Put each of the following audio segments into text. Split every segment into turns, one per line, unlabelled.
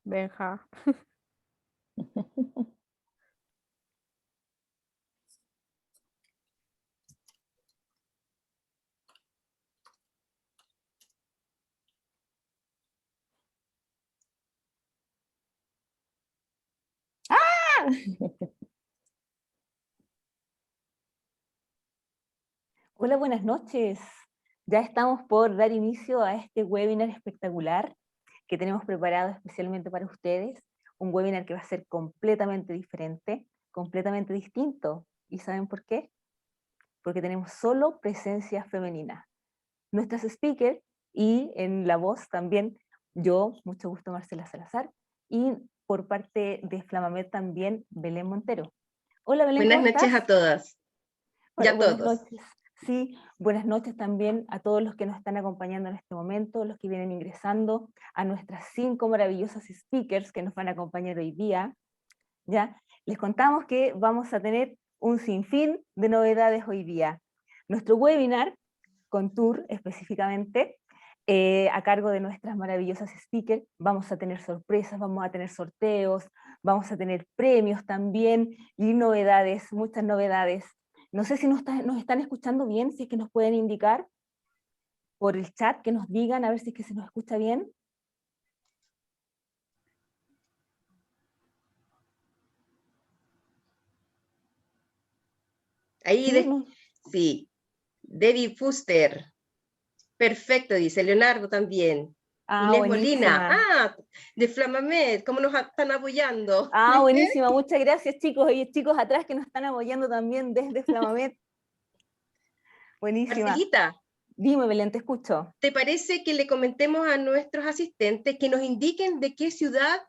Benja.
Hola, buenas noches. Ya estamos por dar inicio a este webinar espectacular que tenemos preparado especialmente para ustedes. Un webinar que va a ser completamente diferente, completamente distinto. ¿Y saben por qué? Porque tenemos solo presencia femenina. Nuestras speakers y en la voz también yo, mucho gusto Marcela Salazar, y por parte de Flamamed también Belén Montero. Hola Belén,
Buenas
¿cómo estás?
noches a todas y a
Buenas
todos.
noches. Sí, buenas noches también a todos los que nos están acompañando en este momento, los que vienen ingresando, a nuestras 5 maravillosas speakers que nos van a acompañar hoy día. ¿Ya? Les contamos que vamos a tener un sinfín de novedades hoy día. Nuestro webinar, con tour específicamente, a cargo de nuestras maravillosas speakers, vamos a tener sorpresas, vamos a tener sorteos, vamos a tener premios también y novedades, muchas novedades. No sé si nos están escuchando bien, si es que nos pueden indicar por el chat, que nos digan, a ver si es que se nos escucha bien.
Ahí,
¿Sí? ¿No?
sí, Debbie Fuster. Perfecto, dice Leonardo también.
Ah,
Inés Molina.
buenísima.
De Flamamed, ¿cómo nos están apoyando?
Ah, buenísima, muchas gracias chicos y chicos atrás que nos están apoyando también desde Flamamed. Buenísima.
Marcelita,
Dime, Belén, te escucho.
¿te parece que le comentemos a nuestros asistentes que nos indiquen de qué ciudad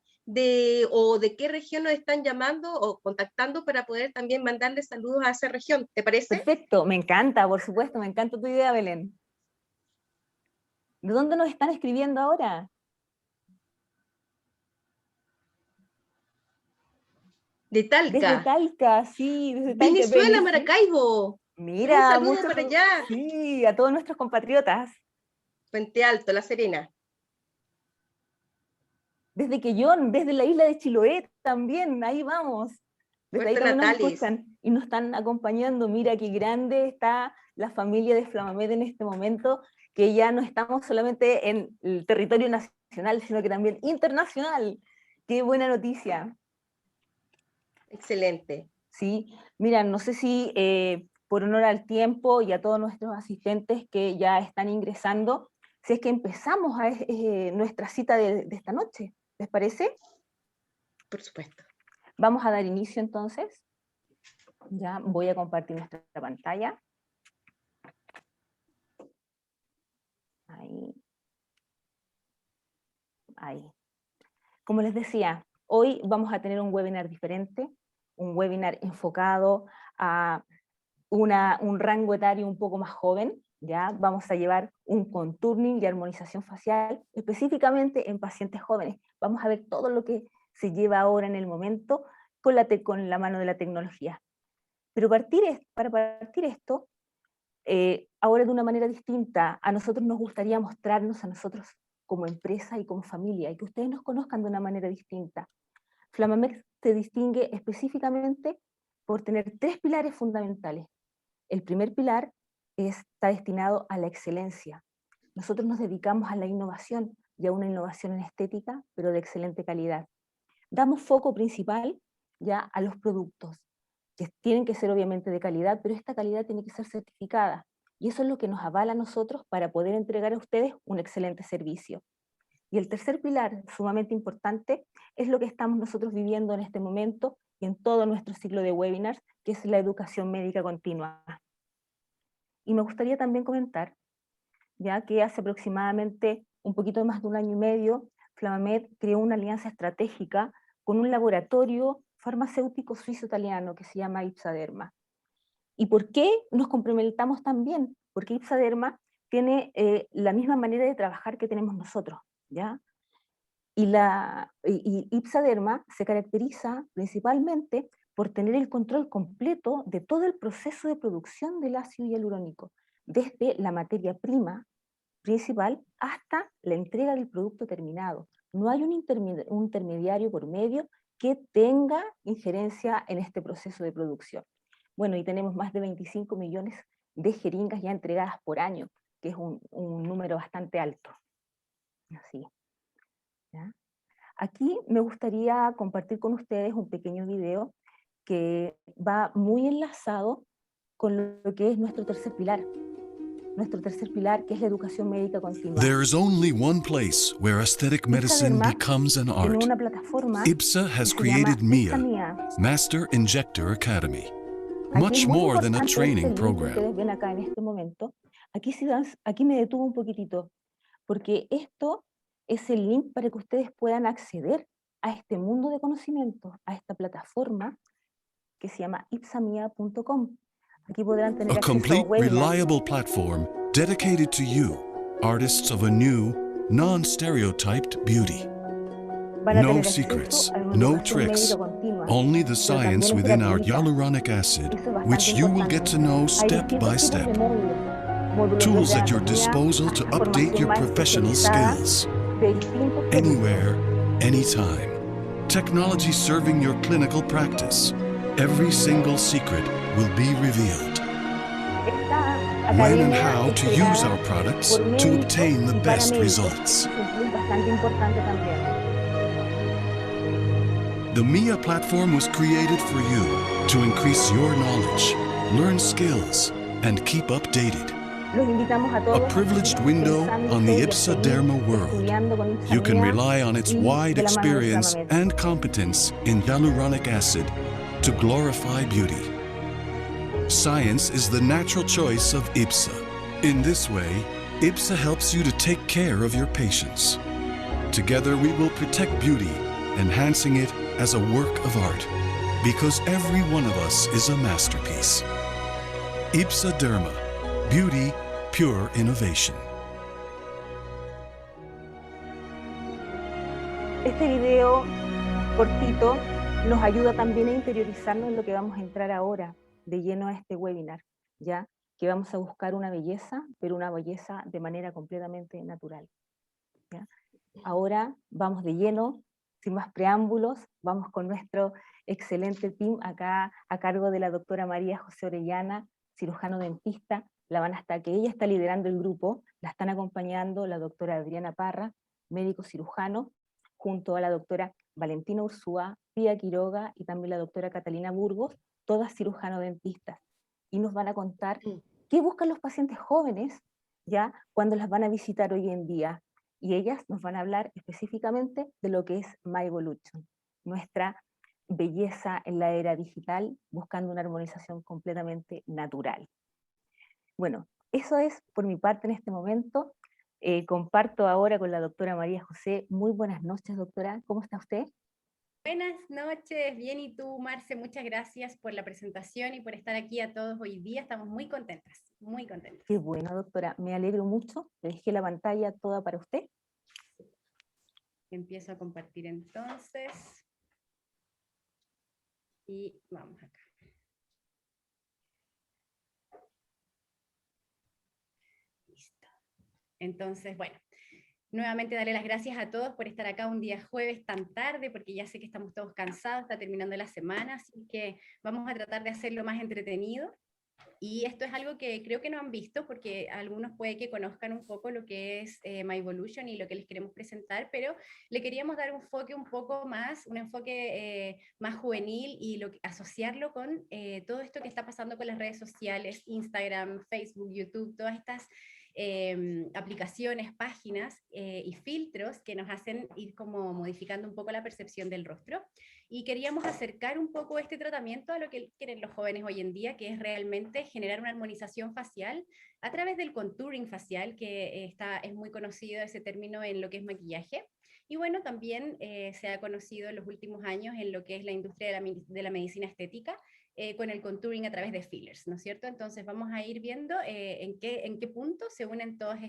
o de qué región nos están llamando o contactando para poder también mandarles saludos a esa región? ¿Te parece?
Perfecto, me encanta, por supuesto, me encanta tu idea, Belén. ¿De dónde nos están escribiendo ahora?
De
Desde
Talca.
Talca, sí, desde Talca.
Venezuela, Maracaibo. Un
Mira,
saludo
muchos,
para allá.
sí, a todos nuestros compatriotas.
Puente Alto, La Serena.
Desde Quellón, desde la isla de Chiloé también, ahí vamos. Desde ahí
Puerto
también nos
Natales.
escuchan y nos están acompañando. Mira qué grande está la familia de Flamamed en este momento, que ya no estamos solamente en el territorio nacional, sino que también internacional. Qué buena noticia.
Excelente.
Sí, mira, no sé si por honor al tiempo y a todos nuestros asistentes que ya están ingresando, si es que empezamos nuestra cita de esta noche, ¿les parece?
Por supuesto.
Vamos a dar inicio entonces. Ya voy a compartir nuestra pantalla. Ahí, ahí. Como les decía, hoy vamos a tener un webinar diferente, un webinar enfocado a un rango etario un poco más joven. Ya vamos a llevar un contouring y armonización facial específicamente en pacientes jóvenes. Vamos a ver todo lo que se lleva ahora en el momento con la mano de la tecnología. Pero para partir esto, ahora de una manera distinta, a nosotros nos gustaría mostrarnos a nosotros como empresa y como familia, y que ustedes nos conozcan de una manera distinta. Flamamex se distingue específicamente por tener 3 pilares fundamentales. El primer pilar está destinado a la excelencia. Nosotros nos dedicamos a la innovación y a una innovación en estética, pero de excelente calidad. Damos foco principal ya a los productos, que tienen que ser obviamente de calidad, pero esta calidad tiene que ser certificada. Y eso es lo que nos avala a nosotros para poder entregar a ustedes un excelente servicio. Y el tercer pilar, sumamente importante, es lo que estamos nosotros viviendo en este momento y en todo nuestro ciclo de webinars, que es la educación médica continua. Y me gustaría también comentar, ya que hace aproximadamente un poquito más de un año y medio, Flamamed creó una alianza estratégica con un laboratorio farmacéutico suizo-italiano que se llama Ipsaderma. ¿Y por qué nos complementamos tan bien? Porque Ipsaderma tiene la misma manera de trabajar que tenemos nosotros, ¿ya? Y Ipsaderma se caracteriza principalmente por tener el control completo de todo el proceso de producción del ácido hialurónico, desde la materia prima principal hasta la entrega del producto terminado. No hay un intermediario por medio que tenga injerencia en este proceso de producción. Bueno, y tenemos más de 25 millones de jeringas ya entregadas por año, que es un número bastante alto. Así, ¿ya? Aquí me gustaría compartir con ustedes un pequeño video que va muy enlazado con lo que es nuestro tercer pilar. Nuestro tercer pilar, que es la educación médica continua.
There is only one place where aesthetic medicine becomes an
Tiene
art.
una plataforma
IPSA has
que se llama
created MIA,
MIA.
Master Injector Academy.
Aquí
Much
es muy
more than a
importante
training
este link que
program.
ustedes ven acá en este momento. Aquí me detuvo un poquitito, porque esto es el link para que ustedes puedan acceder a este mundo de conocimiento, a esta plataforma que se llama ipsamia.com. Aquí podrán tener
A
acceso a
complete,
webinars.
reliable platform dedicated to you, artists of a new, non-stereotyped beauty.
Van a
No
tener
secrets,
acceso a una
no
educación
tricks,
médica continua,
only the
pero
science
también es
within our
gratuita.
hyaluronic acid,
Eso es bastante
which you will get to know
Hay
step
distintos
by
tipos
step.
de módulos
Tools
desde
at your
anatomía
disposal to
hasta
update
formación
your
más
professional
especializada
skills.
de distintos productos.
Anywhere, anytime. Technology serving your clinical practice. Every single secret will be revealed.
Esta
When and
academia
how
es
to use
creada
our products
por
to
médicos
obtain the
y
best
paramédicos.
results.
Es un plus bastante importante también.
The MIA platform was created for you to increase your knowledge, learn skills, and keep updated.
Los invitamos a todos
A privileged
seguir
window
utilizándose
on the
y a
IPSA
seguir
Derma world.
estudiando con
You can
Ipsamia
rely on its
y
wide
de la mano de
experience
Ipsamia.
and competence in hyaluronic acid to glorify beauty. Science is the natural choice of IPSA. In this way, IPSA helps you to take care of your patients. Together we will protect beauty, enhancing it as a work of art, because every one of us is a masterpiece. IPSA Derma, beauty, pure innovation.
Este video cortito nos ayuda también a interiorizarnos en lo que vamos a entrar ahora de lleno a este webinar, ¿ya? Que vamos a buscar una belleza, pero una belleza de manera completamente natural, ¿ya? Ahora vamos de lleno, sin más preámbulos, vamos con nuestro excelente team acá a cargo de la doctora María José Orellana, cirujano dentista. Que ella está liderando el grupo, la están acompañando la doctora Adriana Parra, médico cirujano, junto a la doctora Valentina Ursúa, Pía Quiroga y también la doctora Catalina Burgos, todas cirujano dentistas. Y nos van a contar qué buscan los pacientes jóvenes ya cuando las van a visitar hoy en día. Y ellas nos van a hablar específicamente de lo que es MyEvolution, nuestra belleza en la era digital, buscando una armonización completamente natural. Bueno, eso es por mi parte en este momento. Comparto ahora con la doctora María José. Muy buenas noches, doctora. ¿Cómo está usted?
Buenas noches, bien, y tú, Marce, muchas gracias por la presentación y por estar aquí a todos hoy día. Estamos muy contentas, muy contentas.
Qué bueno, doctora, me alegro mucho. Le dejé la pantalla toda para usted.
Empiezo a compartir entonces. Y vamos acá. Listo. Entonces, bueno. Nuevamente darle las gracias a todos por estar acá un día jueves tan tarde, porque ya sé que estamos todos cansados, está terminando la semana, así que vamos a tratar de hacerlo más entretenido. Y esto es algo que creo que no han visto, porque algunos puede que conozcan un poco lo que es MyEvolution y lo que les queremos presentar, pero le queríamos dar un enfoque un poco más, un enfoque más juvenil y asociarlo con todo esto que está pasando con las redes sociales, Instagram, Facebook, YouTube, todas estas aplicaciones, páginas y filtros que nos hacen ir como modificando un poco la percepción del rostro. Y queríamos acercar un poco este tratamiento a lo que quieren los jóvenes hoy en día, que es realmente generar una armonización facial a través del contouring facial, que es muy conocido ese término en lo que es maquillaje. Y bueno, también se ha conocido en los últimos años en lo que es la industria de la medicina estética, con el contouring a través de fillers, ¿no es cierto? Entonces vamos a ir viendo en qué punto se unen todas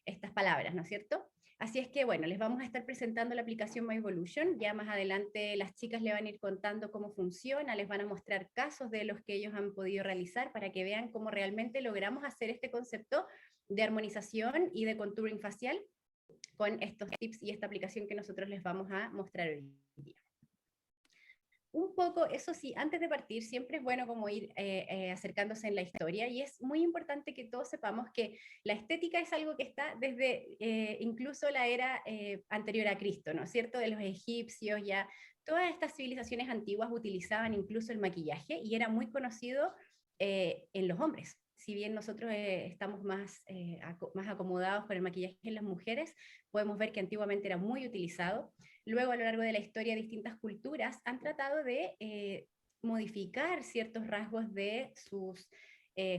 estas palabras, ¿no es cierto? Así es que, bueno, les vamos a estar presentando la aplicación MyEvolution. Ya más adelante las chicas le van a ir contando cómo funciona, les van a mostrar casos de los que ellos han podido realizar para que vean cómo realmente logramos hacer este concepto de armonización y de contouring facial con estos tips y esta aplicación que nosotros les vamos a mostrar hoy día. Un poco, eso sí, antes de partir, siempre es bueno como ir acercándose en la historia, y es muy importante que todos sepamos que la estética es algo que está desde incluso la era anterior a Cristo, ¿no es cierto? De los egipcios, ya todas estas civilizaciones antiguas utilizaban incluso el maquillaje, y era muy conocido en los hombres. Si bien nosotros estamos más acomodados con el maquillaje en las mujeres, podemos ver que antiguamente era muy utilizado. Luego, a lo largo de la historia, distintas culturas han tratado de modificar ciertos rasgos de sus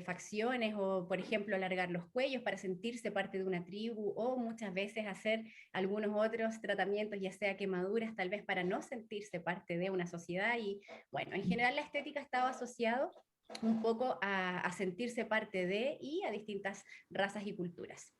facciones, o por ejemplo alargar los cuellos para sentirse parte de una tribu, o muchas veces hacer algunos otros tratamientos, ya sea quemaduras, tal vez para no sentirse parte de una sociedad. Y bueno, en general la estética estaba asociado un poco a sentirse parte de, y a distintas razas y culturas.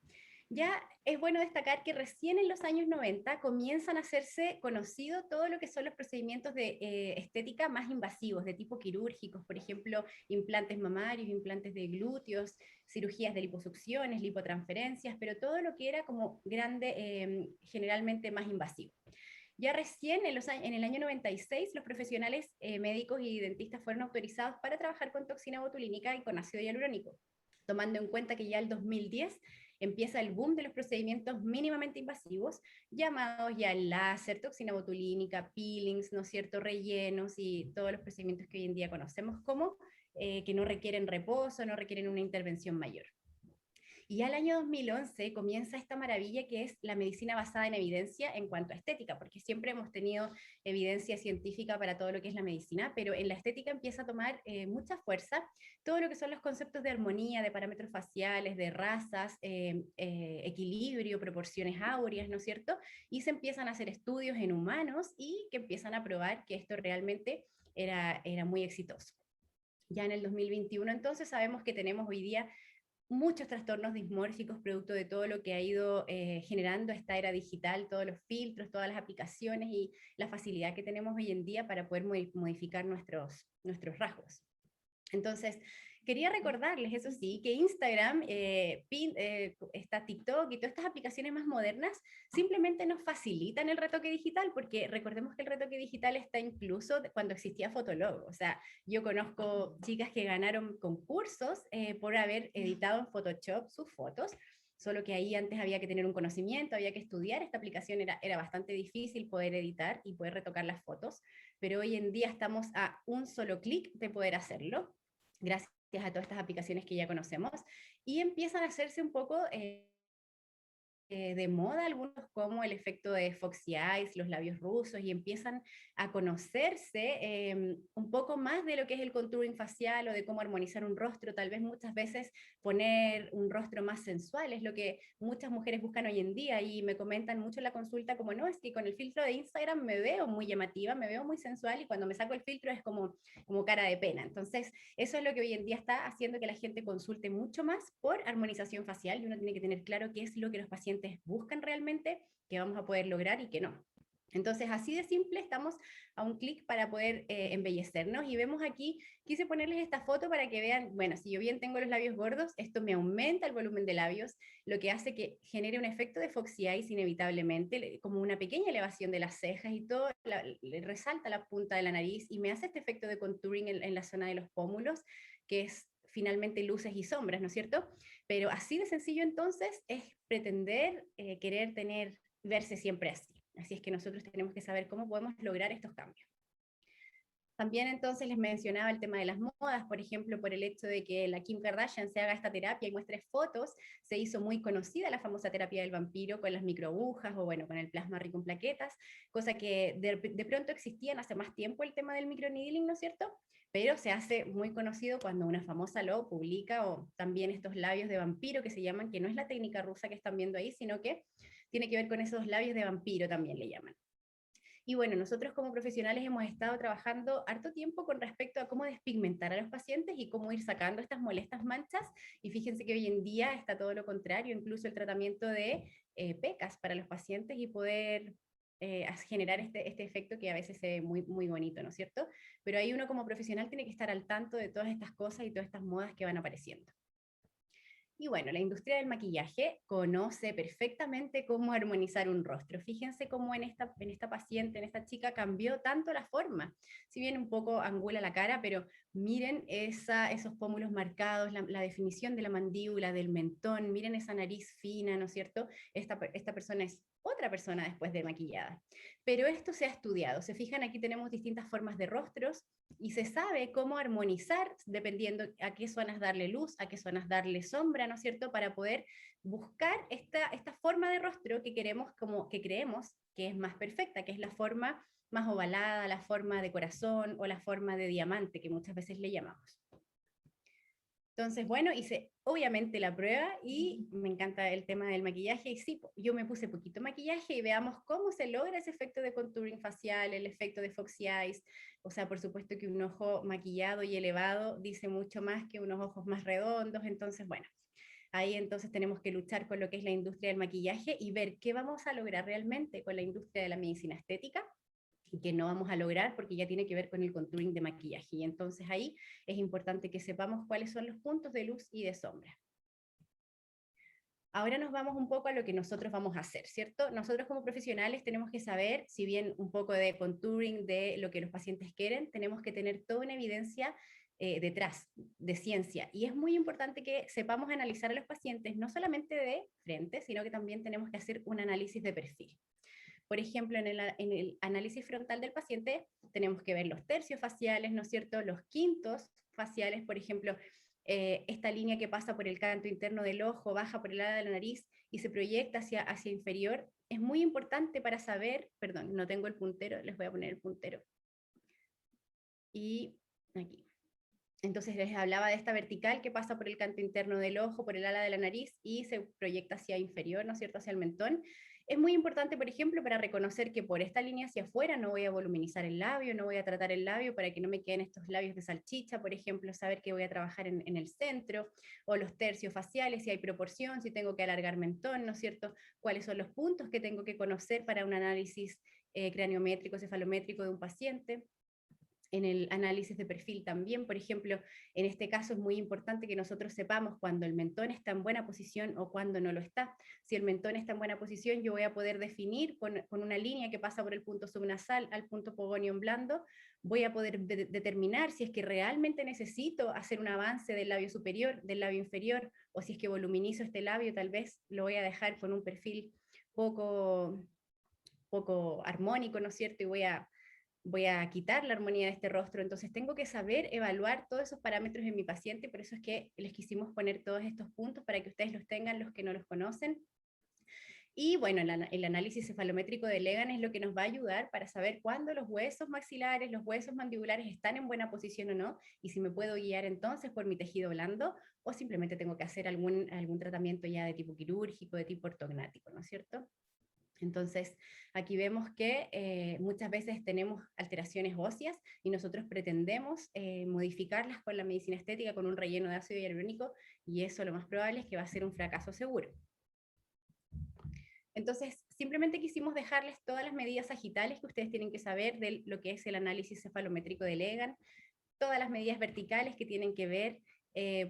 Ya es bueno destacar que recién en los años 90 comienzan a hacerse conocido todo lo que son los procedimientos de estética más invasivos, de tipo quirúrgicos, por ejemplo, implantes mamarios, implantes de glúteos, cirugías de liposucciones, lipotransferencias, pero todo lo que era como grande, generalmente más invasivo. Ya recién en el año 96 los profesionales médicos y dentistas fueron autorizados para trabajar con toxina botulínica y con ácido hialurónico, tomando en cuenta que ya el 2010 empieza el boom de los procedimientos mínimamente invasivos, llamados ya el láser, toxina botulínica, peelings, ¿no es cierto?, rellenos y todos los procedimientos que hoy en día conocemos como que no requieren reposo, no requieren una intervención mayor. Y al año 2011 comienza esta maravilla que es la medicina basada en evidencia en cuanto a estética, porque siempre hemos tenido evidencia científica para todo lo que es la medicina, pero en la estética empieza a tomar mucha fuerza todo lo que son los conceptos de armonía, de parámetros faciales, de razas, equilibrio, proporciones áureas, ¿no es cierto? Y se empiezan a hacer estudios en humanos y que empiezan a probar que esto realmente era muy exitoso. Ya en el 2021 entonces sabemos que tenemos hoy día muchos trastornos dismórficos producto de todo lo que ha ido generando esta era digital, todos los filtros, todas las aplicaciones y la facilidad que tenemos hoy en día para poder modificar nuestros rasgos. Entonces, quería recordarles, eso sí, que Instagram, está TikTok y todas estas aplicaciones más modernas simplemente nos facilitan el retoque digital, porque recordemos que el retoque digital está incluso cuando existía Fotolog. O sea, yo conozco chicas que ganaron concursos por haber editado en Photoshop sus fotos, solo que ahí antes había que tener un conocimiento, había que estudiar. Esta aplicación era bastante difícil poder editar y poder retocar las fotos, pero hoy en día estamos a un solo clic de poder hacerlo, gracias a todas estas aplicaciones que ya conocemos, y empiezan a hacerse un poco de moda algunos, como el efecto de Foxy Eyes, los labios rusos, y empiezan a conocerse un poco más de lo que es el contouring facial o de cómo armonizar un rostro. Tal vez muchas veces poner un rostro más sensual es lo que muchas mujeres buscan hoy en día, y me comentan mucho en la consulta como, no, es que con el filtro de Instagram me veo muy llamativa, me veo muy sensual, y cuando me saco el filtro es como cara de pena. Entonces eso es lo que hoy en día está haciendo que la gente consulte mucho más por armonización facial, y uno tiene que tener claro qué es lo que los pacientes buscan realmente, que vamos a poder lograr y que no. Entonces, así de simple, estamos a un clic para poder embellecernos. Y vemos aquí, quise ponerles esta foto para que vean, bueno, si yo bien tengo los labios gordos, esto me aumenta el volumen de labios, lo que hace que genere un efecto de Foxy Eyes inevitablemente, como una pequeña elevación de las cejas y todo, le resalta la punta de la nariz y me hace este efecto de contouring en la zona de los pómulos, que es finalmente luces y sombras, ¿no es cierto? Pero así de sencillo entonces es pretender querer verse siempre así. Así es que nosotros tenemos que saber cómo podemos lograr estos cambios. También entonces les mencionaba el tema de las modas, por ejemplo, por el hecho de que la Kim Kardashian se haga esta terapia y muestre fotos, se hizo muy conocida la famosa terapia del vampiro con las microagujas o bueno, con el plasma rico en plaquetas, cosa que de pronto existían hace más tiempo el tema del microneedling, ¿no es cierto? Pero se hace muy conocido cuando una famosa lo publica, o también estos labios de vampiro que se llaman, que no es la técnica rusa que están viendo ahí, sino que tiene que ver con esos labios de vampiro también le llaman. Y bueno, nosotros como profesionales hemos estado trabajando harto tiempo con respecto a cómo despigmentar a los pacientes y cómo ir sacando estas molestas manchas, y fíjense que hoy en día está todo lo contrario, incluso el tratamiento de pecas para los pacientes y poder generar este efecto que a veces se ve muy, muy bonito, ¿no es cierto? Pero ahí uno como profesional tiene que estar al tanto de todas estas cosas y todas estas modas que van apareciendo. Y bueno, la industria del maquillaje conoce perfectamente cómo armonizar un rostro. Fíjense cómo en esta paciente, en esta chica, cambió tanto la forma. Si bien un poco angula la cara, pero miren esos pómulos marcados, la definición de la mandíbula, del mentón, miren esa nariz fina, ¿no es cierto? Esta persona es otra persona después de maquillada. Pero esto se ha estudiado. Se fijan, aquí tenemos distintas formas de rostros, y se sabe cómo armonizar dependiendo a qué zonas darle luz, a qué zonas darle sombra, ¿no es cierto?, para poder buscar esta forma de rostro que queremos, como que creemos que es más perfecta, que es la forma más ovalada, la forma de corazón o la forma de diamante, que muchas veces le llamamos. Entonces, bueno, hice obviamente la prueba y me encanta el tema del maquillaje, y sí, yo me puse poquito maquillaje y veamos cómo se logra ese efecto de contouring facial, el efecto de foxy eyes. O sea, por supuesto que un ojo maquillado y elevado dice mucho más que unos ojos más redondos. Entonces, bueno, ahí entonces tenemos que luchar con lo que es la industria del maquillaje y ver qué vamos a lograr realmente con la industria de la medicina estética, y que no vamos a lograr porque ya tiene que ver con el contouring de maquillaje. Y entonces ahí es importante que sepamos cuáles son los puntos de luz y de sombra. Ahora nos vamos un poco a lo que nosotros vamos a hacer, ¿cierto? Nosotros como profesionales tenemos que saber, si bien un poco de contouring de lo que los pacientes quieren, tenemos que tener toda una evidencia detrás, de ciencia. Y es muy importante que sepamos analizar a los pacientes, no solamente de frente, sino que también tenemos que hacer un análisis de perfil. Por ejemplo, en el análisis frontal del paciente tenemos que ver los tercios faciales, ¿no es cierto?, los quintos faciales, por ejemplo, esta línea que pasa por el canto interno del ojo, baja por el ala de la nariz y se proyecta hacia inferior, es muy importante para saber, perdón, no tengo el puntero, les voy a poner el puntero. Y aquí. Entonces les hablaba de esta vertical que pasa por el canto interno del ojo, por el ala de la nariz y se proyecta hacia inferior, ¿no es cierto?, hacia el mentón. Es muy importante, por ejemplo, para reconocer que por esta línea hacia afuera no voy a voluminizar el labio, no voy a tratar el labio para que no me queden estos labios de salchicha, por ejemplo, saber que voy a trabajar en el centro, o los tercios faciales, si hay proporción, si tengo que alargar mentón, ¿no es cierto?, cuáles son los puntos que tengo que conocer para un análisis craniométrico, cefalométrico de un paciente. En el análisis de perfil también, por ejemplo, en este caso es muy importante que nosotros sepamos cuando el mentón está en buena posición o cuando no lo está. Si el mentón está en buena posición, yo voy a poder definir con una línea que pasa por el punto subnasal al punto pogonium blando, voy a poder determinar si es que realmente necesito hacer un avance del labio superior, del labio inferior, o si es que voluminizo este labio, tal vez lo voy a dejar con un perfil poco armónico, ¿no es cierto? Y voy a quitar la armonía de este rostro. Entonces tengo que saber evaluar todos esos parámetros en mi paciente, por eso es que les quisimos poner todos estos puntos para que ustedes los tengan, los que no los conocen. Y bueno, el análisis cefalométrico de Legan es lo que nos va a ayudar para saber cuándo los huesos maxilares, los huesos mandibulares están en buena posición o no, y si me puedo guiar entonces por mi tejido blando, o simplemente tengo que hacer algún tratamiento ya de tipo quirúrgico, de tipo ortognático, ¿no es cierto? Entonces, aquí vemos que muchas veces tenemos alteraciones óseas y nosotros pretendemos modificarlas con la medicina estética, con un relleno de ácido hialurónico, y eso lo más probable es que va a ser un fracaso seguro. Entonces, simplemente quisimos dejarles todas las medidas sagitales que ustedes tienen que saber de lo que es el análisis cefalométrico de Legan, todas las medidas verticales que tienen que ver,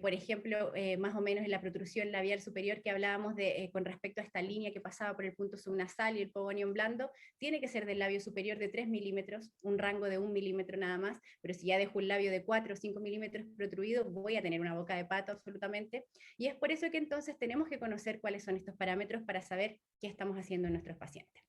por ejemplo, más o menos en la protrusión labial superior que hablábamos de, con respecto a esta línea que pasaba por el punto subnasal y el pogonium blando, tiene que ser del labio superior de 3 milímetros, un rango de 1 milímetro nada más, pero si ya dejo un labio de 4 o 5 milímetros protruido, voy a tener una boca de pato absolutamente, y es por eso que entonces tenemos que conocer cuáles son estos parámetros para saber qué estamos haciendo en nuestros pacientes.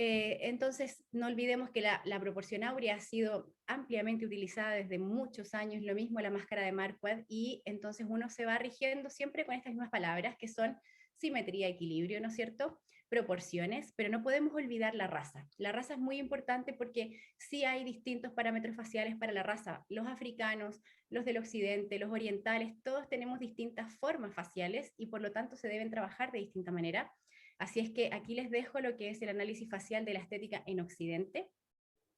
Entonces, no olvidemos que la proporción áurea ha sido ampliamente utilizada desde muchos años, lo mismo la máscara de Marquardt, y entonces uno se va rigiendo siempre con estas mismas palabras, que son simetría, equilibrio, ¿no es cierto?, proporciones, pero no podemos olvidar la raza. La raza es muy importante porque sí hay distintos parámetros faciales para la raza. Los africanos, los del occidente, los orientales, todos tenemos distintas formas faciales y por lo tanto se deben trabajar de distinta manera. Así es que aquí les dejo lo que es el análisis facial de la estética en Occidente,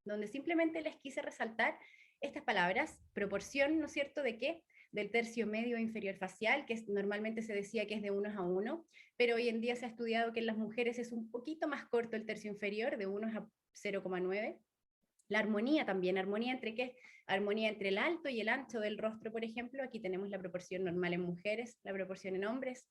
donde simplemente les quise resaltar estas palabras, proporción, ¿no es cierto?, ¿de qué? Del tercio medio inferior facial, que normalmente se decía que es de 1 a 1, pero hoy en día se ha estudiado que en las mujeres es un poquito más corto el tercio inferior, de 1 a 0,9. La armonía también, armonía entre qué, armonía entre el alto y el ancho del rostro, por ejemplo, aquí tenemos la proporción normal en mujeres, la proporción en hombres.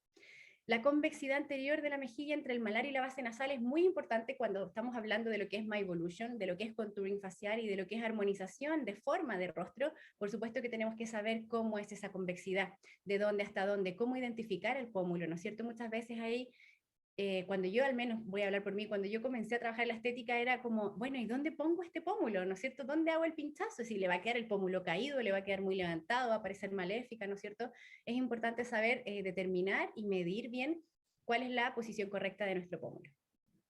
La convexidad anterior de la mejilla entre el malar y la base nasal es muy importante cuando estamos hablando de lo que es MyEvolution, de lo que es contouring facial y de lo que es armonización de forma de rostro. Por supuesto que tenemos que saber cómo es esa convexidad, de dónde hasta dónde, cómo identificar el pómulo, ¿no es cierto? Muchas veces ahí, cuando yo, al menos voy a hablar por mí, cuando yo comencé a trabajar la estética era como, bueno, ¿y dónde pongo este pómulo? ¿No es cierto? ¿Dónde hago el pinchazo? Si le va a quedar el pómulo caído, le va a quedar muy levantado, va a parecer maléfica, ¿no es cierto? Es importante saber determinar y medir bien cuál es la posición correcta de nuestro pómulo.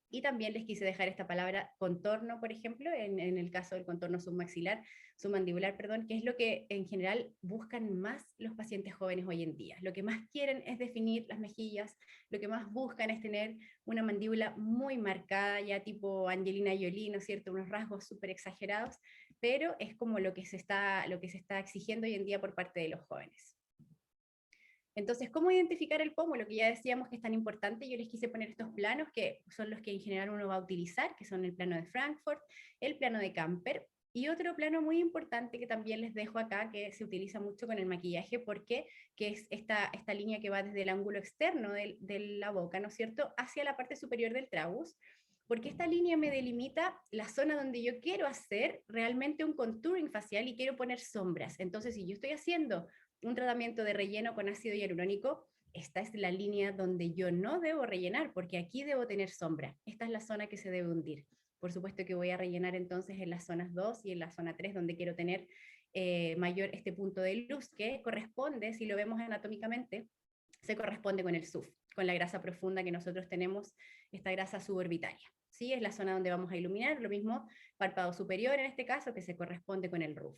Y también les quise dejar esta palabra contorno, por ejemplo, en el caso del contorno submandibular, perdón, que es lo que en general buscan más los pacientes jóvenes hoy en día. Lo que más quieren es definir las mejillas, lo que más buscan es tener una mandíbula muy marcada, ya tipo Angelina Jolie, ¿no es cierto? Unos rasgos súper exagerados, pero es como lo que se está exigiendo hoy en día por parte de los jóvenes. Entonces, ¿cómo identificar el pómulo? Que ya decíamos que es tan importante. Yo les quise poner estos planos, que son los que en general uno va a utilizar, que son el plano de Frankfurt, el plano de Camper, y otro plano muy importante que también les dejo acá, que se utiliza mucho con el maquillaje, porque que es esta línea que va desde el ángulo externo de la boca, ¿no es cierto?, hacia la parte superior del tragus, porque esta línea me delimita la zona donde yo quiero hacer realmente un contouring facial y quiero poner sombras. Entonces, si yo estoy haciendo un tratamiento de relleno con ácido hialurónico, esta es la línea donde yo no debo rellenar, porque aquí debo tener sombra. Esta es la zona que se debe hundir. Por supuesto que voy a rellenar entonces en las zonas 2 y en la zona 3, donde quiero tener mayor este punto de luz, que corresponde, si lo vemos anatómicamente, se corresponde con el SUF, con la grasa profunda que nosotros tenemos, esta grasa suborbitaria. ¿Sí? Es la zona donde vamos a iluminar, lo mismo párpado superior en este caso, que se corresponde con el RUF.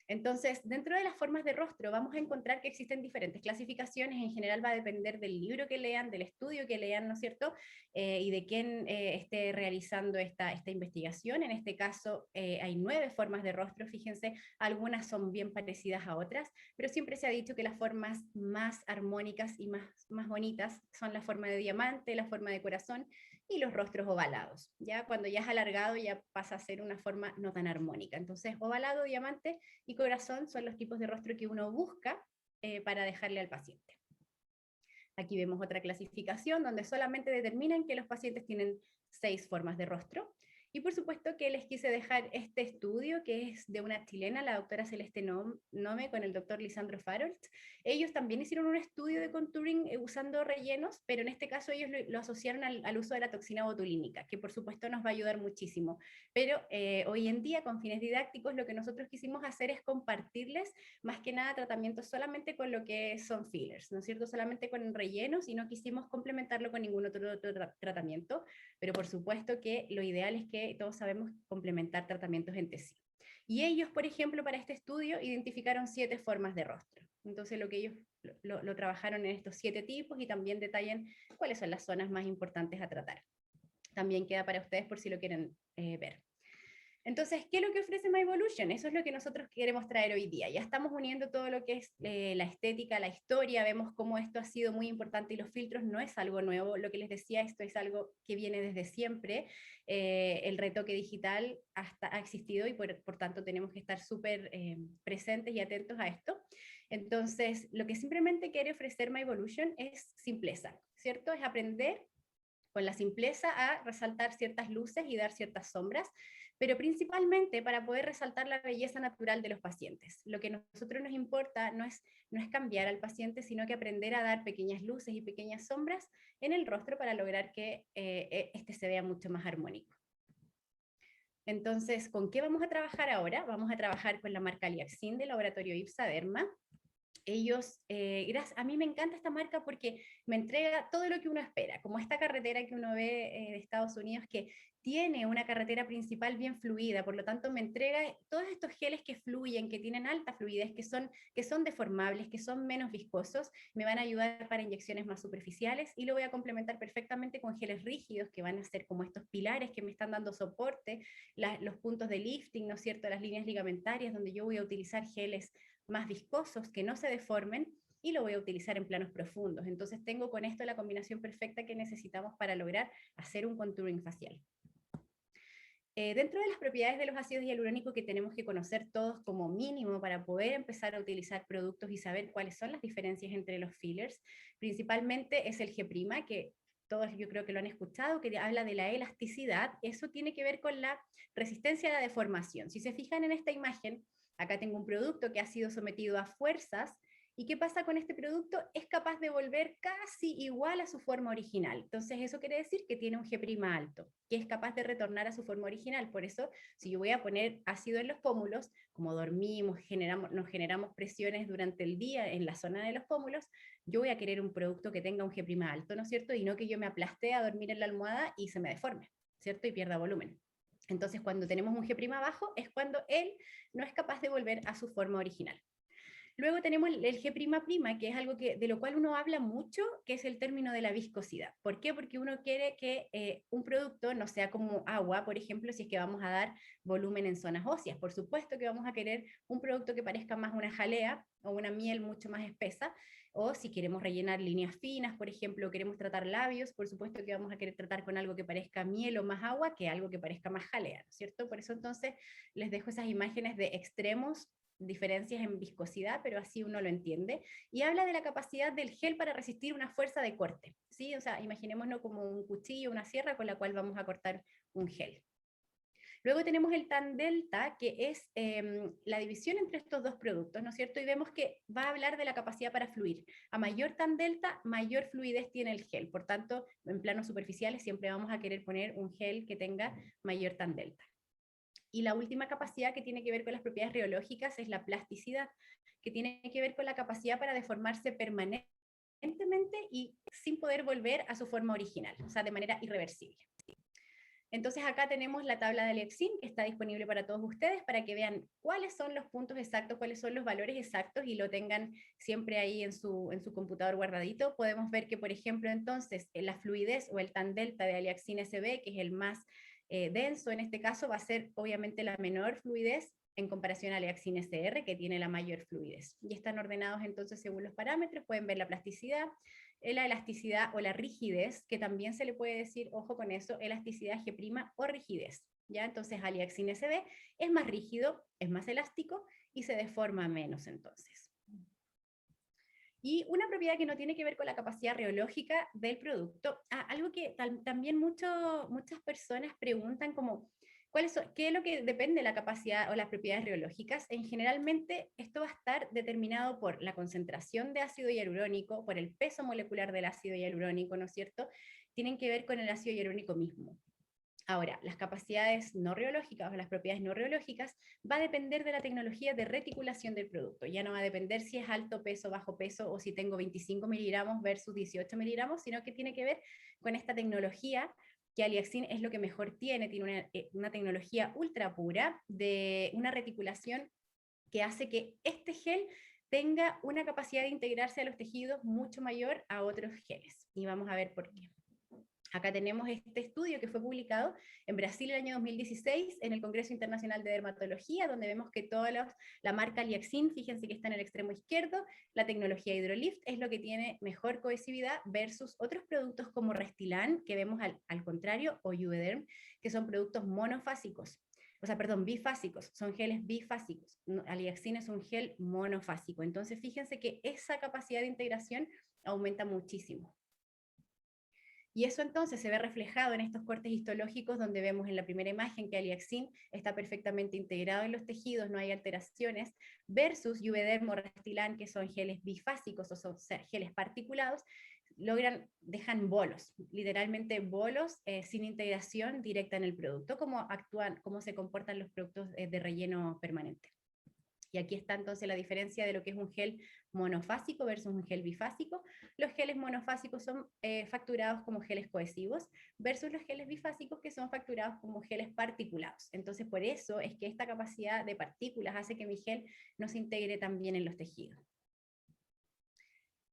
Entonces, dentro de las formas de rostro vamos a encontrar que existen diferentes clasificaciones. En general va a depender del libro que lean, del estudio que lean, ¿no es cierto? Y de quién esté realizando esta investigación. En este caso hay 9 formas de rostro, fíjense, algunas son bien parecidas a otras, pero siempre se ha dicho que las formas más armónicas y más bonitas son la forma de diamante, la forma de corazón y los rostros ovalados. Ya cuando ya es alargado ya pasa a ser una forma no tan armónica. Entonces, ovalado, diamante y corazón son los tipos de rostro que uno busca para dejarle al paciente. Aquí vemos otra clasificación donde solamente determinan que los pacientes tienen 6 formas de rostro. Y por supuesto que les quise dejar este estudio, que es de una chilena, la doctora Celeste Nome, con el doctor Lisandro Farolt. Ellos también hicieron un estudio de contouring usando rellenos, pero en este caso ellos lo asociaron al uso de la toxina botulínica, que por supuesto nos va a ayudar muchísimo. Pero hoy en día, con fines didácticos, lo que nosotros quisimos hacer es compartirles, más que nada, tratamientos solamente con lo que son fillers, ¿no es cierto? Solamente con rellenos, y no quisimos complementarlo con ningún otro tratamiento, pero por supuesto que lo ideal es que todos sabemos complementar tratamientos entre sí. Y ellos, por ejemplo, para este estudio identificaron 7 formas de rostro. Entonces lo que ellos lo trabajaron en estos 7 tipos, y también detallan cuáles son las zonas más importantes a tratar. También queda para ustedes por si lo quieren ver. Entonces, ¿qué es lo que ofrece MyEvolution? Eso es lo que nosotros queremos traer hoy día. Ya estamos uniendo todo lo que es la estética, la historia, vemos cómo esto ha sido muy importante, y los filtros no es algo nuevo. Lo que les decía, esto es algo que viene desde siempre. El retoque digital ha existido, y por tanto tenemos que estar súper presentes y atentos a esto. Entonces, lo que simplemente quiere ofrecer MyEvolution es simpleza, ¿cierto? Es aprender con la simpleza a resaltar ciertas luces y dar ciertas sombras, pero principalmente para poder resaltar la belleza natural de los pacientes. Lo que a nosotros nos importa no es cambiar al paciente, sino que aprender a dar pequeñas luces y pequeñas sombras en el rostro para lograr que este se vea mucho más armónico. Entonces, ¿con qué vamos a trabajar ahora? Vamos a trabajar con la marca Liaxin del laboratorio Ipsa Derma. Ellos, a mí me encanta esta marca porque me entrega todo lo que uno espera, como esta carretera que uno ve de Estados Unidos, que tiene una carretera principal bien fluida, por lo tanto me entrega todos estos geles que fluyen, que tienen alta fluidez, que son deformables, que son menos viscosos, me van a ayudar para inyecciones más superficiales, y lo voy a complementar perfectamente con geles rígidos, que van a ser como estos pilares que me están dando soporte, los puntos de lifting, ¿no es cierto?, las líneas ligamentarias, donde yo voy a utilizar geles más viscosos, que no se deformen, y lo voy a utilizar en planos profundos. Entonces tengo con esto la combinación perfecta que necesitamos para lograr hacer un contouring facial. Dentro de las propiedades de los ácidos hialurónicos que tenemos que conocer todos como mínimo para poder empezar a utilizar productos y saber cuáles son las diferencias entre los fillers, principalmente es el G', que todos yo creo que lo han escuchado, que habla de la elasticidad. Eso tiene que ver con la resistencia a la deformación. Si se fijan en esta imagen, acá tengo un producto que ha sido sometido a fuerzas. ¿Y qué pasa con este producto? Es capaz de volver casi igual a su forma original. Entonces eso quiere decir que tiene un G' alto, que es capaz de retornar a su forma original. Por eso, si yo voy a poner ácido en los pómulos, como dormimos, nos generamos presiones durante el día en la zona de los pómulos, yo voy a querer un producto que tenga un G' alto, ¿no es cierto? Y no que yo me aplaste a dormir en la almohada y se me deforme, ¿cierto? Y pierda volumen. Entonces, cuando tenemos un G' bajo, es cuando él no es capaz de volver a su forma original. Luego tenemos el G'', que es algo de lo cual uno habla mucho, que es el término de la viscosidad. ¿Por qué? Porque uno quiere que un producto no sea como agua, por ejemplo, si es que vamos a dar volumen en zonas óseas. Por supuesto que vamos a querer un producto que parezca más una jalea o una miel mucho más espesa, o si queremos rellenar líneas finas, por ejemplo, queremos tratar labios, por supuesto que vamos a querer tratar con algo que parezca miel o más agua que algo que parezca más jalea, ¿cierto? Por eso entonces les dejo esas imágenes de extremos, diferencias en viscosidad, pero así uno lo entiende, y habla de la capacidad del gel para resistir una fuerza de corte, ¿sí? O sea, imaginémonos como un cuchillo, una sierra con la cual vamos a cortar un gel. Luego tenemos el tan delta, que es la división entre estos dos productos, ¿no es cierto? Y vemos que va a hablar de la capacidad para fluir. A mayor tan delta, mayor fluidez tiene el gel. Por tanto, en planos superficiales siempre vamos a querer poner un gel que tenga mayor tan delta. Y la última capacidad que tiene que ver con las propiedades rheológicas es la plasticidad, que tiene que ver con la capacidad para deformarse permanentemente y sin poder volver a su forma original, o sea, de manera irreversible. Entonces acá tenemos la tabla de Aliaxin, que está disponible para todos ustedes, para que vean cuáles son los puntos exactos, cuáles son los valores exactos, y lo tengan siempre ahí en su computador guardadito. Podemos ver que, por ejemplo, entonces, la fluidez o el tan delta de Aliaxin SB, que es el más denso en este caso, va a ser obviamente la menor fluidez en comparación a Aliaxin SR, que tiene la mayor fluidez. Y están ordenados entonces según los parámetros. Pueden ver la plasticidad, la elasticidad o la rigidez, que también se le puede decir, ojo con eso, elasticidad G' o rigidez. ¿Ya? Entonces Aliaxin SB es más rígido, es más elástico y se deforma menos entonces. Y una propiedad que no tiene que ver con la capacidad rheológica del producto, algo que también muchas personas preguntan como, ¿qué es lo que depende de la capacidad o las propiedades rheológicas? Generalmente esto va a estar determinado por la concentración de ácido hialurónico, por el peso molecular del ácido hialurónico, ¿no es cierto? Tienen que ver con el ácido hialurónico mismo. Ahora, las capacidades no rheológicas o las propiedades no rheológicas va a depender de la tecnología de reticulación del producto. Ya no va a depender si es alto peso, bajo peso, o si tengo 25 miligramos versus 18 miligramos, sino que tiene que ver con esta tecnología que Aliaxin es lo que mejor tiene una tecnología ultra pura de una reticulación que hace que este gel tenga una capacidad de integrarse a los tejidos mucho mayor a otros geles. Y vamos a ver por qué. Acá tenemos este estudio que fue publicado en Brasil el año 2016 en el Congreso Internacional de Dermatología, donde vemos que la marca Aliaxin, fíjense que está en el extremo izquierdo, la tecnología Hydrolift es lo que tiene mejor cohesividad versus otros productos como Restylane, que vemos al contrario, o Juvederm, que son productos monofásicos. O sea, perdón, bifásicos, son geles bifásicos. Aliaxin es un gel monofásico. Entonces, fíjense que esa capacidad de integración aumenta muchísimo. Y eso entonces se ve reflejado en estos cortes histológicos, donde vemos en la primera imagen que Aliaxin está perfectamente integrado en los tejidos, no hay alteraciones, versus Juvederm o Restylane, que son geles bifásicos o son geles particulados, dejan bolos, literalmente bolos sin integración directa en el producto, cómo se comportan los productos de relleno permanente. Y aquí está entonces la diferencia de lo que es un gel monofásico versus un gel bifásico. Los geles monofásicos son facturados como geles cohesivos versus los geles bifásicos que son facturados como geles particulados. Entonces, por eso es que esta capacidad de partículas hace que mi gel no se integre tan bien en los tejidos.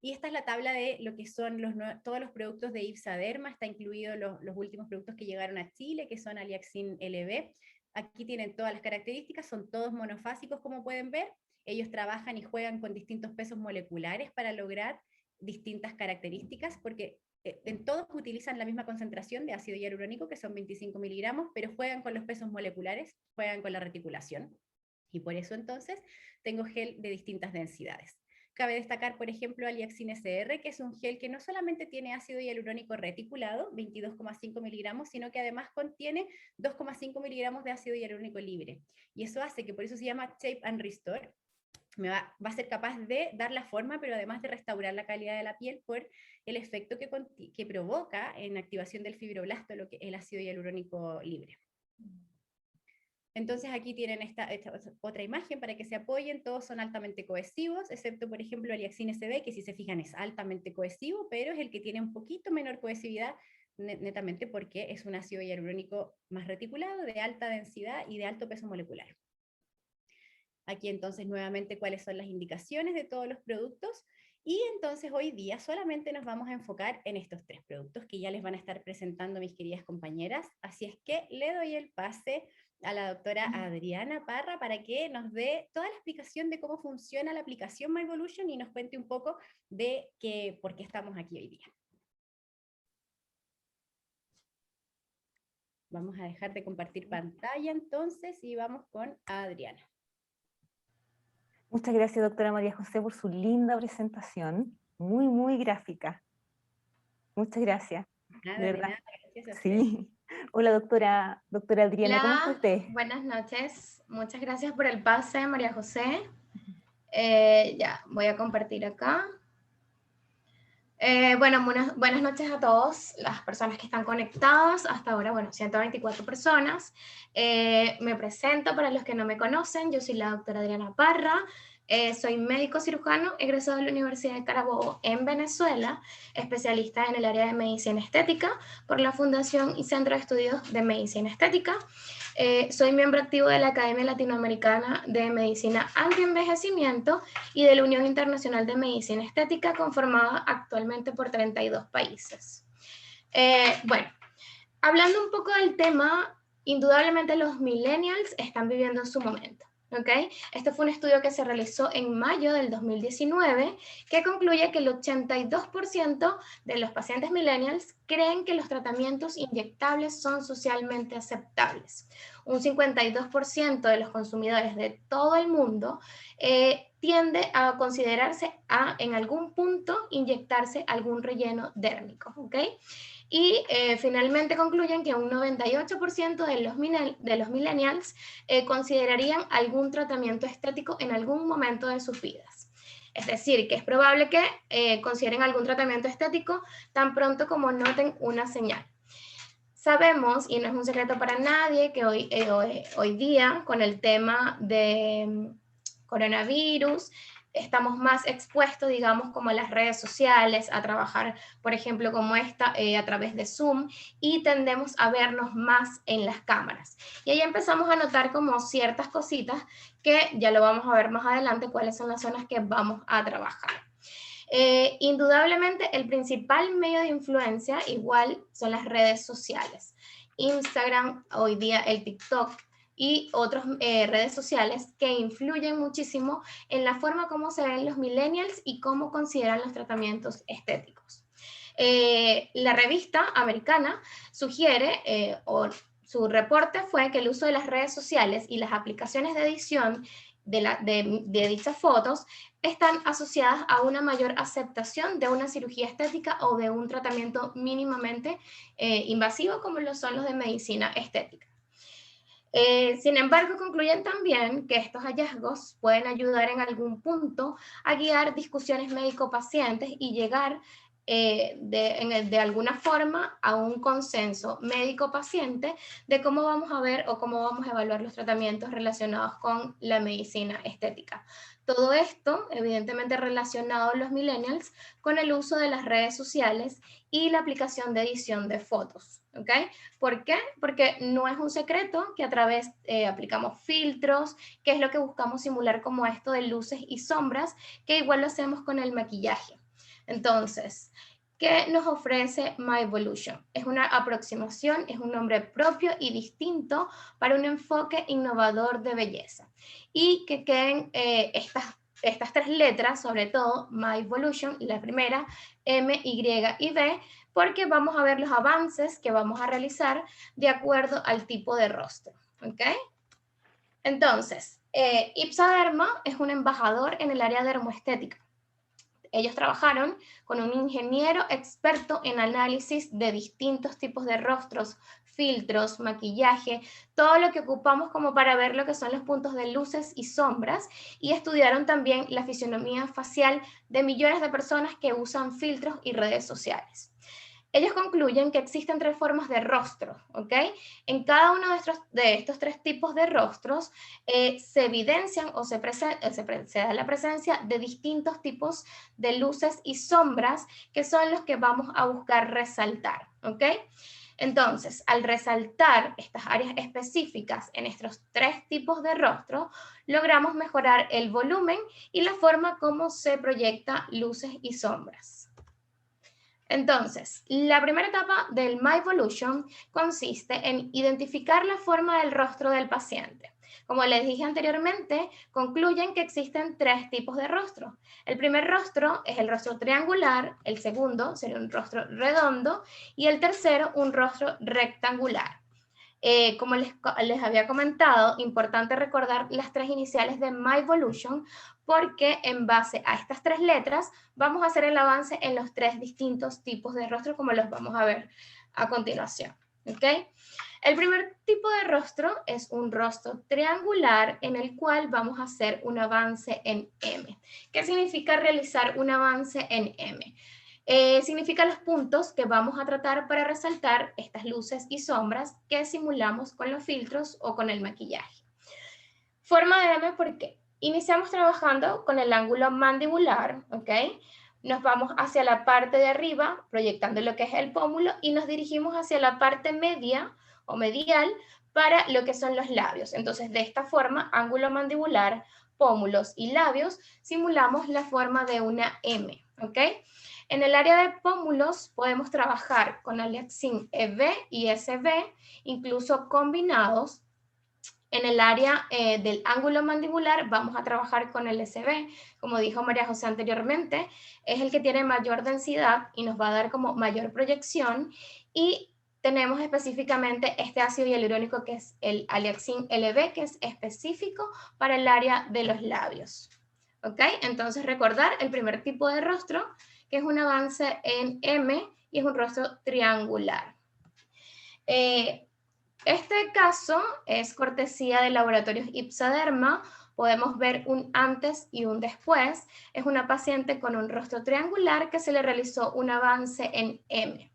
Y esta es la tabla de lo que son todos los productos de Ipsa Derma. Está incluido los últimos productos que llegaron a Chile, que son Aliaxin LB. Aquí tienen todas las características, son todos monofásicos como pueden ver. Ellos trabajan y juegan con distintos pesos moleculares para lograr distintas características, porque en todos utilizan la misma concentración de ácido hialurónico, que son 25 miligramos, pero juegan con los pesos moleculares, juegan con la reticulación. Y por eso entonces tengo gel de distintas densidades. Cabe destacar, por ejemplo, Aliaxin SR, que es un gel que no solamente tiene ácido hialurónico reticulado, 22,5 miligramos, sino que además contiene 2,5 miligramos de ácido hialurónico libre. Y eso hace que, por eso se llama Shape and Restore, va a ser capaz de dar la forma, pero además de restaurar la calidad de la piel por el efecto que provoca en activación del fibroblasto el ácido hialurónico libre. Entonces aquí tienen esta otra imagen para que se apoyen, todos son altamente cohesivos, excepto por ejemplo Aliaxin SB, que si se fijan es altamente cohesivo, pero es el que tiene un poquito menor cohesividad, netamente porque es un ácido hialurónico más reticulado, de alta densidad y de alto peso molecular. Aquí entonces nuevamente cuáles son las indicaciones de todos los productos, y entonces hoy día solamente nos vamos a enfocar en estos 3 productos que ya les van a estar presentando mis queridas compañeras, así es que le doy el pase a la doctora Adriana Parra para que nos dé toda la explicación de cómo funciona la aplicación MyEvolution y nos cuente un poco de por qué estamos aquí hoy día. Vamos a dejar de compartir pantalla entonces y vamos con Adriana.
Muchas gracias, doctora María José, por su linda presentación, muy, muy gráfica. Muchas gracias.
Nada,
de verdad.
nada, gracias a
Sí. Hola, doctora Adriana,
Hola,
¿cómo está usted?
buenas noches. Muchas gracias por el pase, María José. Ya, voy a compartir acá. Bueno, buenas noches a todos las personas que están conectadas. Hasta ahora, bueno, 124 personas. Me presento para los que no me conocen. Yo soy la doctora Adriana Parra. Soy médico cirujano egresado de la Universidad de Carabobo en Venezuela, especialista en el área de medicina estética por la Fundación y Centro de Estudios de Medicina Estética. Soy miembro activo de la Academia Latinoamericana de Medicina Antienvejecimiento y de la Unión Internacional de Medicina Estética, conformada actualmente por 32 países. Bueno, hablando un poco del tema, indudablemente los millennials están viviendo su momento. ¿Okay? Este fue un estudio que se realizó en mayo del 2019 que concluye que el 82% de los pacientes millennials creen que los tratamientos inyectables son socialmente aceptables. Un 52% de los consumidores de todo el mundo tiende a considerarse en algún punto inyectarse algún relleno dérmico. ¿Okay? Y finalmente concluyen que un 98% de los millennials considerarían algún tratamiento estético en algún momento de sus vidas. Es decir, que es probable que consideren algún tratamiento estético tan pronto como noten una señal. Sabemos, y no es un secreto para nadie, que hoy día con el tema de coronavirus, estamos más expuestos, digamos, como a las redes sociales, a trabajar, por ejemplo, como esta, a través de Zoom, y tendemos a vernos más en las cámaras. Y ahí empezamos a notar como ciertas cositas que ya lo vamos a ver más adelante, cuáles son las zonas que vamos a trabajar. Indudablemente, el principal medio de influencia igual son las redes sociales. Instagram, hoy día el TikTok, y otras redes sociales que influyen muchísimo en la forma como se ven los millennials y cómo consideran los tratamientos estéticos. La revista americana sugiere, o su reporte fue que el uso de las redes sociales y las aplicaciones de edición de dichas fotos están asociadas a una mayor aceptación de una cirugía estética o de un tratamiento mínimamente invasivo como lo son los de medicina estética. Sin embargo, concluyen también que estos hallazgos pueden ayudar en algún punto a guiar discusiones médico-pacientes y llegar de alguna forma a un consenso médico-paciente de cómo vamos a ver o cómo vamos a evaluar los tratamientos relacionados con la medicina estética. Todo esto, evidentemente relacionado a los millennials con el uso de las redes sociales y la aplicación de edición de fotos. ¿Okay? ¿Por qué? Porque no es un secreto que a través aplicamos filtros, que es lo que buscamos simular como esto de luces y sombras, que igual lo hacemos con el maquillaje. Entonces, ¿qué nos ofrece MyEvolution? Es una aproximación, es un nombre propio y distinto para un enfoque innovador de belleza. Y que queden estas 3 letras, sobre todo MyEvolution, la primera, M, Y y B, porque vamos a ver los avances que vamos a realizar de acuerdo al tipo de rostro, ¿ok? Entonces, Ipsa Derma es un embajador en el área dermoestética. Ellos trabajaron con un ingeniero experto en análisis de distintos tipos de rostros, filtros, maquillaje, todo lo que ocupamos como para ver lo que son los puntos de luces y sombras, y estudiaron también la fisionomía facial de millones de personas que usan filtros y redes sociales. Ellos concluyen que existen 3 formas de rostro, ¿ok? En cada uno de estos 3 tipos de rostros se evidencian o se da la presencia de distintos tipos de luces y sombras que son los que vamos a buscar resaltar, ¿ok? Entonces, al resaltar estas áreas específicas en estos 3 tipos de rostro, logramos mejorar el volumen y la forma como se proyecta luces y sombras. Entonces, la primera etapa del MyVolution consiste en identificar la forma del rostro del paciente. Como les dije anteriormente, concluyen que existen 3 tipos de rostro. El primer rostro es el rostro triangular, el segundo sería un rostro redondo y el tercero un rostro rectangular. Como les había comentado, importante recordar las 3 iniciales de MyVolution porque en base a estas 3 letras vamos a hacer el avance en los 3 distintos tipos de rostro como los vamos a ver a continuación. ¿Okay? El primer tipo de rostro es un rostro triangular en el cual vamos a hacer un avance en M. ¿Qué significa realizar un avance en M? Significa los puntos que vamos a tratar para resaltar estas luces y sombras que simulamos con los filtros o con el maquillaje. Forma de M, ¿por qué? Iniciamos trabajando con el ángulo mandibular, ¿ok? Nos vamos hacia la parte de arriba, proyectando lo que es el pómulo, y nos dirigimos hacia la parte media o medial para lo que son los labios. Entonces, de esta forma, ángulo mandibular, pómulos y labios, simulamos la forma de una M, ¿ok? En el área de pómulos podemos trabajar con Aliaxin EV y SB, incluso combinados. En el área del ángulo mandibular vamos a trabajar con el SB. Como dijo María José anteriormente, es el que tiene mayor densidad y nos va a dar como mayor proyección. Y tenemos específicamente este ácido hialurónico que es el Aliaxin LB, que es específico para el área de los labios. ¿Ok? Entonces recordar el primer tipo de rostro, que es un avance en M y es un rostro triangular. Este caso es cortesía de Laboratorios Ipsa Derma. Podemos ver un antes y un después. Es una paciente con un rostro triangular que se le realizó un avance en M.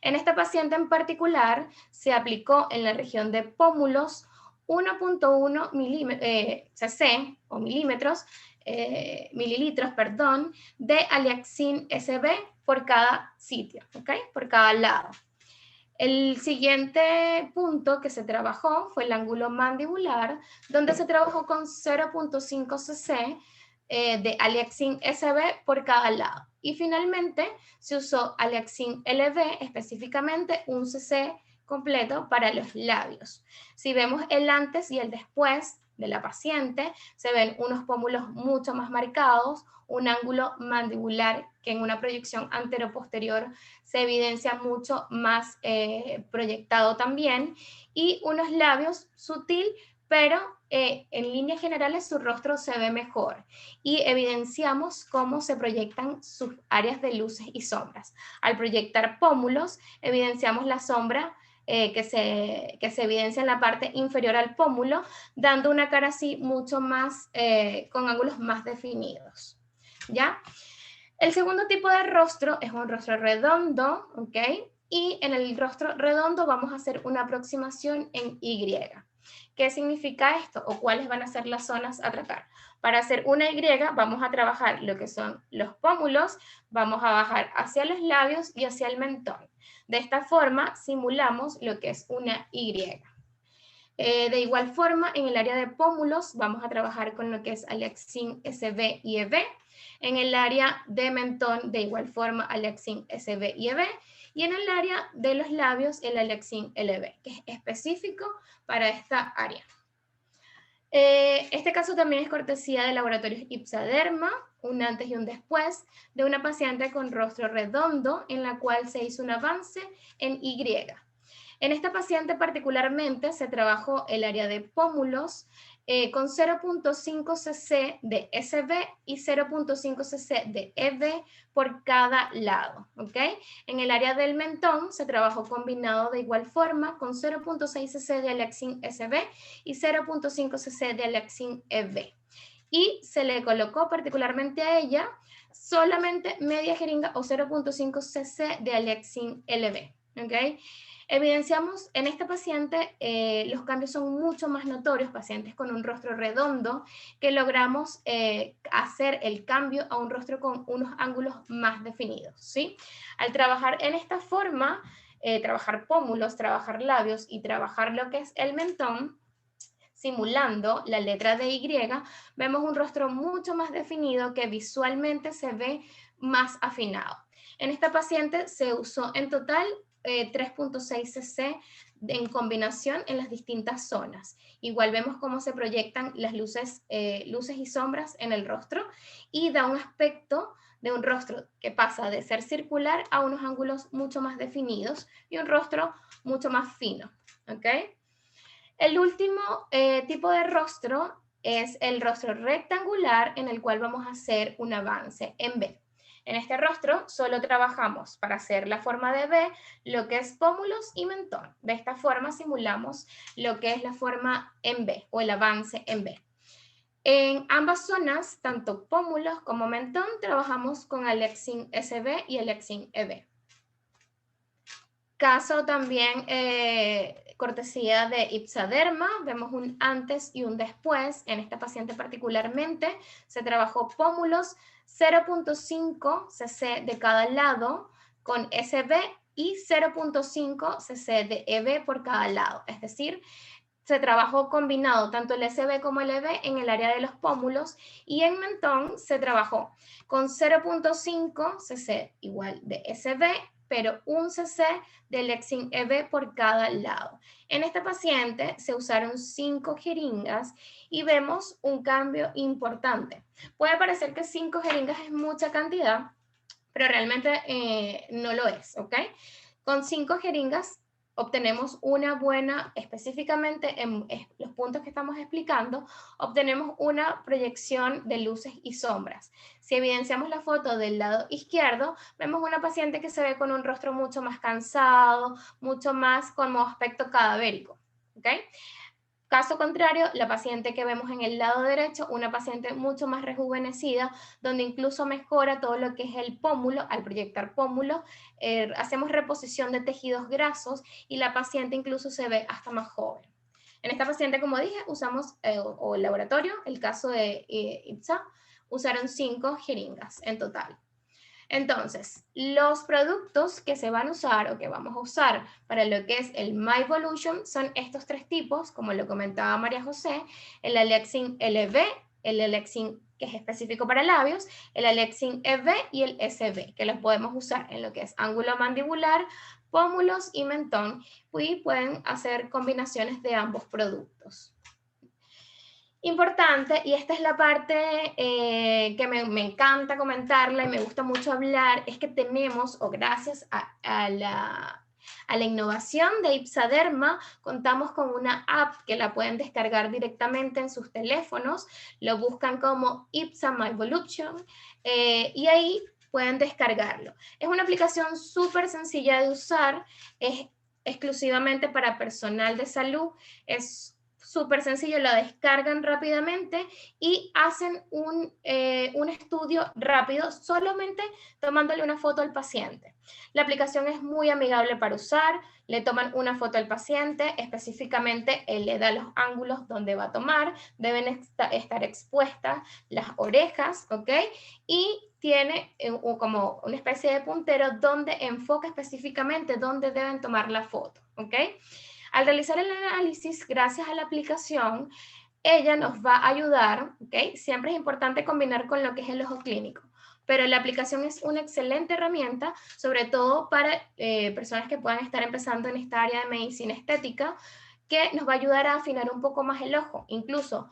En esta paciente en particular se aplicó en la región de pómulos 1.1 cc o mililitros de Aliaxin SB por cada sitio, ¿ok? Por cada lado. El siguiente punto que se trabajó fue el ángulo mandibular, donde se trabajó con 0.5 cc de Aliaxin SB por cada lado. Y finalmente se usó Aliaxin LB, específicamente un cc completo para los labios. Si vemos el antes y el después de la paciente, se ven unos pómulos mucho más marcados, un ángulo mandibular que en una proyección anteroposterior se evidencia mucho más proyectado también, y unos labios sutil, pero en líneas generales su rostro se ve mejor y evidenciamos cómo se proyectan sus áreas de luces y sombras. Al proyectar pómulos, evidenciamos la sombra que se evidencia en la parte inferior al pómulo, dando una cara así mucho más, con ángulos más definidos. ¿Ya? El segundo tipo de rostro es un rostro redondo, ¿ok? Y en el rostro redondo vamos a hacer una aproximación en Y. ¿Qué significa esto? ¿O cuáles van a ser las zonas a tratar? Para hacer una Y vamos a trabajar lo que son los pómulos, vamos a bajar hacia los labios y hacia el mentón. De esta forma simulamos lo que es una Y. De igual forma, en el área de pómulos vamos a trabajar con lo que es Aliaxin SB y EB. En el área de mentón, de igual forma, Aliaxin SB y EB. Y en el área de los labios, el Aliaxin LB, que es específico para esta área. Este caso también es cortesía de Laboratorios Ipsa Derma. un antes y un después, de una paciente con rostro redondo en la cual se hizo un avance en Y. En esta paciente particularmente se trabajó el área de pómulos con 0.5 cc de SB y 0.5 cc de EB por cada lado, ¿ok? En el área del mentón se trabajó combinado de igual forma con 0.6 cc de Alexin SB y 0.5 cc de Alexin EB. Y se le colocó particularmente a ella solamente media jeringa o 0.5 cc de Alexin LB, ¿ok? Evidenciamos en esta paciente, los cambios son mucho más notorios, pacientes con un rostro redondo, que logramos hacer el cambio a un rostro con unos ángulos más definidos, ¿sí? Al trabajar en esta forma, trabajar pómulos, trabajar labios y trabajar lo que es el mentón, simulando la letra de Y, vemos un rostro mucho más definido que visualmente se ve más afinado. En esta paciente se usó en total 3.6 cc en combinación en las distintas zonas. Igual vemos cómo se proyectan las luces y sombras en el rostro y da un aspecto de un rostro que pasa de ser circular a unos ángulos mucho más definidos y un rostro mucho más fino, ¿ok? El último tipo de rostro es el rostro rectangular en el cual vamos a hacer un avance en B. En este rostro solo trabajamos para hacer la forma de B, lo que es pómulos y mentón. De esta forma simulamos lo que es la forma en B o el avance en B. En ambas zonas, tanto pómulos como mentón, trabajamos con Alexin SB y Alexin EB. Caso también cortesía de Ipsaderma, vemos un antes y un después. En esta paciente particularmente se trabajó pómulos 0.5 cc de cada lado con SB y 0.5 cc de EB por cada lado. Es decir, se trabajó combinado tanto el SB como el EB en el área de los pómulos y en mentón se trabajó con 0.5 cc igual de SB, pero 1 cc de Lexin EB por cada lado. En esta paciente se usaron 5 jeringas y vemos un cambio importante. Puede parecer que 5 jeringas es mucha cantidad, pero realmente no lo es, ¿ok? Con 5 jeringas obtenemos una buena, específicamente en los puntos que estamos explicando, obtenemos una proyección de luces y sombras. Si evidenciamos la foto del lado izquierdo, vemos una paciente que se ve con un rostro mucho más cansado, mucho más como aspecto cadavérico, ¿ok? Caso contrario, la paciente que vemos en el lado derecho, una paciente mucho más rejuvenecida, donde incluso mejora todo lo que es el pómulo. Al proyectar pómulo, hacemos reposición de tejidos grasos y la paciente incluso se ve hasta más joven. En esta paciente, como dije, usamos el laboratorio, el caso de IPSA, usaron 5 jeringas en total. Entonces, los productos que se van a usar o que vamos a usar para lo que es el MyVolution son estos 3 tipos, como lo comentaba María José, el Alexin LB, el Alexin que es específico para labios, el Alexin EB y el SB, que los podemos usar en lo que es ángulo mandibular, pómulos y mentón, y pueden hacer combinaciones de ambos productos. Importante, y esta es la parte que me encanta comentarla y me gusta mucho hablar, es que tenemos, o gracias a la innovación de Ipsaderma, contamos con una app que la pueden descargar directamente en sus teléfonos, lo buscan como Ipsa MyVolution y ahí pueden descargarlo. Es una aplicación súper sencilla de usar, es exclusivamente para personal de salud, es súper sencillo, la descargan rápidamente y hacen un estudio rápido solamente tomándole una foto al paciente. La aplicación es muy amigable para usar, le toman una foto al paciente, específicamente él le da los ángulos donde va a tomar, deben estar expuestas las orejas, ¿ok? Y tiene como una especie de puntero donde enfoca específicamente dónde deben tomar la foto, ¿ok? Al realizar el análisis, gracias a la aplicación, ella nos va a ayudar, ¿ok? Siempre es importante combinar con lo que es el ojo clínico, pero la aplicación es una excelente herramienta, sobre todo para personas que puedan estar empezando en esta área de medicina estética, que nos va a ayudar a afinar un poco más el ojo. Incluso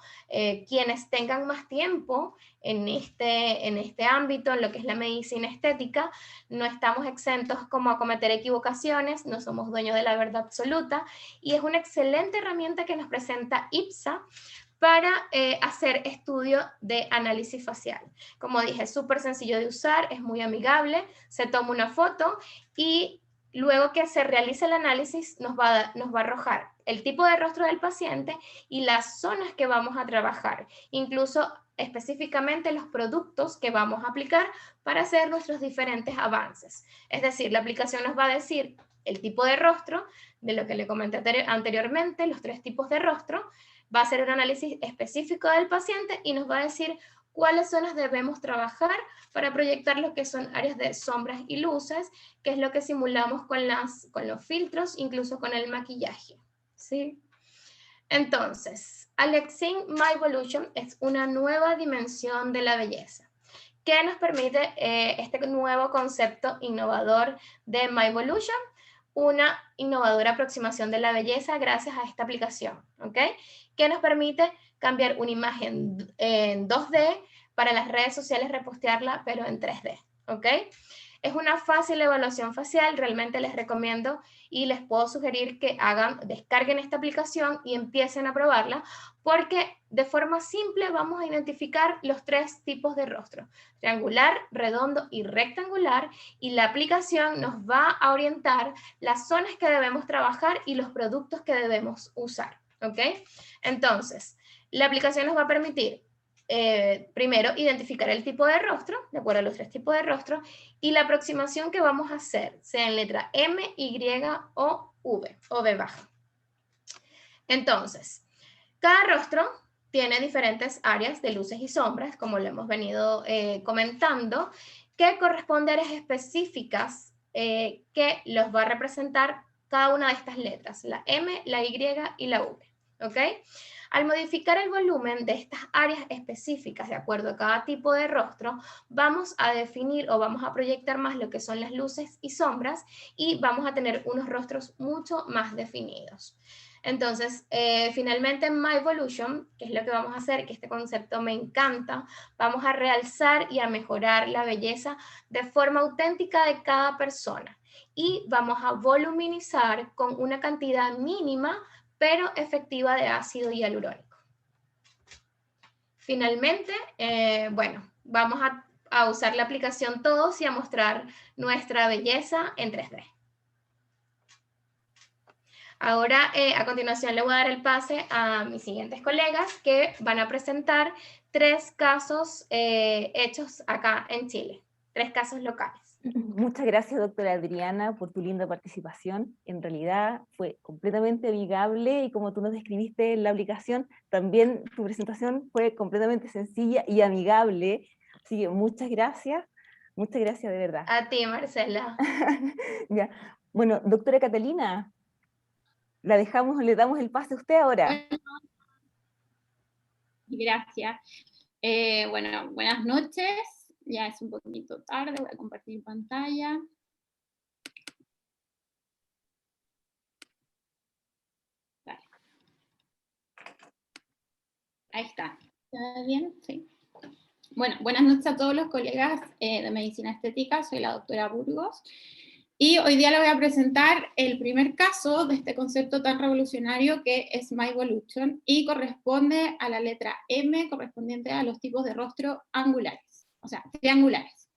quienes tengan más tiempo en este ámbito, en lo que es la medicina estética, no estamos exentos como a cometer equivocaciones, no somos dueños de la verdad absoluta, y es una excelente herramienta que nos presenta IPSA para hacer estudio de análisis facial. Como dije, es súper sencillo de usar, es muy amigable, se toma una foto y luego que se realice el análisis nos va a arrojar el tipo de rostro del paciente y las zonas que vamos a trabajar, incluso específicamente los productos que vamos a aplicar para hacer nuestros diferentes avances. Es decir, la aplicación nos va a decir el tipo de rostro, de lo que le comenté anteriormente, los 3 tipos de rostro, va a hacer un análisis específico del paciente y nos va a decir cuáles zonas debemos trabajar para proyectar lo que son áreas de sombras y luces, que es lo que simulamos con los filtros, incluso con el maquillaje, ¿sí? Entonces, Alexin MyVolution es una nueva dimensión de la belleza. ¿Qué nos permite este nuevo concepto innovador de MyVolution? Una innovadora aproximación de la belleza gracias a esta aplicación, ¿ok? Que nos permite cambiar una imagen en 2D para las redes sociales, repostearla, pero en 3D, ¿ok? Es una fácil evaluación facial, realmente les recomiendo y les puedo sugerir que descarguen esta aplicación y empiecen a probarla, porque de forma simple vamos a identificar los 3 tipos de rostro, triangular, redondo y rectangular, y la aplicación nos va a orientar las zonas que debemos trabajar y los productos que debemos usar, ¿ok? Entonces, la aplicación nos va a permitir primero identificar el tipo de rostro, de acuerdo a los 3 tipos de rostro, y la aproximación que vamos a hacer, sea en letra M, Y o V, o V baja. Entonces, cada rostro tiene diferentes áreas de luces y sombras, como lo hemos venido comentando, que corresponden a áreas específicas que los va a representar cada una de estas letras, la M, la Y y la V, ¿ok? Al modificar el volumen de estas áreas específicas de acuerdo a cada tipo de rostro, vamos a definir o vamos a proyectar más lo que son las luces y sombras y vamos a tener unos rostros mucho más definidos. Entonces, finalmente en MyVolution, que es lo que vamos a hacer, que este concepto me encanta, vamos a realzar y a mejorar la belleza de forma auténtica de cada persona. Y vamos a voluminizar con una cantidad mínima pero efectiva de ácido hialurónico. Finalmente, bueno, vamos a usar la aplicación todos y a mostrar nuestra belleza en 3D. Ahora, a continuación, le voy a dar el pase a mis siguientes colegas que van a presentar 3 casos hechos acá en Chile, 3 casos locales.
Muchas gracias, doctora Adriana, por tu linda participación. En realidad fue completamente amigable y como tú nos describiste en la aplicación, también tu presentación fue completamente sencilla y amigable. Así que muchas gracias de verdad.
A ti, Marcela.
Ya. Bueno, doctora Catalina, le damos el pase a usted ahora.
Gracias. Bueno, buenas noches. Ya es un poquito tarde, voy a compartir pantalla. Vale. Ahí está. ¿Está bien? Sí. Bueno, buenas noches a todos los colegas de Medicina Estética. Soy la doctora Burgos. Y hoy día les voy a presentar el primer caso de este concepto tan revolucionario que es MyVolution y corresponde a la letra M, correspondiente a los tipos de rostro angulares, o sea, triangulares.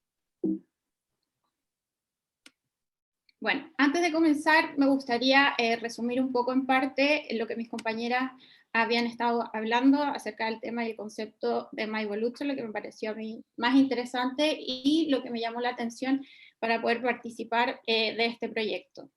Bueno, antes de comenzar me gustaría resumir un poco en parte lo que mis compañeras habían estado hablando acerca del tema del concepto de MyVolution, lo que me pareció a mí más interesante y lo que me llamó la atención para poder participar de este proyecto.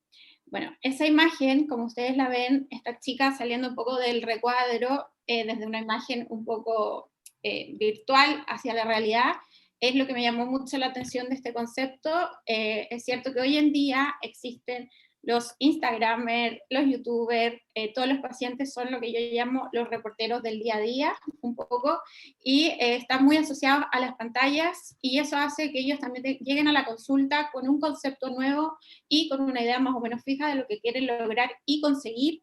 Bueno, esa imagen, como ustedes la ven, esta chica saliendo un poco del recuadro desde una imagen un poco virtual hacia la realidad, es lo que me llamó mucho la atención de este concepto. Es cierto que hoy en día existen los Instagramers, los YouTubers, todos los pacientes son lo que yo llamo los reporteros del día a día, un poco, y están muy asociados a las pantallas, y eso hace que ellos también lleguen a la consulta con un concepto nuevo y con una idea más o menos fija de lo que quieren lograr y conseguir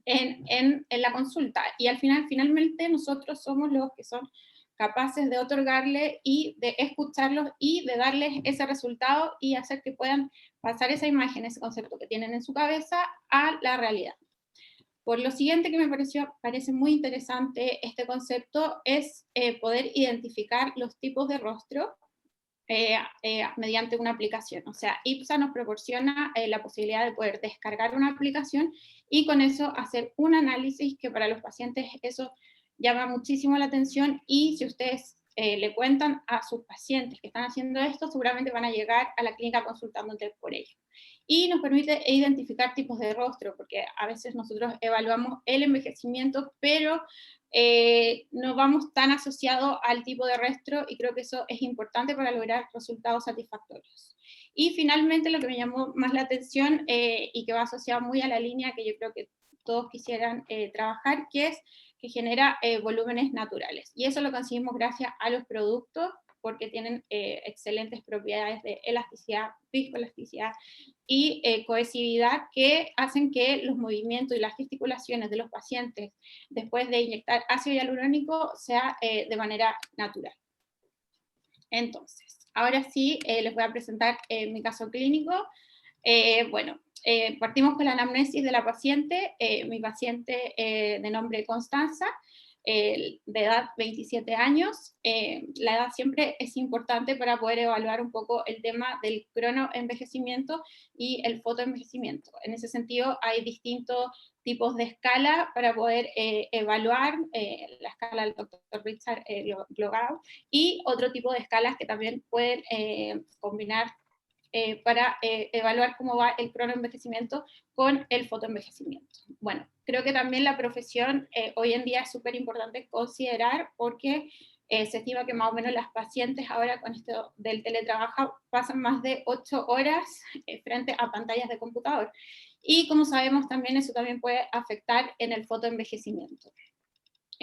en la consulta. Y al final, finalmente, nosotros somos los que son capaces de otorgarle y de escucharlos y de darles ese resultado y hacer que puedan pasar esa imagen, ese concepto que tienen en su cabeza a la realidad. Por lo siguiente que me parece muy interesante este concepto es poder identificar los tipos de rostro mediante una aplicación. O sea, IPSA nos proporciona la posibilidad de poder descargar una aplicación y con eso hacer un análisis que para los pacientes eso llama muchísimo la atención, y si ustedes le cuentan a sus pacientes que están haciendo esto, seguramente van a llegar a la clínica consultándote por ello. Y nos permite identificar tipos de rostro, porque a veces nosotros evaluamos el envejecimiento, pero no vamos tan asociados al tipo de rostro, y creo que eso es importante para lograr resultados satisfactorios. Y finalmente lo que me llamó más la atención y que va asociado muy a la línea que yo creo que todos quisieran trabajar, que es que genera volúmenes naturales. Y eso lo conseguimos gracias a los productos, porque tienen excelentes propiedades de elasticidad, viscoelasticidad y cohesividad, que hacen que los movimientos y las gesticulaciones de los pacientes después de inyectar ácido hialurónico sea de manera natural. Entonces, ahora sí les voy a presentar mi caso clínico. Partimos con la anamnesis de la paciente. Mi paciente de nombre Constanza, de edad 27 años. La edad siempre es importante para poder evaluar un poco el tema del cronoenvejecimiento y el fotoenvejecimiento. En ese sentido, hay distintos tipos de escala para poder evaluar la escala del Dr. Richard Glogau, y otro tipo de escalas que también pueden combinar para evaluar cómo va el cronoenvejecimiento con el fotoenvejecimiento. Bueno, creo que también la profesión hoy en día es súper importante considerar, porque se estima que más o menos las pacientes ahora con esto del teletrabajo pasan más de 8 horas frente a pantallas de computador. Y como sabemos también eso también puede afectar en el fotoenvejecimiento.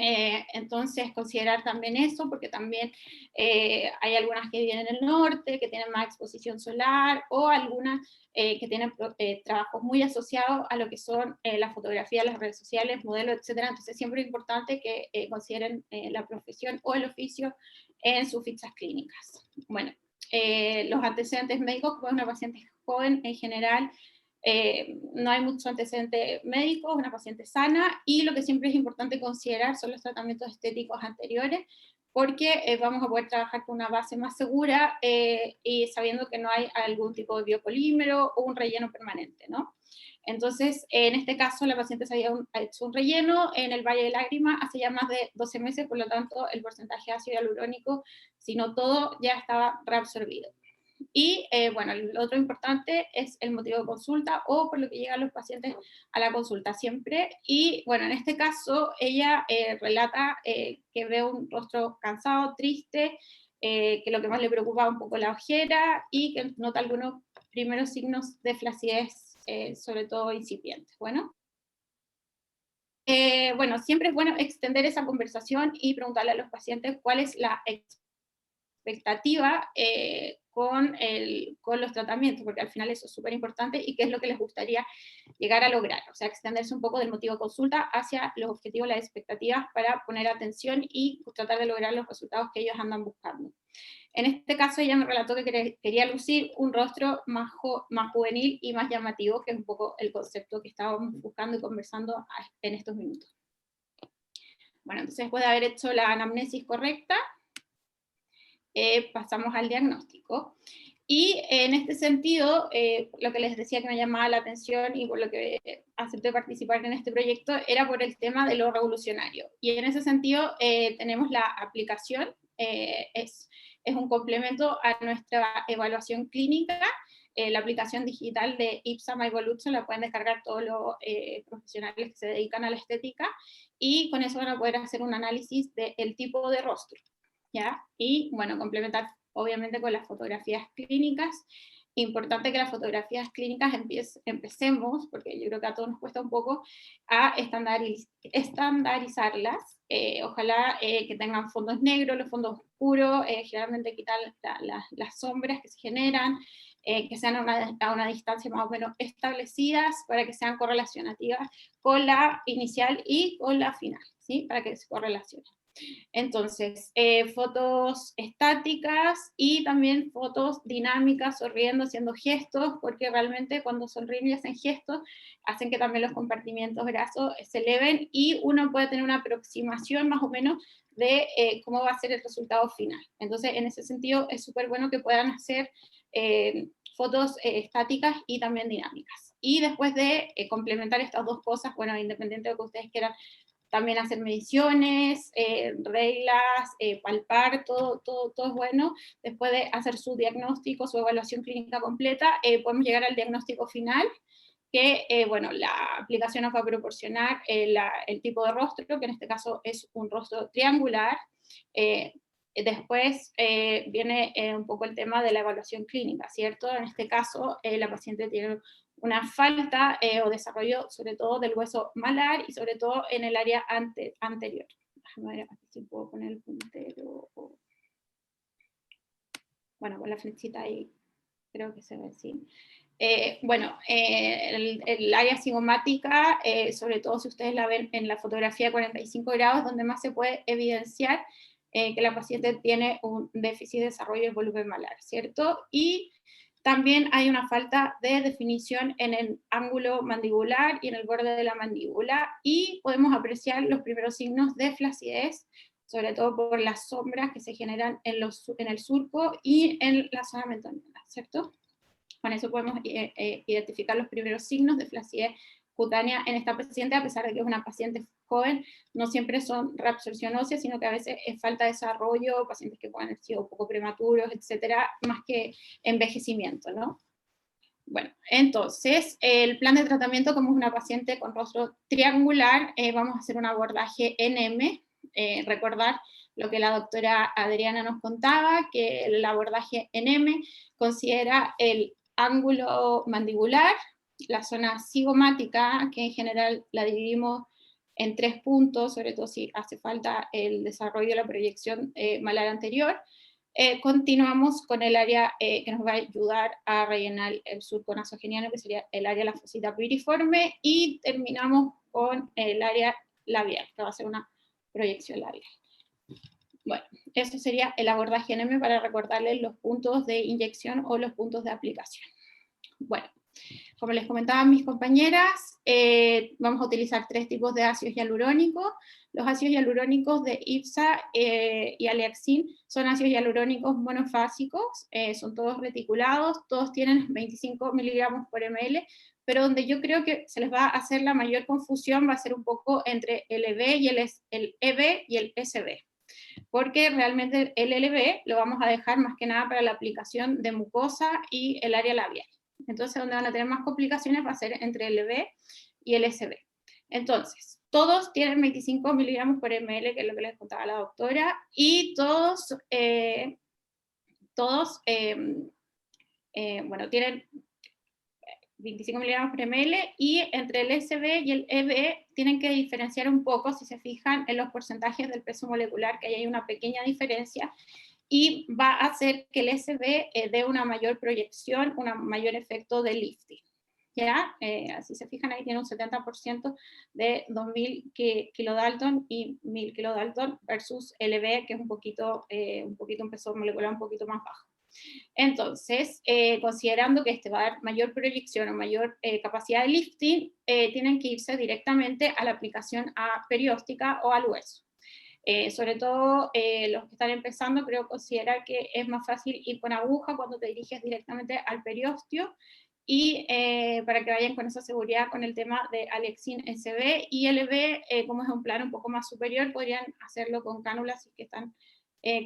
Entonces considerar también eso, porque también hay algunas que viven en el norte, que tienen más exposición solar, o algunas que tienen trabajos muy asociados a lo que son la fotografía, las redes sociales, modelos, etc. Entonces siempre es importante que consideren la profesión o el oficio en sus fichas clínicas. Bueno, los antecedentes médicos, como es una paciente joven en general, no hay mucho antecedente médico, es una paciente sana, y lo que siempre es importante considerar son los tratamientos estéticos anteriores, porque vamos a poder trabajar con una base más segura y sabiendo que no hay algún tipo de biopolímero o un relleno permanente, ¿no? Entonces, en este caso, la paciente se había hecho un relleno en el Valle de Lágrimas hace ya más de 12 meses, por lo tanto, el porcentaje de ácido hialurónico, si no todo, ya estaba reabsorbido. Y bueno, lo otro importante es el motivo de consulta, o por lo que llegan los pacientes a la consulta siempre. Y bueno, en este caso ella relata que ve un rostro cansado, triste, que lo que más le preocupa un poco la ojera, y que nota algunos primeros signos de flacidez, sobre todo incipientes. Bueno, siempre es bueno extender esa conversación y preguntarle a los pacientes cuál es la expectativa con los tratamientos, porque al final eso es súper importante, y qué es lo que les gustaría llegar a lograr. O sea, extenderse un poco del motivo de consulta hacia los objetivos, las expectativas, para poner atención y tratar de lograr los resultados que ellos andan buscando. En este caso ella me relató que quería lucir un rostro más juvenil y más llamativo, que es un poco el concepto que estábamos buscando y conversando en estos minutos. Bueno, entonces después de haber hecho la anamnesis correcta, pasamos al diagnóstico. Y en este sentido, lo que les decía que me llamaba la atención y por lo que acepté participar en este proyecto era por el tema de lo revolucionario. Y en ese sentido tenemos la aplicación, es un complemento a nuestra evaluación clínica. La aplicación digital de IPSA MyEvolution la pueden descargar todos los profesionales que se dedican a la estética, y con eso van a poder hacer un análisis del tipo de rostro, ¿ya? Y bueno, complementar obviamente con las fotografías clínicas. Importante que las fotografías clínicas empecemos, porque yo creo que a todos nos cuesta un poco, a estandarizarlas. Ojalá que tengan fondos negros, los fondos oscuros, generalmente quitar las sombras que se generan, que sean a una distancia más o menos establecidas para que sean correlacionativas con la inicial y con la final, ¿sí? Para que se correlacionen. Entonces, fotos estáticas y también fotos dinámicas, sonriendo, haciendo gestos, porque realmente cuando sonríen y hacen gestos, hacen que también los compartimientos grasos se eleven y uno puede tener una aproximación más o menos de cómo va a ser el resultado final. Entonces, en ese sentido, es súper bueno que puedan hacer fotos estáticas y también dinámicas. Y después de complementar estas dos cosas, bueno, independiente de lo que ustedes quieran, también hacer mediciones, reglas, palpar, todo es bueno. Después de hacer su diagnóstico, su evaluación clínica completa, podemos llegar al diagnóstico final, que bueno, la aplicación nos va a proporcionar el tipo de rostro, que en este caso es un rostro triangular. Después viene un poco el tema de la evaluación clínica, ¿cierto? En este caso, la paciente tiene una falta o desarrollo sobre todo del hueso malar y sobre todo en el área anterior. Déjame ver si puedo poner el puntero. Bueno, con la flechita ahí creo que se ve así. Bueno, el área cigomática, sobre todo si ustedes la ven en la fotografía de 45 grados, donde más se puede evidenciar que la paciente tiene un déficit de desarrollo del volumen malar, ¿cierto? Y también hay una falta de definición en el ángulo mandibular y en el borde de la mandíbula, y podemos apreciar los primeros signos de flacidez, sobre todo por las sombras que se generan en el surco y en la zona mentoniana, ¿cierto? Con eso podemos identificar los primeros signos de flacidez cutánea en esta paciente, a pesar de que es una paciente joven, no siempre son reabsorción ósea, sino que a veces es falta de desarrollo, pacientes que pueden haber sido un poco prematuros, etcétera, más que envejecimiento, ¿no? Bueno, entonces, el plan de tratamiento, como es una paciente con rostro triangular, vamos a hacer un abordaje NM, recordar lo que la doctora Adriana nos contaba, que el abordaje NM considera el ángulo mandibular, la zona cigomática, que en general la dividimos en 3 puntos, sobre todo si hace falta el desarrollo de la proyección malar anterior. Continuamos con el área que nos va a ayudar a rellenar el surco nasogeniano, que sería el área de la fosita piriforme, y terminamos con el área labial, que va a ser una proyección labial. Bueno, eso sería el abordaje NM para recordarles los puntos de inyección o los puntos de aplicación. Bueno, como les comentaban mis compañeras, vamos a utilizar 3 tipos de ácidos hialurónicos. Los ácidos hialurónicos de IPSA y Aleaxin son ácidos hialurónicos monofásicos, son todos reticulados, todos tienen 25 miligramos por ml, pero donde yo creo que se les va a hacer la mayor confusión va a ser un poco entre el EB y el EB y el SB. Porque realmente el LB lo vamos a dejar más que nada para la aplicación de mucosa y el área labial. Entonces, donde van a tener más complicaciones va a ser entre el LB y el SB. Entonces, todos tienen 25 miligramos por ml, que es lo que les contaba la doctora, y todos bueno, tienen 25 miligramos por ml, y entre el SB y el EB tienen que diferenciar un poco, si se fijan en los porcentajes del peso molecular, que ahí hay una pequeña diferencia, y va a hacer que el SB dé una mayor proyección, un mayor efecto de lifting. ¿Ya? Si se fijan ahí tiene un 70% de 2000 kilodalton y 1000 kilodalton versus LB, que es un poquito un peso molecular un poquito más bajo. Entonces, considerando que este va a dar mayor proyección o mayor capacidad de lifting, tienen que irse directamente a la aplicación perióstica o al hueso. Sobre todo los que están empezando, creo considerar que es más fácil ir con aguja cuando te diriges directamente al periósteo, y para que vayan con esa seguridad con el tema de Aleaxin SB, y LB, como es un plano un poco más superior, podrían hacerlo con cánulas si que están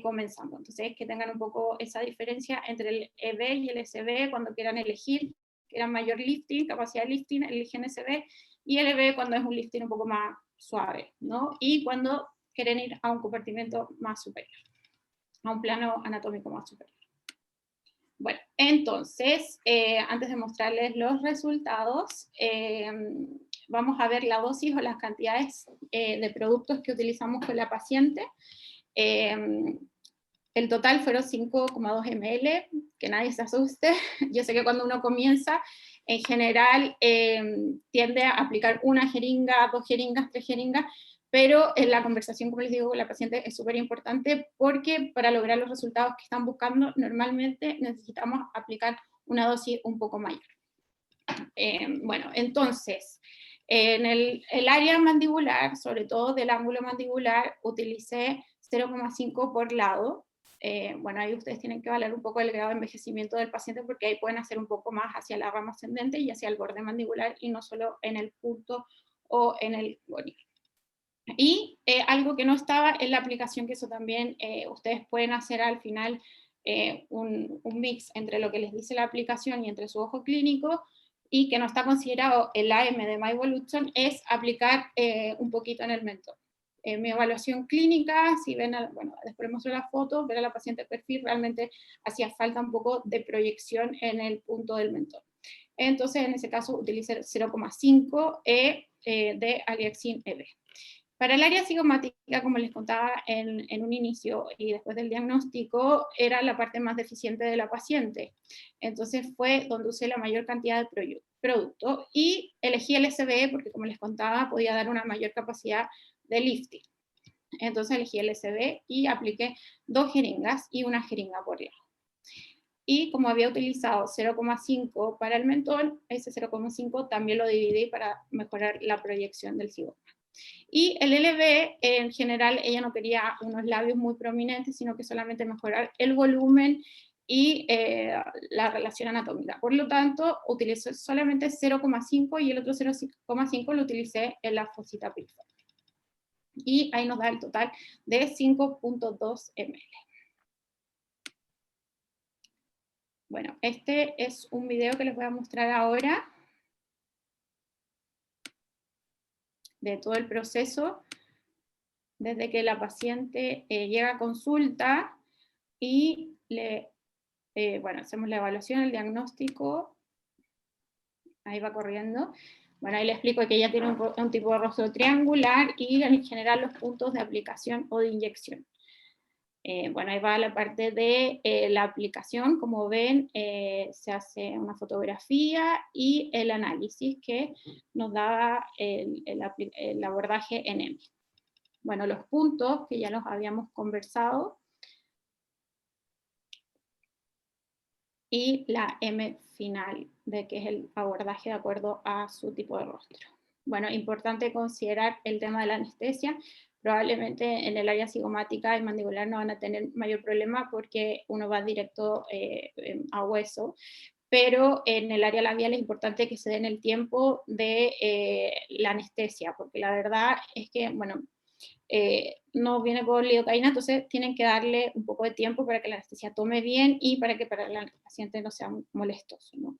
comenzando. Entonces, que tengan un poco esa diferencia entre el EB y el SB cuando quieran elegir, quieran mayor lifting, capacidad de lifting, eligen SB, y LB cuando es un lifting un poco más suave, ¿no? Y cuando quieren ir a un compartimento más superior, a un plano anatómico más superior. Bueno, entonces, antes de mostrarles los resultados, vamos a ver la dosis o las cantidades de productos que utilizamos con la paciente. el total fueron 5,2 ml, que nadie se asuste. Yo sé que cuando uno comienza, en general tiende a aplicar una jeringa, 2 jeringas, 3 jeringas, pero en la conversación, como les digo, con la paciente es súper importante porque para lograr los resultados que están buscando, normalmente necesitamos aplicar una dosis un poco mayor. Bueno, entonces, en el área mandibular, sobre todo del ángulo mandibular, utilicé 0,5 por lado. Bueno, ahí ustedes tienen que evaluar un poco el grado de envejecimiento del paciente porque ahí pueden hacer un poco más hacia la rama ascendente y hacia el borde mandibular y no solo en el punto o en el gonio. Y algo que no estaba en la aplicación, que eso también ustedes pueden hacer al final un mix entre lo que les dice la aplicación y entre su ojo clínico, y que no está considerado el AM de MyEvolution, es aplicar un poquito en el mentón. En mi evaluación clínica, si ven, bueno, después muestro la foto, ver a la paciente de perfil, realmente hacía falta un poco de proyección en el punto del mentón. Entonces, en ese caso, utilicé 0,5 de Aliaxin EB. Para el área cigomática, como les contaba en un inicio y después del diagnóstico, era la parte más deficiente de la paciente. Entonces fue donde usé la mayor cantidad de producto y elegí el SBE porque, como les contaba, podía dar una mayor capacidad de lifting. Entonces elegí el SBE y apliqué 2 jeringas y una jeringa por lado. Y como había utilizado 0,5 para el mentón, ese 0,5 también lo dividí para mejorar la proyección del cigoma. Y el LB, en general, ella no quería unos labios muy prominentes, sino que solamente mejorar el volumen y la relación anatómica. Por lo tanto, utilicé solamente 0,5 y el otro 0,5 lo utilicé en la fosita piriforme. Y ahí nos da el total de 5,2 ml. Bueno, este es un video que les voy a mostrar ahora de todo el proceso, desde que la paciente llega a consulta y bueno, hacemos la evaluación, el diagnóstico, ahí va corriendo. Bueno, ahí le explico que ella tiene un tipo de rostro triangular y en general los puntos de aplicación o de inyección. Bueno, ahí va la parte de la aplicación, como ven, se hace una fotografía y el análisis que nos daba el abordaje en EMI. Bueno, los puntos que ya los habíamos conversado, y la M final, de que es el abordaje de acuerdo a su tipo de rostro. Bueno, importante considerar el tema de la anestesia. Probablemente en el área cigomática y mandibular no van a tener mayor problema porque uno va directo a hueso, pero en el área labial es importante que se den el tiempo de la anestesia, porque la verdad es que, bueno, no viene por lidocaína, entonces tienen que darle un poco de tiempo para que la anestesia tome bien y para que para el paciente no sea molestoso, ¿no?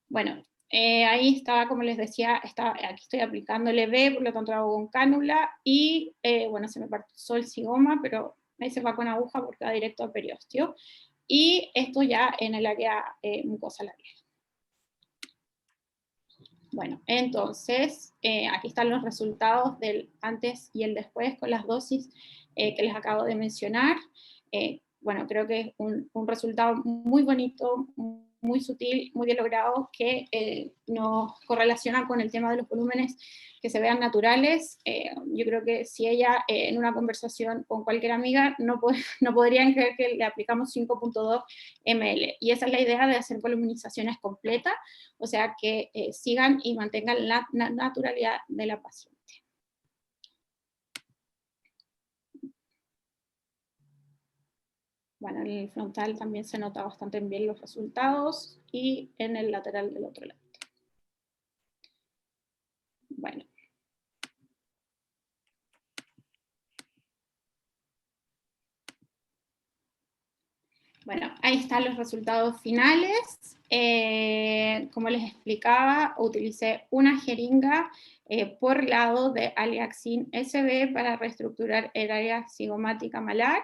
Bueno, ahí estaba, como les decía, aquí estoy aplicando el EB, por lo tanto hago con cánula y, bueno, se me pasó el cigoma, pero ahí se va con aguja porque va directo al periósteo. Y esto ya en el área mucosa labial. Bueno, entonces, aquí están los resultados del antes y el después con las dosis que les acabo de mencionar. Bueno, creo que es un resultado muy bonito, muy sutil, muy bien logrado, que nos correlaciona con el tema de los volúmenes que se vean naturales. Yo creo que si ella en una conversación con cualquier amiga no podrían creer que le aplicamos 5,2 ml. Y esa es la idea de hacer voluminizaciones completas, o sea que sigan y mantengan la naturalidad de la paciente. Bueno, en el frontal también se nota bastante bien los resultados y en el lateral del otro lado. Bueno. Bueno, ahí están los resultados finales. Como les explicaba, utilicé una jeringa por lado de Aliaxin SB para reestructurar el área cigomática malar.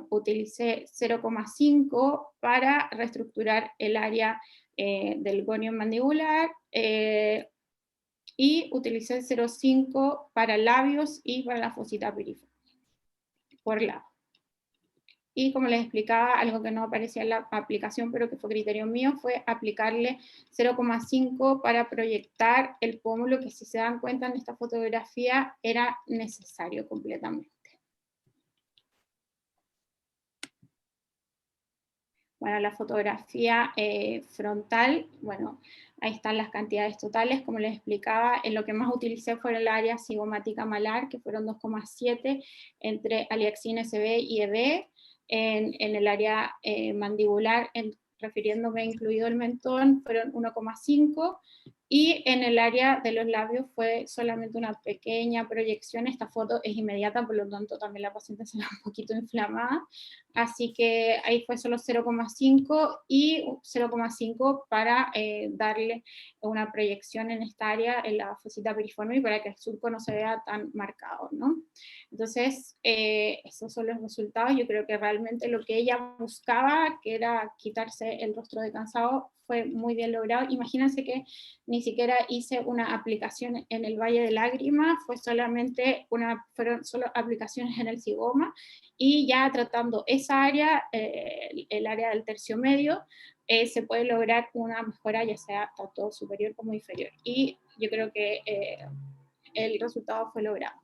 Utilicé 0,5 para reestructurar el área del gonio mandibular y utilicé 0,5 para labios y para la fosita piriforme por lado. y como les explicaba, algo que no aparecía en la aplicación, pero que fue criterio mío, fue aplicarle 0,5 para proyectar el pómulo, que si se dan cuenta en esta fotografía era necesario completamente. Bueno, la fotografía frontal, bueno, ahí están las cantidades totales, como les explicaba, en lo que más utilicé fue el área cigomática malar, que fueron 2,7 entre aliaxina SB y EB, en el área mandibular, refiriéndome incluido el mentón, fueron 1,5, y en el área de los labios fue solamente una pequeña proyección. Esta foto es inmediata, por lo tanto también la paciente se ve un poquito inflamada, así que ahí fue solo 0,5 y 0,5 para darle una proyección en esta área, en la fosita piriforme, para que el surco no se vea tan marcado, ¿no? Entonces, esos son los resultados. Yo creo que realmente lo que ella buscaba, que era quitarse el rostro de cansado, fue muy bien logrado. Imagínense que ni siquiera hice una aplicación en el Valle de Lágrimas, fueron solo aplicaciones en el zigoma, y ya tratando esa área, el área del tercio medio, se puede lograr una mejora ya sea tanto superior como inferior. Y yo creo que el resultado fue logrado.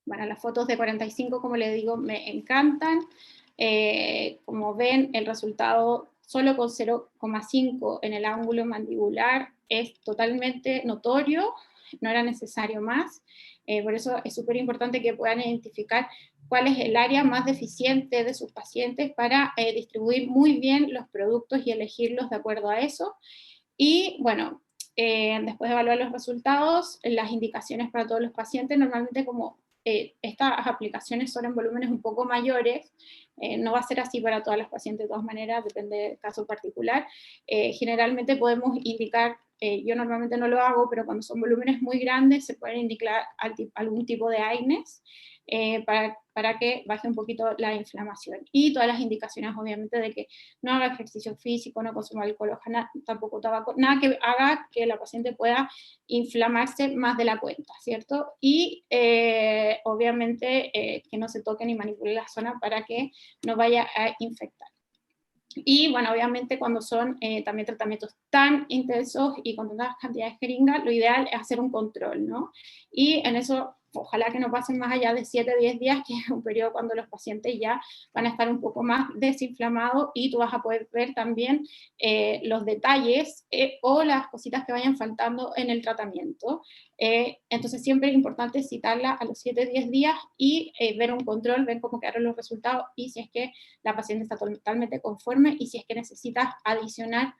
Bueno, las fotos de 45, como les digo, me encantan. Como ven, el resultado solo con 0,5 en el ángulo mandibular es totalmente notorio, no era necesario más. Por eso es súper importante que puedan identificar cuál es el área más deficiente de sus pacientes para distribuir muy bien los productos y elegirlos de acuerdo a eso. Y bueno, después de evaluar los resultados, las indicaciones para todos los pacientes, normalmente como estas aplicaciones son en volúmenes un poco mayores, no va a ser así para todas las pacientes de todas maneras, depende del caso particular. Generalmente podemos indicar, yo normalmente no lo hago, pero cuando son volúmenes muy grandes se pueden indicar algún tipo de AINES, para que baje un poquito la inflamación. Y todas las indicaciones, obviamente, de que no haga ejercicio físico, no consuma alcohol, tampoco tabaco, nada que haga que la paciente pueda inflamarse más de la cuenta, ¿cierto? Y obviamente que no se toque ni manipule la zona para que no vaya a infectar. Y bueno, obviamente cuando son también tratamientos tan intensos y con tantas cantidades de jeringas, lo ideal es hacer un control, ¿no? Y en eso, ojalá que no pasen más allá de 7 a 10 días, que es un periodo cuando los pacientes ya van a estar un poco más desinflamados y tú vas a poder ver también los detalles o las cositas que vayan faltando en el tratamiento. Entonces siempre es importante citarla a los 7 a 10 días y ver un control, ver cómo quedaron los resultados y si es que la paciente está totalmente conforme y si es que necesitas adicionar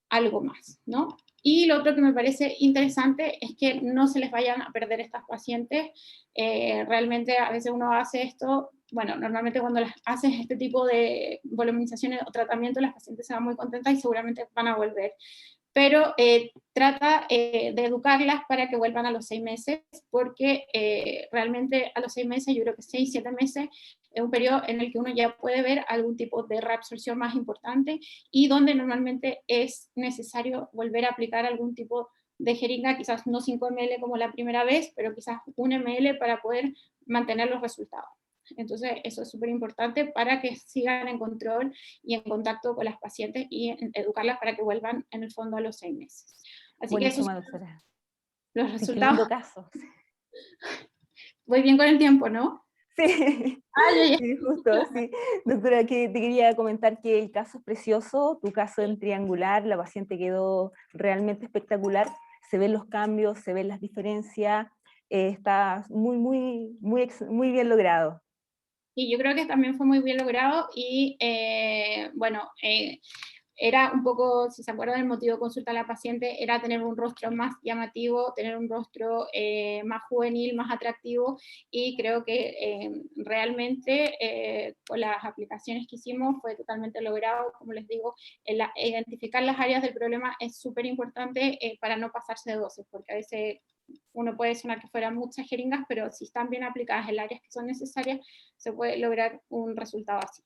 algo más, ¿no? Y lo otro que me parece interesante es que no se les vayan a perder estas pacientes. Realmente a veces uno hace esto, bueno, normalmente cuando haces este tipo de voluminizaciones o tratamientos, las pacientes se van muy contentas y seguramente van a volver. Pero trata de educarlas para que vuelvan a los 6 meses, porque realmente a los 6 meses, yo creo que 6, 7 meses, es un periodo en el que uno ya puede ver algún tipo de reabsorción más importante y donde normalmente es necesario volver a aplicar algún tipo de jeringa, quizás no 5 ml como la primera vez, pero quizás 1 ml para poder mantener los resultados. Entonces eso es súper importante para que sigan en control y en contacto con las pacientes y educarlas para que vuelvan en el fondo a los 6 meses. Así
Buenísima,
que esos son
doctora. Sí,
los
qué
resultados.
lindo caso.
Voy bien con el tiempo, ¿no?
Sí,
Ay,
sí, justo, sí. Doctora, que te quería comentar que el caso es precioso, tu caso en triangular, la paciente quedó realmente espectacular, se ven los cambios, se ven las diferencias, está muy bien logrado.
Y yo creo que también fue muy bien logrado y bueno, era un poco, si se acuerdan, el motivo de consulta a la paciente era tener un rostro más llamativo, tener un rostro más juvenil, más atractivo, y creo que realmente con las aplicaciones que hicimos fue totalmente logrado. Como les digo, identificar las áreas del problema es súper importante para no pasarse de dosis, porque a veces uno puede sonar que fueran muchas jeringas, pero si están bien aplicadas en las áreas que son necesarias, se puede lograr un resultado así.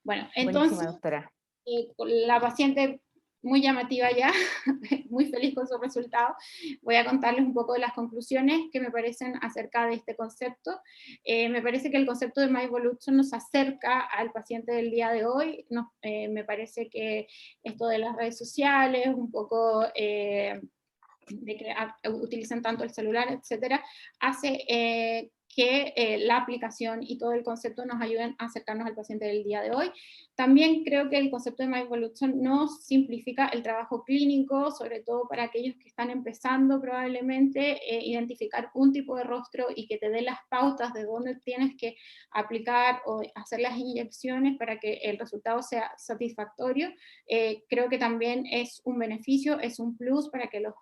Bueno, entonces,
Buenísima, doctora.
la paciente muy llamativa ya, muy feliz con su resultado. Voy a contarles un poco de las conclusiones que me parecen acerca de este concepto. Me parece que el concepto de MyEvolution nos acerca al paciente del día de hoy. Me parece que esto de las redes sociales, un poco de que utilicen tanto el celular, etcétera, hace que la aplicación y todo el concepto nos ayuden a acercarnos al paciente del día de hoy. También creo que el concepto de MyEvolution nos simplifica el trabajo clínico, sobre todo para aquellos que están empezando probablemente, identificar un tipo de rostro y que te dé las pautas de dónde tienes que aplicar o hacer las inyecciones para que el resultado sea satisfactorio. Creo que también es un beneficio, es un plus para que los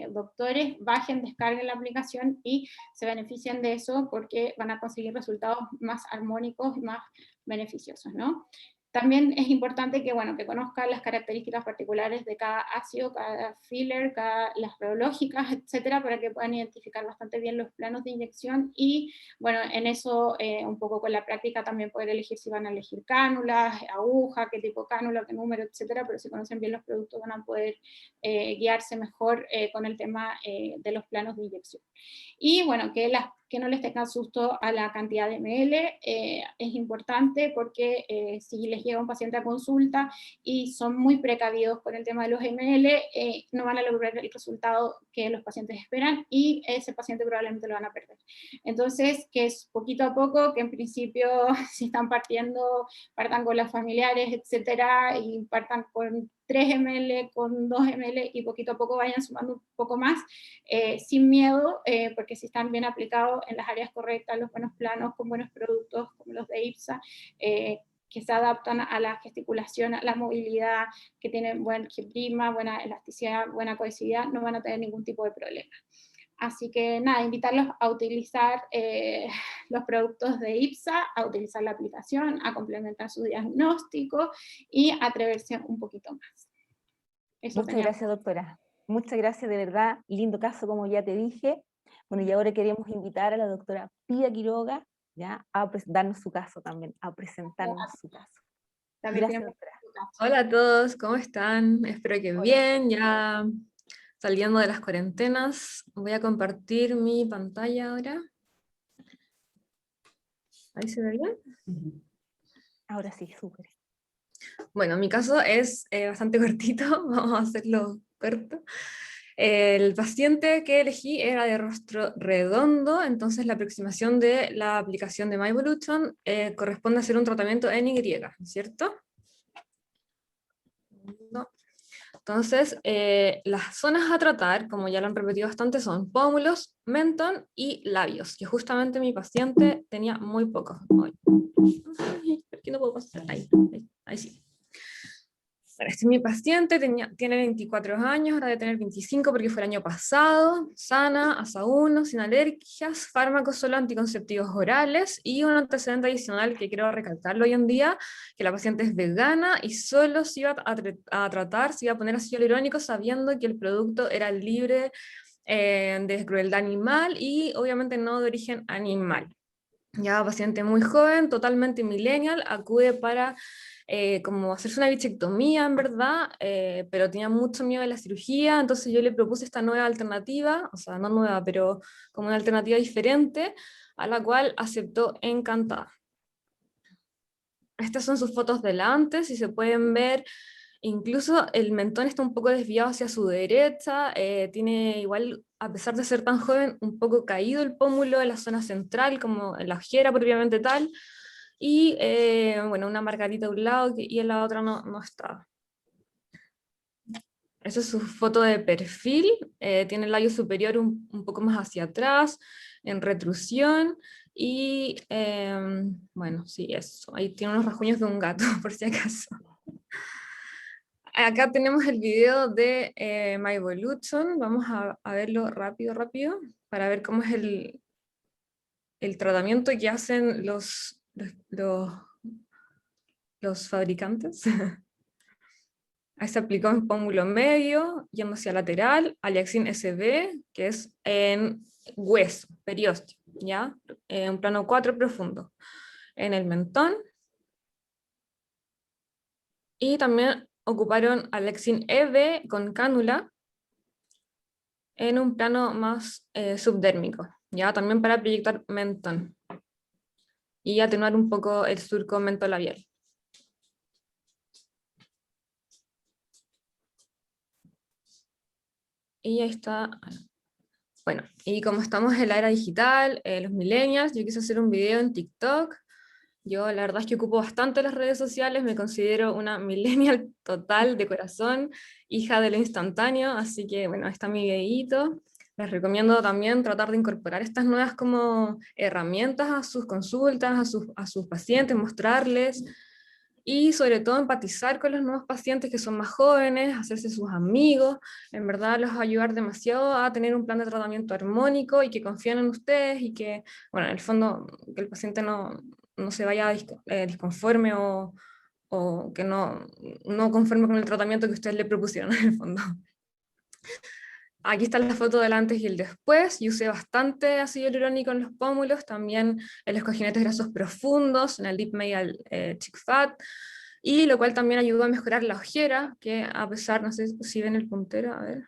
doctores bajen, descarguen la aplicación y se beneficien de eso porque van a conseguir resultados más armónicos y más beneficiosos, ¿no? También es importante que, bueno, que conozcan las características particulares de cada ácido, cada filler, las reológicas, etcétera, para que puedan identificar bastante bien los planos de inyección y, bueno, en eso un poco con la práctica también poder elegir si van a elegir cánulas, aguja, qué tipo de cánula, qué número, etcétera, pero si conocen bien los productos van a poder guiarse mejor con el tema de los planos de inyección. Y, bueno, que no les tengan susto a la cantidad de ml, es importante porque si les llega un paciente a consulta y son muy precavidos con el tema de los ml, no van a lograr el resultado que los pacientes esperan y ese paciente probablemente lo van a perder. Entonces, que es poquito a poco, que en principio si están partiendo, partan con los familiares, etcétera, y partan con 3 ml, con 2 ml y poquito a poco vayan sumando un poco más, sin miedo, porque si están bien aplicados en las áreas correctas, los buenos planos, con buenos productos como los de IPSA, que se adaptan a la gesticulación, a la movilidad, que tienen buen prima, buena elasticidad, buena cohesividad, no van a tener ningún tipo de problema. Así que nada, invitarlos a utilizar los productos de IPSA, a utilizar la aplicación, a complementar su diagnóstico y a atreverse un poquito más.
Muchas gracias, doctora. Muchas gracias, de verdad, lindo caso, como ya te dije. Bueno, y ahora queremos invitar a la doctora Pía Quiroga, ¿ya? A darnos su caso también, a presentarnos su caso. Gracias, doctora.
Hola a todos, ¿cómo están? Espero que bien, ya saliendo de las cuarentenas. Voy a compartir mi pantalla ahora. ¿Ahí se ve bien?
Ahora sí, súper.
Bueno, mi caso es bastante cortito, vamos a hacerlo corto. El paciente que elegí era de rostro redondo, entonces la aproximación de la aplicación de MyEvolution corresponde a hacer un tratamiento en Y, ¿cierto? No. Entonces, las zonas a tratar, como ya lo han repetido bastante, son pómulos, mentón y labios, que justamente mi paciente tenía muy pocos. Ay, ¿por qué no puedo pasar? Ahí sí. Bueno, este es mi paciente, tiene 24 años, ahora debe tener 25 porque fue el año pasado, sana, ASA1, sin alergias, fármacos solo anticonceptivos orales y un antecedente adicional que quiero recalcarlo hoy en día, que la paciente es vegana y solo se iba a tratar, se iba a poner ácido hialurónico sabiendo que el producto era libre de crueldad animal y obviamente no de origen animal. Ya paciente muy joven, totalmente millennial, acude para como hacerse una bichectomía en verdad, pero tenía mucho miedo de la cirugía, entonces yo le propuse esta nueva alternativa, o sea, no nueva, pero como una alternativa diferente, a la cual aceptó encantada. Estas son sus fotos del antes, y se pueden ver, incluso el mentón está un poco desviado hacia su derecha, tiene igual, a pesar de ser tan joven, un poco caído el pómulo en la zona central, como en la ojera propiamente tal, y bueno, una margarita a un lado y en la otra no está. Esa es su foto de perfil, tiene el labio superior un poco más hacia atrás, en retrusión, y bueno, sí, eso. Ahí tiene unos rasguños de un gato, por si acaso. Acá tenemos el video de MyEvolution, vamos a verlo rápido, para ver cómo es el tratamiento que hacen los fabricantes. Ahí se aplicó en pómulo medio, yendo hacia lateral, Aliaxin SB, que es en hueso, periósteo, ¿ya? En plano 4 profundo. En el mentón. Y también ocuparon Alexin EB con cánula en un plano más subdérmico, ya también para proyectar mentón y atenuar un poco el surco mentolabial. Y ahí está. Bueno, y como estamos en la era digital, los millennials, yo quise hacer un video en TikTok. Yo la verdad es que ocupo bastante las redes sociales, me considero una millennial total de corazón, hija de lo instantáneo, así que bueno, ahí está mi videíto. Les recomiendo también tratar de incorporar estas nuevas como herramientas a sus consultas, a sus pacientes, mostrarles, y sobre todo empatizar con los nuevos pacientes que son más jóvenes, hacerse sus amigos, en verdad los va a ayudar demasiado a tener un plan de tratamiento armónico y que confíen en ustedes y que, bueno, en el fondo, que el paciente no se vaya disconforme o que no conforme con el tratamiento que ustedes le propusieron en el fondo. Aquí está la foto del antes y el después. Yo usé bastante ácido hialurónico en los pómulos, también en los cojinetes grasos profundos, en el Deep Medial Cheek Fat, y lo cual también ayudó a mejorar la ojera, que a pesar, no sé si ven el puntero, a ver.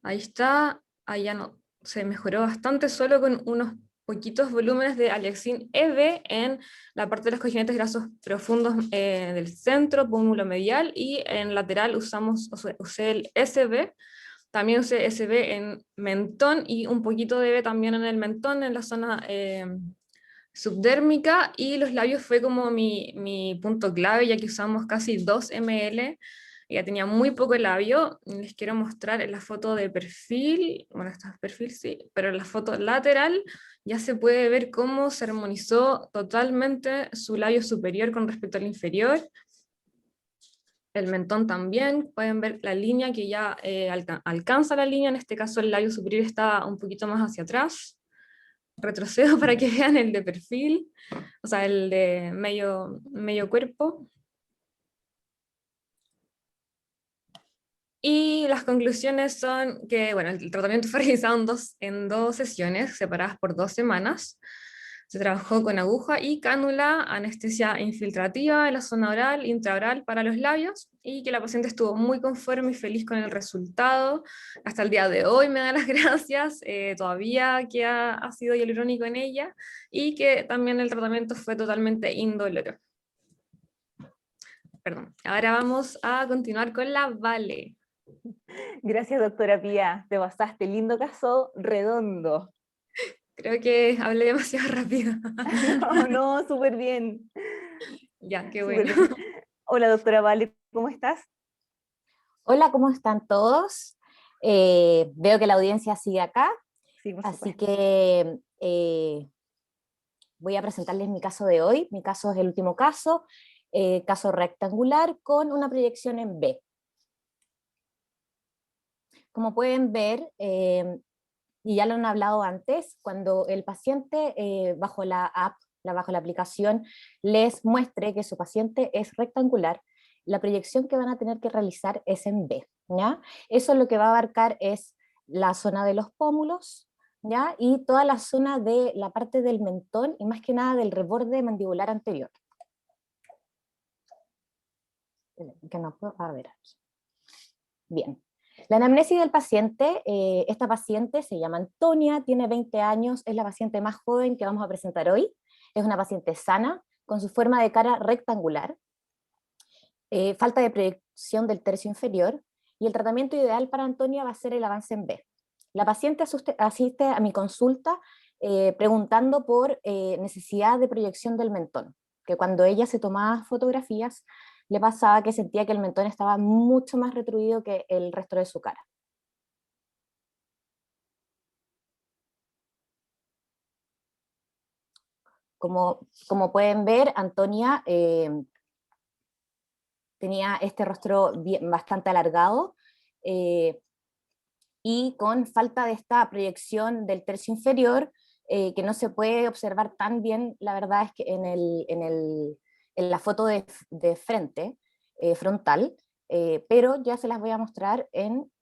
Ahí está, ahí ya no, se mejoró bastante solo con unos poquitos volúmenes de Alexin EB en la parte de los cojinetes grasos profundos del centro, pómulo medial, y en lateral usé el SB, también usé SB en mentón y un poquito de EB también en el mentón, en la zona subdérmica, y los labios fue como mi punto clave, ya que usamos casi 2 ml, ya tenía muy poco labio. Les quiero mostrar en la foto de perfil, bueno, esta es perfil, sí, pero en la foto lateral ya se puede ver cómo se armonizó totalmente su labio superior con respecto al inferior. El mentón también, pueden ver la línea que ya alcanza la línea, en este caso el labio superior está un poquito más hacia atrás. Retrocedo para que vean el de perfil, o sea, el de medio cuerpo. Y las conclusiones son que, bueno, el tratamiento fue realizado en dos sesiones, separadas por 2 semanas. Se trabajó con aguja y cánula, anestesia infiltrativa en la zona oral, intraoral para los labios, y que la paciente estuvo muy conforme y feliz con el resultado. Hasta el día de hoy me da las gracias, todavía queda ácido hialurónico en ella, y que también el tratamiento fue totalmente indoloro. Perdón. Ahora vamos a continuar con la Vale.
Gracias, doctora Pía, te pasaste, lindo caso redondo.
Creo que hablé demasiado rápido.
No, súper bien.
Ya, qué
Súper
bueno.
bien. Hola, doctora Vale, ¿cómo estás?
Hola, ¿cómo están todos? Veo que la audiencia sigue acá,
Sí, por
así
supuesto.
que voy a presentarles mi caso de hoy. Mi caso es el último caso, caso rectangular con una proyección en B. Como pueden ver, y ya lo han hablado antes, cuando el paciente bajo la app, bajo la aplicación, les muestre que su paciente es rectangular, la proyección que van a tener que realizar es en B, ¿ya? Eso lo que va a abarcar es la zona de los pómulos, ¿ya? Y toda la zona de la parte del mentón y más que nada del reborde mandibular anterior. Que no puedo, a ver aquí. Bien. La anamnesis del paciente, esta paciente se llama Antonia, tiene 20 años, es la paciente más joven que vamos a presentar hoy, es una paciente sana, con su forma de cara rectangular, falta de proyección del tercio inferior, y el tratamiento ideal para Antonia va a ser el avance en B. La paciente asiste a mi consulta preguntando por necesidad de proyección del mentón, que cuando ella se tomaba fotografías, le pasaba que sentía que el mentón estaba mucho más retruido que el resto de su cara. Como pueden ver, Antonia tenía este rostro bastante alargado y con falta de esta proyección del tercio inferior, que no se puede observar tan bien, la verdad es que en la foto de frente, frontal, pero ya se las voy a mostrar en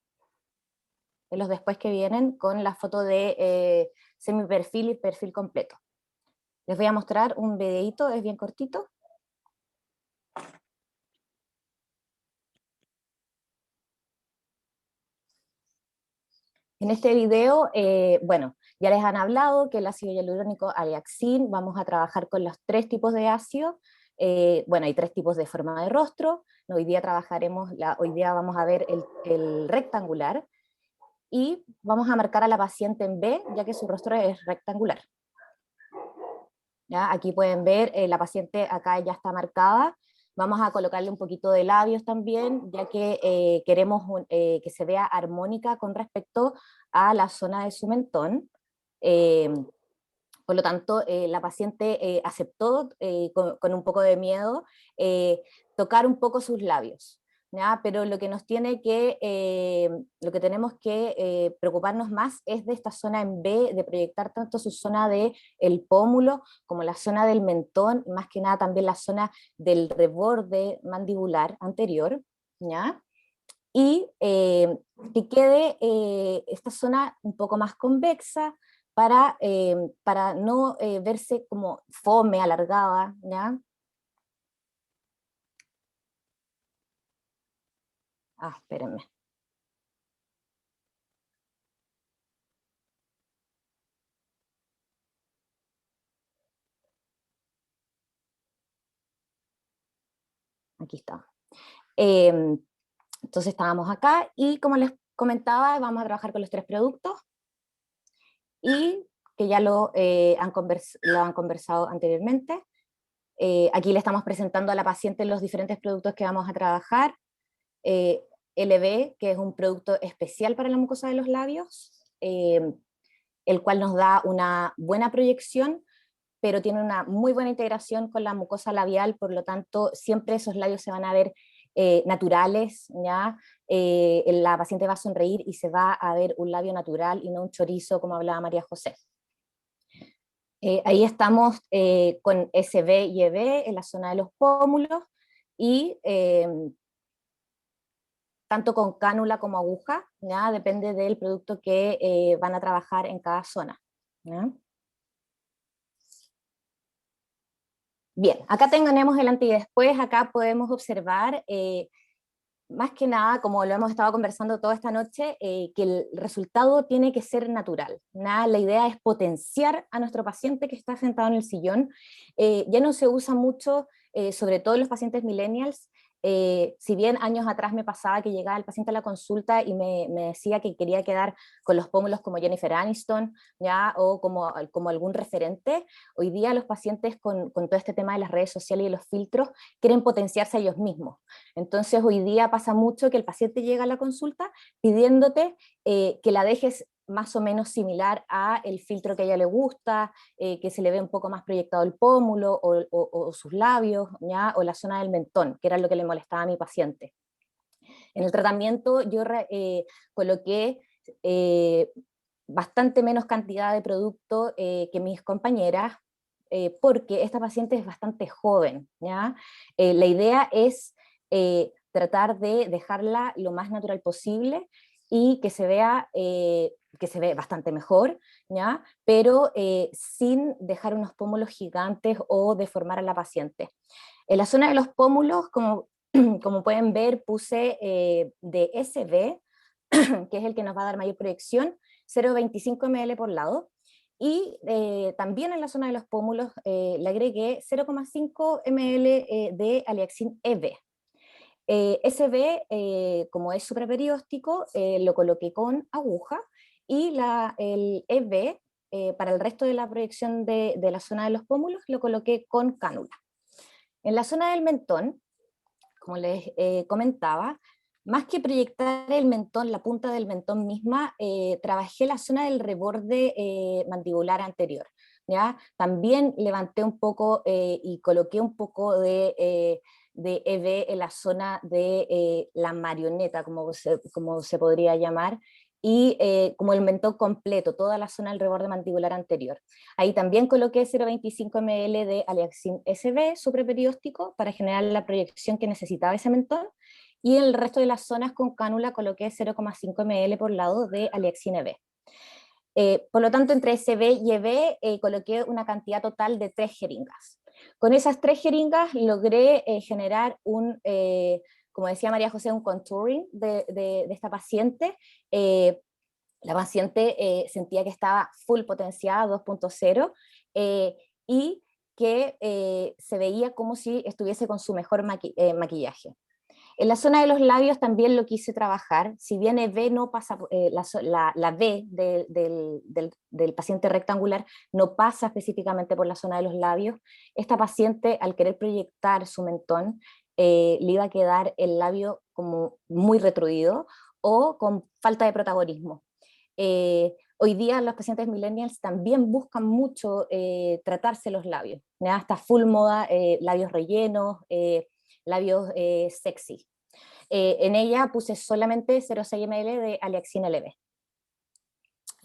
los después que vienen con la foto de semiperfil y perfil completo. Les voy a mostrar un videito, es bien cortito. En este video, bueno, ya les han hablado que el ácido hialurónico Aliaxin, vamos a trabajar con los 3 tipos de ácido. Bueno, hay 3 tipos de forma de rostro. Hoy día hoy día vamos a ver el rectangular, y vamos a marcar a la paciente en B, ya que su rostro es rectangular. ¿Ya? Aquí pueden ver, la paciente acá ya está marcada. Vamos a colocarle un poquito de labios también, ya que queremos que se vea armónica con respecto a la zona de su mentón. Por lo tanto, la paciente aceptó con un poco de miedo tocar un poco sus labios, ¿ya? Pero lo que lo que tenemos que preocuparnos más es de esta zona en B, de proyectar tanto su zona del pómulo como la zona del mentón, más que nada también la zona del reborde mandibular anterior, ¿ya? Y que quede esta zona un poco más convexa, para no verse como fome, alargada, ¿ya? Espérenme. Aquí está. Entonces estábamos acá, y como les comentaba, vamos a trabajar con los 3 productos, y que ya lo han conversado anteriormente. Aquí le estamos presentando a la paciente los diferentes productos que vamos a trabajar. LB, que es un producto especial para la mucosa de los labios, el cual nos da una buena proyección, pero tiene una muy buena integración con la mucosa labial, por lo tanto siempre esos labios se van a ver naturales, ¿ya? La paciente va a sonreír y se va a ver un labio natural y no un chorizo, como hablaba María José. Ahí estamos con SB y EB en la zona de los pómulos, y tanto con cánula como aguja, ¿ya? Depende del producto que van a trabajar en cada zona, ¿ya? Bien, acá tenemos el antes y después. Acá podemos observar, más que nada, como lo hemos estado conversando toda esta noche, que el resultado tiene que ser natural, ¿no? La idea es potenciar a nuestro paciente que está sentado en el sillón. Ya no se usa mucho, sobre todo en los pacientes millennials. Si bien años atrás me pasaba que llegaba el paciente a la consulta y me decía que quería quedar con los pómulos como Jennifer Aniston, ¿ya? O como algún referente, hoy día los pacientes con todo este tema de las redes sociales y los filtros quieren potenciarse a ellos mismos. Entonces hoy día pasa mucho que el paciente llega a la consulta pidiéndote que la dejes más o menos similar a el filtro que a ella le gusta, que se le ve un poco más proyectado el pómulo o sus labios, ¿ya? O la zona del mentón, que era lo que le molestaba a mi paciente. En el tratamiento yo coloqué bastante menos cantidad de producto que mis compañeras, porque esta paciente es bastante joven, ¿ya? La idea es tratar de dejarla lo más natural posible y que se vea bastante mejor, ¿ya? Pero sin dejar unos pómulos gigantes o deformar a la paciente. En la zona de los pómulos, como pueden ver, puse de SB, que es el que nos va a dar mayor proyección, 0,25 ml por lado. Y también en la zona de los pómulos le agregué 0,5 ml de Aliaxin EB. SB, como es supraperióstico, lo coloqué con aguja, y el EB, para el resto de la proyección de la zona de los pómulos, lo coloqué con cánula. En la zona del mentón, como les comentaba, más que proyectar el mentón, la punta del mentón misma, trabajé la zona del reborde mandibular anterior, ¿ya? También levanté un poco y coloqué un poco de EB en la zona de la marioneta, como se podría llamar, y como el mentón completo, toda la zona del reborde mandibular anterior. Ahí también coloqué 0,25 ml de Aliaxin SB supraperióstico para generar la proyección que necesitaba ese mentón, y en el resto de las zonas con cánula coloqué 0,5 ml por lado de Aliaxin EB. Por lo tanto, entre SB y EB coloqué una cantidad total de 3 jeringas. Con esas 3 jeringas logré generar como decía María José, un contouring de esta paciente, La paciente sentía que estaba full potenciada 2.0 y que se veía como si estuviese con su mejor maquillaje. En la zona de los labios también lo quise trabajar, si bien V no pasa, la V del paciente rectangular no pasa específicamente por la zona de los labios, esta paciente al querer proyectar su mentón le iba a quedar el labio como muy retruido o con falta de protagonismo. Hoy día los pacientes millennials también buscan mucho tratarse los labios, ¿ya? Está full moda, labios rellenos, labios sexy. En ella puse solamente 0,6 ml de Aliaxin LB.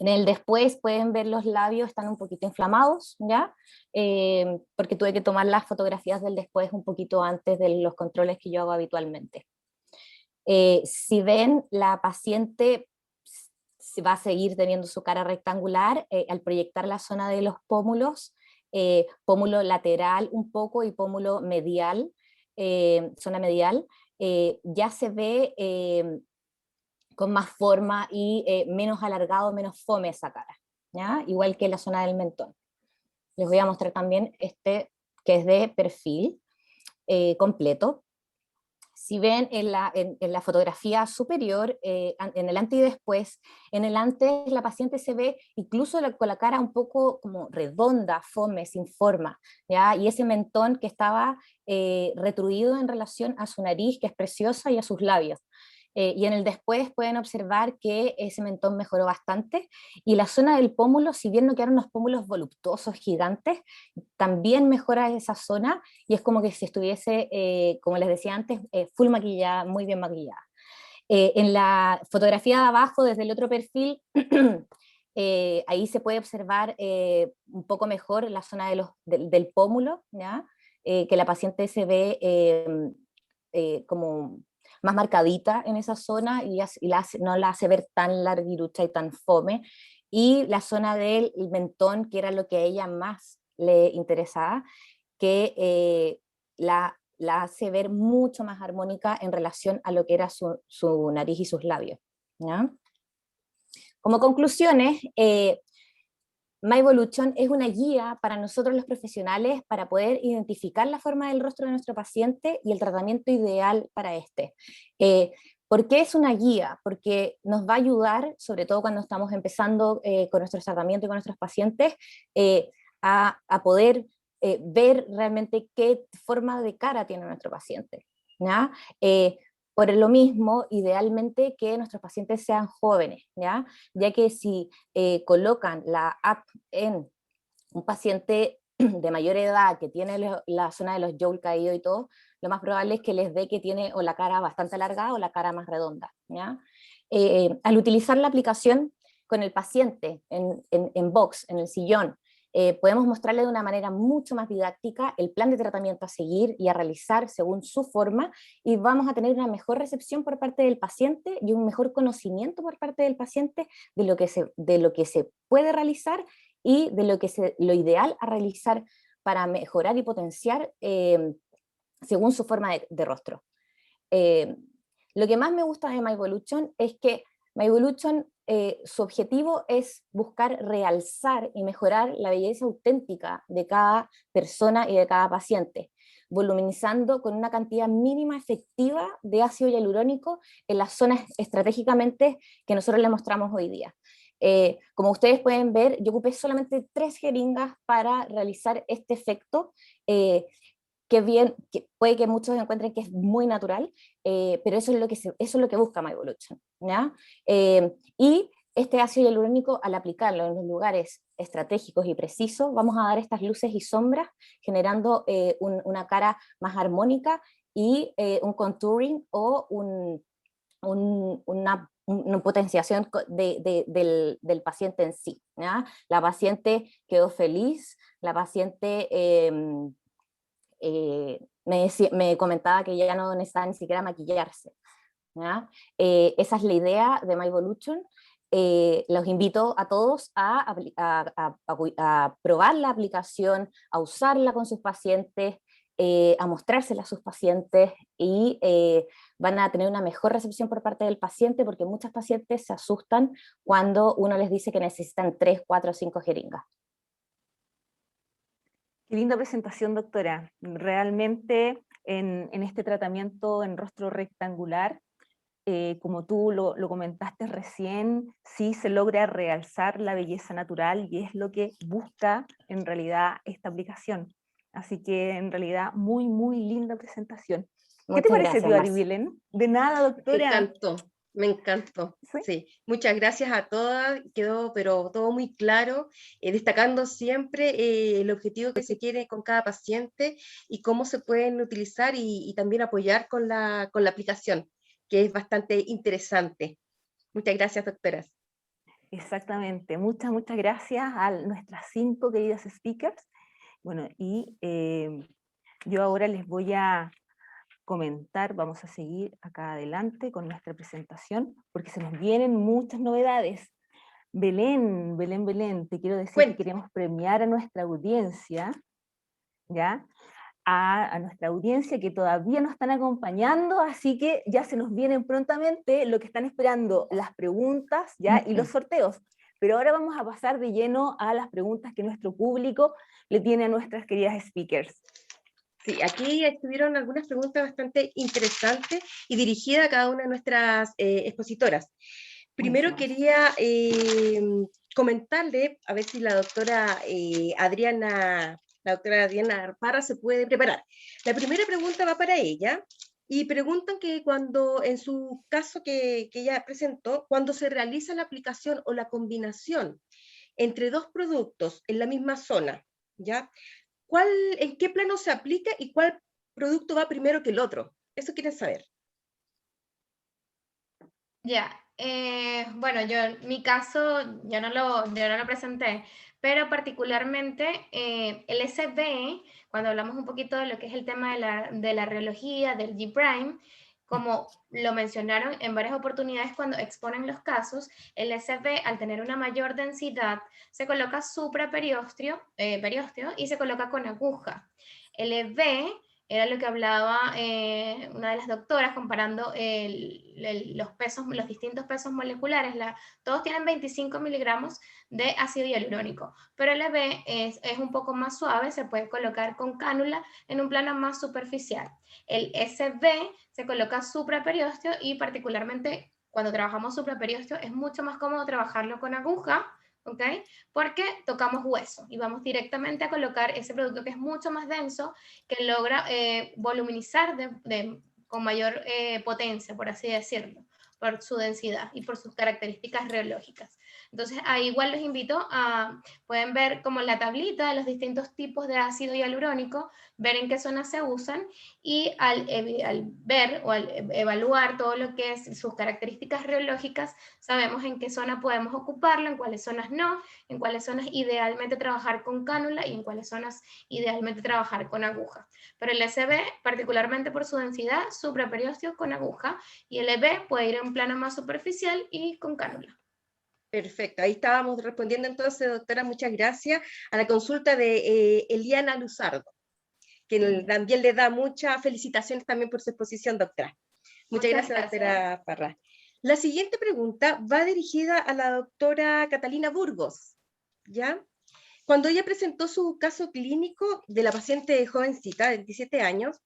En el después pueden ver los labios, están un poquito inflamados, ¿ya? Porque tuve que tomar las fotografías del después un poquito antes de los controles que yo hago habitualmente. Si ven, la paciente va a seguir teniendo su cara rectangular al proyectar la zona de los pómulos, pómulo lateral un poco y pómulo medial, zona medial, ya se ve con más forma y menos alargado, menos fome esa cara, ¿ya? Igual que la zona del mentón. Les voy a mostrar también este que es de perfil completo. Si ven en la fotografía superior, en el antes y después, en el antes la paciente se ve incluso con la cara un poco como redonda, fome, sin forma, ¿ya? Y ese mentón que estaba retruido en relación a su nariz, que es preciosa, y a sus labios. Y en el después pueden observar que ese mentón mejoró bastante, y la zona del pómulo, si bien no quedaron los pómulos voluptuosos, gigantes, también mejora esa zona, y es como que si estuviese, como les decía antes, full maquillada, muy bien maquillada. En la fotografía de abajo, desde el otro perfil, ahí se puede observar un poco mejor la zona del pómulo, ¿ya? Que la paciente se ve como más marcadita en esa zona y no la hace ver tan larguirucha y tan fome, y la zona del mentón, que era lo que a ella más le interesaba, que la hace ver mucho más armónica en relación a lo que era su nariz y sus labios, ¿ya? Como conclusiones, MyEvolution es una guía para nosotros los profesionales para poder identificar la forma del rostro de nuestro paciente y el tratamiento ideal para este. ¿Por qué es una guía? Porque nos va a ayudar, sobre todo cuando estamos empezando con nuestros tratamientos y con nuestros pacientes, a poder ver realmente qué forma de cara tiene nuestro paciente, ¿ya? Por lo mismo, idealmente que nuestros pacientes sean jóvenes, ¿ya? Ya que si colocan la app en un paciente de mayor edad que tiene la zona de los jowls caídos y todo, lo más probable es que les dé que tiene o la cara bastante alargada o la cara más redonda, ¿ya? Al utilizar la aplicación con el paciente en box, en el sillón, podemos mostrarle de una manera mucho más didáctica el plan de tratamiento a seguir y a realizar según su forma, y vamos a tener una mejor recepción por parte del paciente y un mejor conocimiento por parte del paciente de lo que se puede realizar y de lo ideal a realizar para mejorar y potenciar según su forma de rostro. Lo que más me gusta de MyEvolution es que MyEvolution, su objetivo es buscar realzar y mejorar la belleza auténtica de cada persona y de cada paciente, voluminizando con una cantidad mínima efectiva de ácido hialurónico en las zonas estratégicamente que nosotros les mostramos hoy día. Como ustedes pueden ver, yo ocupé solamente 3 jeringas para realizar este efecto, que puede que muchos encuentren que es muy natural, pero eso es lo que busca MyEvolution, ¿ya? Y este ácido hialurónico, al aplicarlo en los lugares estratégicos y precisos, vamos a dar estas luces y sombras, generando una cara más armónica y un contouring o una potenciación del paciente en sí, ¿ya? La paciente quedó feliz, la paciente me comentaba que ya no necesitaba ni siquiera maquillarse, ¿ya? Esa es la idea de MyEvolution. Los invito a todos a probar la aplicación, a usarla con sus pacientes, a mostrársela a sus pacientes y van a tener una mejor recepción por parte del paciente, porque muchos pacientes se asustan cuando uno les dice que necesitan 3, 4 o 5 jeringas.
Qué linda presentación, doctora. Realmente en este tratamiento en rostro rectangular, como tú lo comentaste recién, sí se logra realzar la belleza natural y es lo que busca en realidad esta aplicación. Así que en realidad muy, muy linda presentación. ¿Qué te
Muchas
parece,
gracias,
tío
Marcia.
Aribilén? De nada,
Me
doctora.
encantó, me encantó.
¿Sí?
Sí, muchas gracias a todas, quedó pero todo muy claro, destacando siempre el objetivo que se quiere con cada paciente y cómo se pueden utilizar y también apoyar con la aplicación, que es bastante interesante. Muchas gracias, doctoras.
Exactamente. Muchas, muchas gracias a nuestras 5 queridas speakers. Bueno, y yo ahora les voy a comentar, vamos a seguir acá adelante con nuestra presentación, porque se nos vienen muchas novedades. Belén, Belén, Belén, te quiero decir
Cuente.
que queremos premiar a nuestra audiencia, ¿ya? A nuestra audiencia que todavía nos están acompañando, así que ya se nos vienen prontamente lo que están esperando, las preguntas, ¿ya? Y los sorteos. Pero ahora vamos a pasar de lleno a las preguntas que nuestro público le tiene a nuestras queridas speakers.
Sí, aquí estuvieron algunas preguntas bastante interesantes y dirigidas a cada una de nuestras expositoras. Primero
Buenísimo.
quería comentarle, a ver si la doctora Adriana Parra se puede preparar. La primera pregunta va para ella y preguntan que cuando, en su caso que ella presentó, cuando se realiza la aplicación o la combinación entre 2 productos en la misma zona, ¿ya? ¿En qué plano se aplica y cuál producto va primero que el otro? Eso quieren saber.
Ya, bueno, yo en mi caso, yo no lo presenté, pero particularmente el SB, cuando hablamos un poquito de lo que es el tema de la reología, del G', como lo mencionaron en varias oportunidades cuando exponen los casos, el SB al tener una mayor densidad se coloca supraperiósteo y se coloca con aguja. El EB era lo que hablaba una de las doctoras comparando los distintos pesos moleculares. Todos tienen 25 miligramos de ácido hialurónico, pero el EB es un poco más suave, se puede colocar con cánula en un plano más superficial. El SB se coloca supraperiósteo y particularmente cuando trabajamos supraperiósteo es mucho más cómodo trabajarlo con aguja, ¿ok? Porque tocamos hueso y vamos directamente a colocar ese producto que es mucho más denso, que logra voluminizar con mayor potencia, por así decirlo, por su densidad y por sus características reológicas. Entonces, ahí igual los invito pueden ver como la tablita de los distintos tipos de ácido hialurónico, ver en qué zonas se usan y al ver o al evaluar todo lo que es sus características reológicas, sabemos en qué zona podemos ocuparlo, en cuáles zonas no, en cuáles zonas idealmente trabajar con cánula y en cuáles zonas idealmente trabajar con aguja. Pero el SB, particularmente por su densidad, supraperiósteo con aguja, y el EB puede ir en un plano más superficial y con cánula.
Perfecto, ahí estábamos respondiendo entonces, doctora, muchas gracias, a la consulta de Eliana Luzardo, que también le da muchas felicitaciones también por su exposición, doctora. Muchas gracias, doctora Parra. La siguiente pregunta va dirigida a la doctora Catalina Burgos, ¿ya? Cuando ella presentó su caso clínico de la paciente jovencita de 27 años,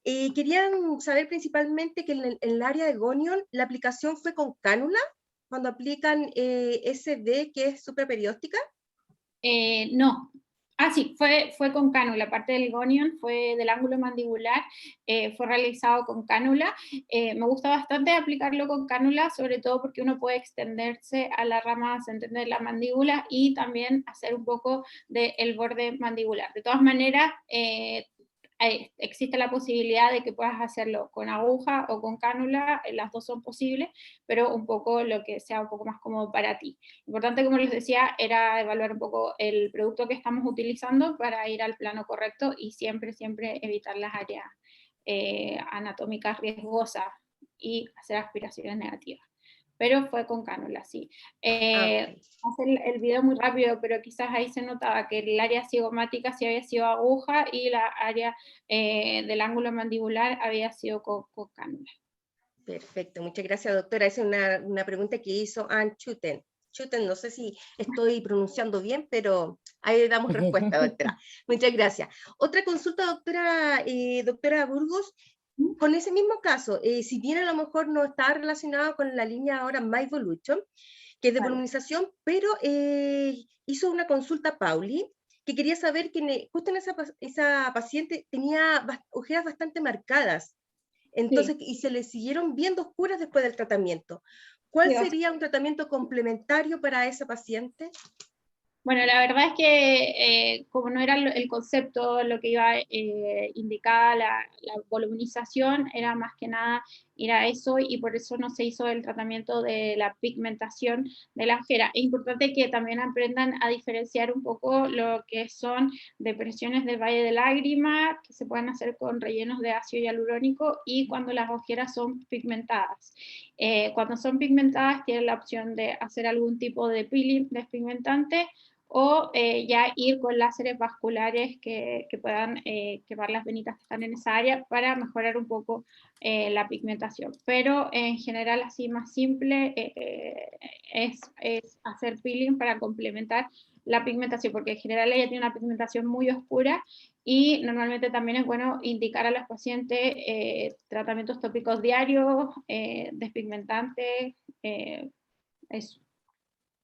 querían saber principalmente que en el área de gonion la aplicación fue con cánula, cuando aplican SD, que es supraperióstica.
No. Sí, fue con cánula, parte del gonion fue del ángulo mandibular, fue realizado con cánula. Me gusta bastante aplicarlo con cánula, sobre todo porque uno puede extenderse a la rama ascendente de la mandíbula y también hacer un poco del borde mandibular. De todas maneras, existe la posibilidad de que puedas hacerlo con aguja o con cánula, las dos son posibles, pero un poco lo que sea un poco más cómodo para ti. Importante, como les decía, era evaluar un poco el producto que estamos utilizando para ir al plano correcto y siempre evitar las áreas anatómicas riesgosas y hacer aspiraciones negativas. pero fue con cánula, sí.
Ok.
Hacer el video muy rápido, pero quizás ahí se notaba que el área cigomática sí había sido aguja y la área del ángulo mandibular había sido con cánula.
Perfecto, muchas gracias, doctora. Esa es una pregunta que hizo Ann Chuten. Chuten, no sé si estoy pronunciando bien, pero ahí le damos respuesta, doctora. Muchas gracias. Otra consulta, doctora Burgos, con ese mismo caso, si bien a lo mejor no está relacionado con la línea ahora MyEvolution, que es de volumización, pero hizo una consulta Pauli, que quería saber que justo en esa paciente tenía ojeras bastante marcadas. Entonces, y se le siguieron viendo oscuras después del tratamiento. ¿Cuál
Sí,
sería un tratamiento complementario para esa paciente?
bueno, la verdad es que como no era el concepto lo que iba indicada la voluminización, era más que nada ir a eso y por eso no se hizo el tratamiento de la pigmentación de la ojera. Es importante que también aprendan a diferenciar un poco lo que son depresiones del valle de lágrima, que se pueden hacer con rellenos de ácido hialurónico y cuando las ojeras son pigmentadas. Cuando son pigmentadas tienen la opción de hacer algún tipo de peeling despigmentante o ya ir con láseres vasculares que puedan quemar las venitas que están en esa área para mejorar un poco la pigmentación. Pero en general así más simple es hacer peeling para complementar la pigmentación, porque en general ella tiene una pigmentación muy oscura y normalmente también es bueno indicar a los pacientes tratamientos tópicos diarios, despigmentantes, eso.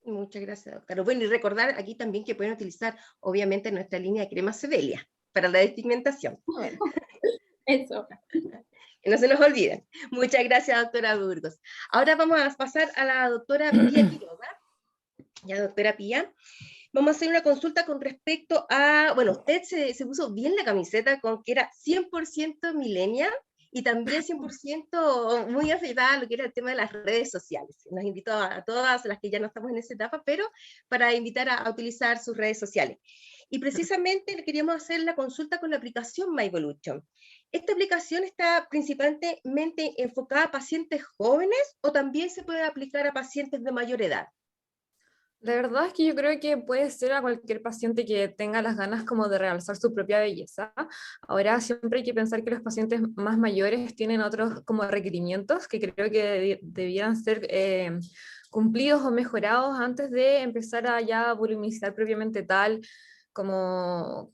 Muchas gracias, doctora. Bueno, y recordar aquí también que pueden utilizar, obviamente, nuestra línea de crema Sevelia para la despigmentación.
Eso.
Que no se nos olviden. Muchas gracias, doctora Burgos. Ahora vamos a pasar a la doctora Pía Quiroga. Ya, doctora Pía. Vamos a hacer una consulta con respecto a, bueno, usted se puso bien la camiseta con que era 100% millennial y también 100% muy afectada a lo que era el tema de las redes sociales. Nos invitó a todas las que ya no estamos en esa etapa, pero para invitar a utilizar sus redes sociales. Y precisamente le queríamos hacer la consulta con la aplicación MyEvolution. ¿Esta aplicación está principalmente enfocada a pacientes jóvenes o también se puede aplicar a pacientes de mayor edad?
La verdad es que yo creo que puede ser a cualquier paciente que tenga las ganas como de realzar su propia belleza. Ahora siempre hay que pensar que los pacientes más mayores tienen otros como requerimientos que creo que debieran ser cumplidos o mejorados antes de empezar a ya volumizar propiamente tal como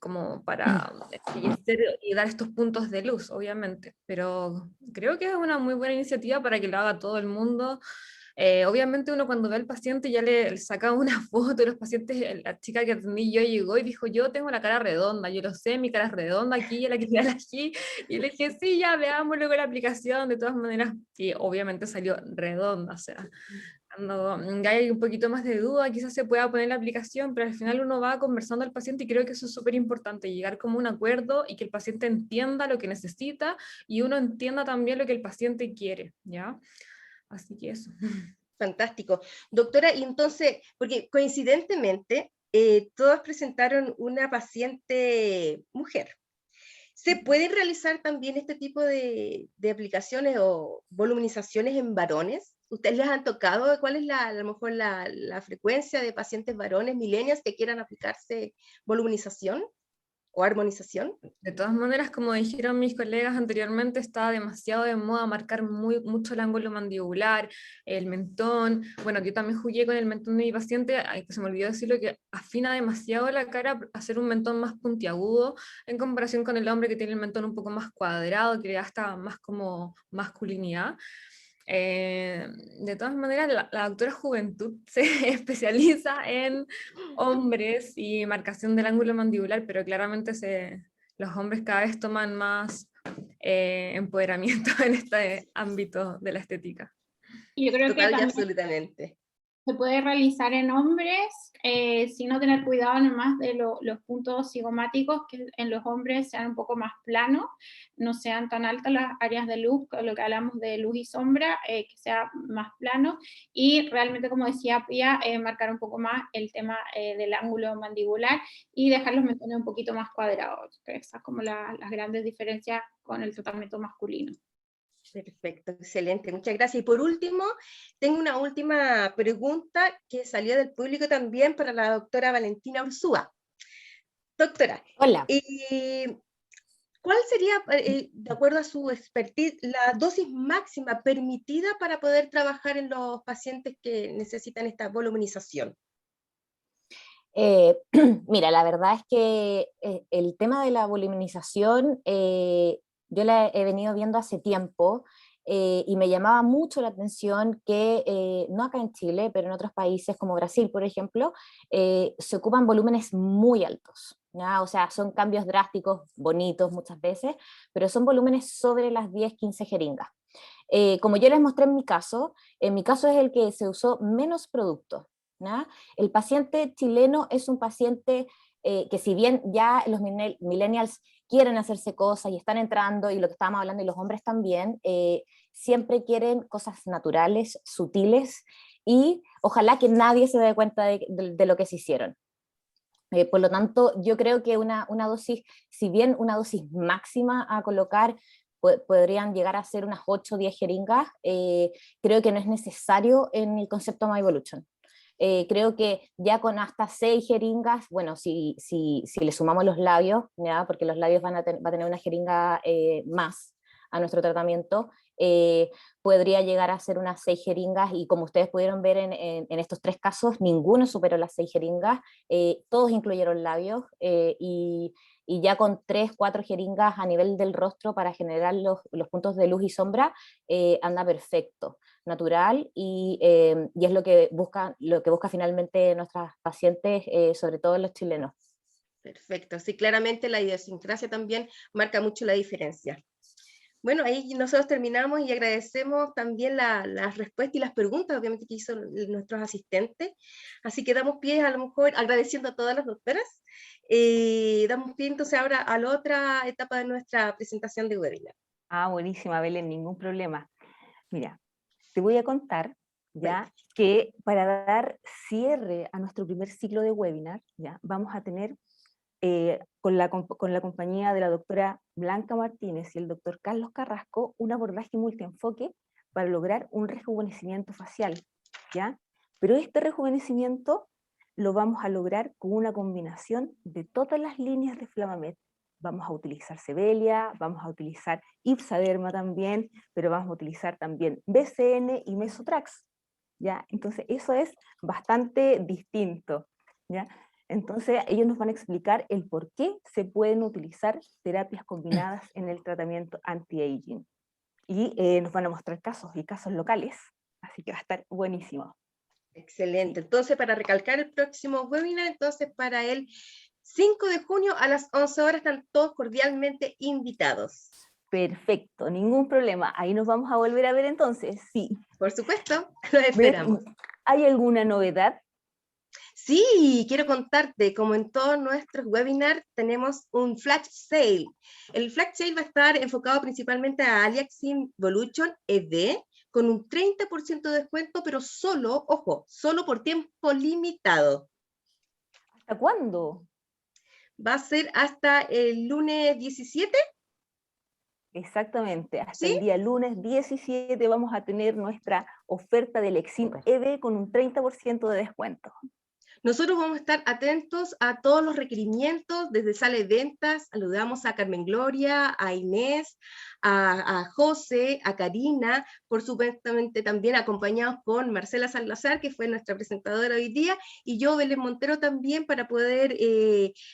para embellecer y dar estos puntos de luz, obviamente. Pero creo que es una muy buena iniciativa para que lo haga todo el mundo. Obviamente uno cuando ve al paciente ya le saca una foto de los pacientes, la chica que atendí yo llegó y dijo, yo tengo la cara redonda, yo lo sé, mi cara es redonda aquí, yo la quería aquí, y le dije, sí, ya veámoslo con la aplicación, de todas maneras, y obviamente salió redonda, o sea, cuando ya hay un poquito más de duda, quizás se pueda poner la aplicación, pero al final uno va conversando al paciente y creo que eso es súper importante, llegar como a un acuerdo y que el paciente entienda lo que necesita y uno entienda también lo que el paciente quiere, ¿ya? Así que eso.
Fantástico. Doctora, y entonces, porque coincidentemente, todas presentaron una paciente mujer. ¿Se pueden realizar también este tipo de aplicaciones o voluminizaciones en varones? ¿Ustedes les han tocado cuál es a lo mejor la frecuencia de pacientes varones millennials que quieran aplicarse voluminización o armonización?
De todas maneras, como dijeron mis colegas anteriormente, está demasiado de moda marcar mucho el ángulo mandibular, el mentón. Bueno, yo también jugué con el mentón de mi paciente, se me olvidó decirlo, que afina demasiado la cara, hacer un mentón más puntiagudo en comparación con el hombre que tiene el mentón un poco más cuadrado, que le da hasta más como masculinidad. De todas maneras, la doctora Juventud se especializa en hombres y marcación del ángulo mandibular, pero claramente los hombres cada vez toman más empoderamiento en este ámbito de la estética.
Yo creo que
Total y
también
absolutamente.
se puede realizar en hombres, sin no tener cuidado nomás de los puntos cigomáticos, que en los hombres sean un poco más planos, no sean tan altas las áreas de luz, lo que hablamos de luz y sombra, que sea más plano, y realmente, como decía Pia, marcar un poco más el tema del ángulo mandibular y dejar los mentones un poquito más cuadrados. Esas son como las grandes diferencias con el tratamiento masculino.
Perfecto, excelente, muchas gracias. Y por último, tengo una última pregunta que salió del público también para la doctora Valentina Urzúa. Doctora,
Hola.
¿cuál sería, de acuerdo a su expertise, la dosis máxima permitida para poder trabajar en los pacientes que necesitan esta voluminización?
Mira, la verdad es que el tema de la voluminización yo la he venido viendo hace tiempo y me llamaba mucho la atención que, no acá en Chile, pero en otros países como Brasil, por ejemplo, se ocupan volúmenes muy altos, ¿ya? O sea, son cambios drásticos, bonitos muchas veces, pero son volúmenes sobre las 10-15 jeringas. Como yo les mostré en mi caso es el que se usó menos producto, ¿ya? El paciente chileno es un paciente que si bien ya los millennials quieren hacerse cosas y están entrando, y lo que estábamos hablando, y los hombres también, siempre quieren cosas naturales, sutiles, y ojalá que nadie se dé cuenta de lo que se hicieron. Por lo tanto, yo creo que una dosis, si bien una dosis máxima a colocar, podrían llegar a ser unas 8 o 10 jeringas, creo que no es necesario en el concepto MyEvolution. Creo que ya con hasta 6 jeringas, bueno, si le sumamos los labios, ¿ya? Porque los labios va a tener una jeringa más a nuestro tratamiento, podría llegar a ser unas 6 jeringas, y como ustedes pudieron ver en estos 3 casos, ninguno superó las 6 jeringas, todos incluyeron labios, y ya con 3-4 jeringas a nivel del rostro para generar los puntos de luz y sombra, anda perfecto, natural, y es lo que busca finalmente nuestras pacientes, sobre todo los chilenos.
Perfecto, sí, claramente la idiosincrasia también marca mucho la diferencia. Bueno, ahí nosotros terminamos y agradecemos también las respuestas y las preguntas, obviamente, que hizo nuestros asistentes. Así que damos pie, a lo mejor, agradeciendo a todas las doctoras, damos pie entonces ahora a la otra etapa de nuestra presentación de webinar.
Ah, buenísima, Belén, ningún problema. Mira, te voy a contar ya que para dar cierre a nuestro primer ciclo de webinar, ya vamos a tener con la compañía de la doctora Blanca Martínez y el doctor Carlos Carrasco un abordaje multienfoque para lograr un rejuvenecimiento facial, ¿ya? Pero este rejuvenecimiento lo vamos a lograr con una combinación de todas las líneas de Flamamed. Vamos a utilizar Sebelia, vamos a utilizar Ipsaderma también, pero vamos a utilizar también BCN y Mesotrax, ¿ya? Entonces eso es bastante distinto, ¿ya? Entonces ellos nos van a explicar el por qué se pueden utilizar terapias combinadas en el tratamiento anti-aging. Y nos van a mostrar casos y casos locales, así que va a estar buenísimo.
Excelente. Entonces, para recalcar el próximo webinar, entonces para el 5 de junio a las 11 horas están todos cordialmente invitados.
Perfecto, ningún problema. Ahí nos vamos a volver a ver entonces, sí.
Por supuesto, los esperamos.
¿Hay alguna novedad?
Sí, quiero contarte, como en todos nuestros webinars, tenemos un flash sale. El flash sale va a estar enfocado principalmente a Aliaxin Volution ED, con un 30% de descuento, pero solo, ojo, solo por tiempo limitado.
¿Hasta cuándo?
Va a ser hasta el lunes 17.
Exactamente, hasta
¿Sí?
el día lunes 17 vamos a tener nuestra oferta de Lexin ED con un 30% de descuento.
Nosotros vamos a estar atentos a todos los requerimientos, desde sala de ventas, saludamos a Carmen Gloria, a Inés, a José, a Karina, por supuestamente también acompañados con Marcela Salazar, que fue nuestra presentadora hoy día, y yo, Belén Montero, también para poder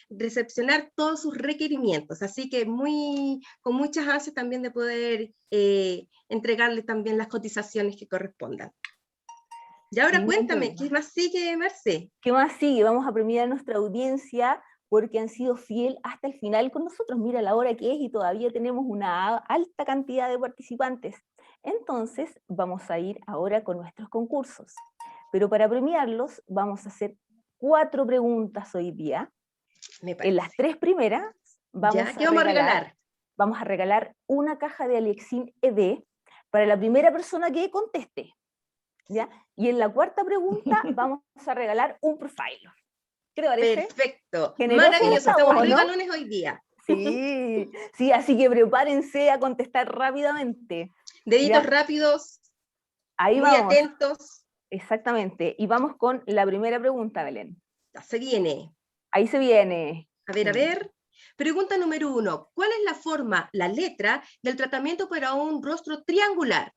recepcionar todos sus requerimientos. Así que con muchas ansias también de poder entregarles también las cotizaciones que correspondan. Y ahora sí, cuéntame, ¿qué más sigue, Marce?
¿Qué más sigue? Vamos a premiar a nuestra audiencia porque han sido fiel hasta el final con nosotros. Mira la hora que es y todavía tenemos una alta cantidad de participantes. Entonces, vamos a ir ahora con nuestros concursos. Pero para premiarlos, vamos a hacer 4 preguntas hoy día. En las 3 primeras, vamos a regalar una caja de Aliaxin ED para la primera persona que conteste. ¿Ya? Y en la 4ª pregunta vamos a regalar un profiler. ¿Qué te parece?
Perfecto, maravilloso, estamos muy galones hoy día.
Sí, sí, así que prepárense a contestar rápidamente.
Deditos
Ya.
rápidos,
Ahí
muy
vamos,
atentos.
exactamente. Y vamos con la primera pregunta, Belén.
Ya se viene.
Ahí se viene.
A ver. Pregunta número 1. ¿Cuál es la forma, la letra del tratamiento para un rostro triangular?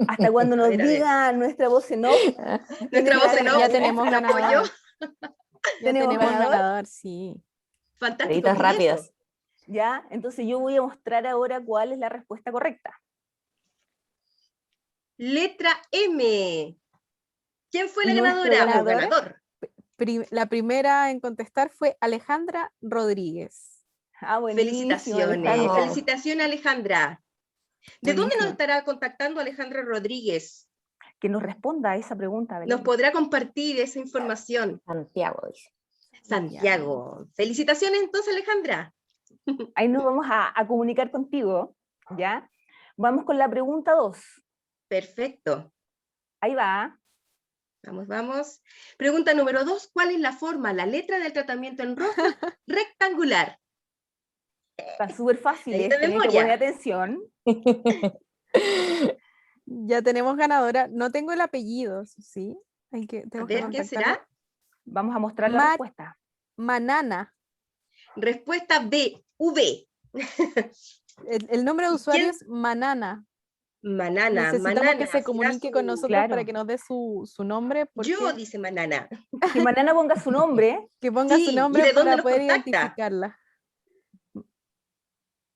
Hasta cuando nos
A ver.
diga nuestra voz en off.
Nuestra voz en off.
Ya tenemos
¿el
ganador.
apoyo?
Ya
¿Tenemos
tenemos
ganador?
ganador, sí.
Fantástico.
Deditos
¿qué es
rápidos.
eso?
Ya, entonces yo voy a mostrar ahora cuál es la respuesta correcta.
Letra M. ¿Quién fue la
¿Y nuestro
ganadora o
ganador?
ganador?
La primera en contestar fue Alejandra Rodríguez.
Ah, buenísimo,
Felicitaciones.
Alejandra.
Felicitaciones, Alejandra. ¿De dónde nos
Buenísimo.
estará contactando Alejandra Rodríguez?
Que nos responda a esa pregunta, Belén.
¿Nos podrá compartir esa información?
Santiago dice.
Santiago. Felicitaciones entonces, Alejandra.
Ahí nos vamos a comunicar contigo, ¿ya? Vamos con la pregunta 2.
Perfecto.
Ahí va.
Vamos. Pregunta número 2. ¿Cuál es la forma, la letra del tratamiento en rostro rectangular?
Está súper fácil,
Ahí de
tienen que
memoria.
poner atención.
Ya tenemos ganadora. No tengo el apellido, eso sí.
A
Tengo que
ver, ¿qué
contactarla.
será?
Vamos a mostrar la
Mar-
respuesta.
Manana.
Respuesta B, V.
El nombre de usuario
quién?
es Manana.
Manana,
Necesitamos
Manana.
que se
será
comunique
su-
con nosotros
Claro.
para que nos dé su nombre. Porque
Yo, dice Manana.
Que Manana ponga su nombre.
que ponga
Sí,
su
¿y
nombre
de dónde
para
nos
poder
contacta?
identificarla.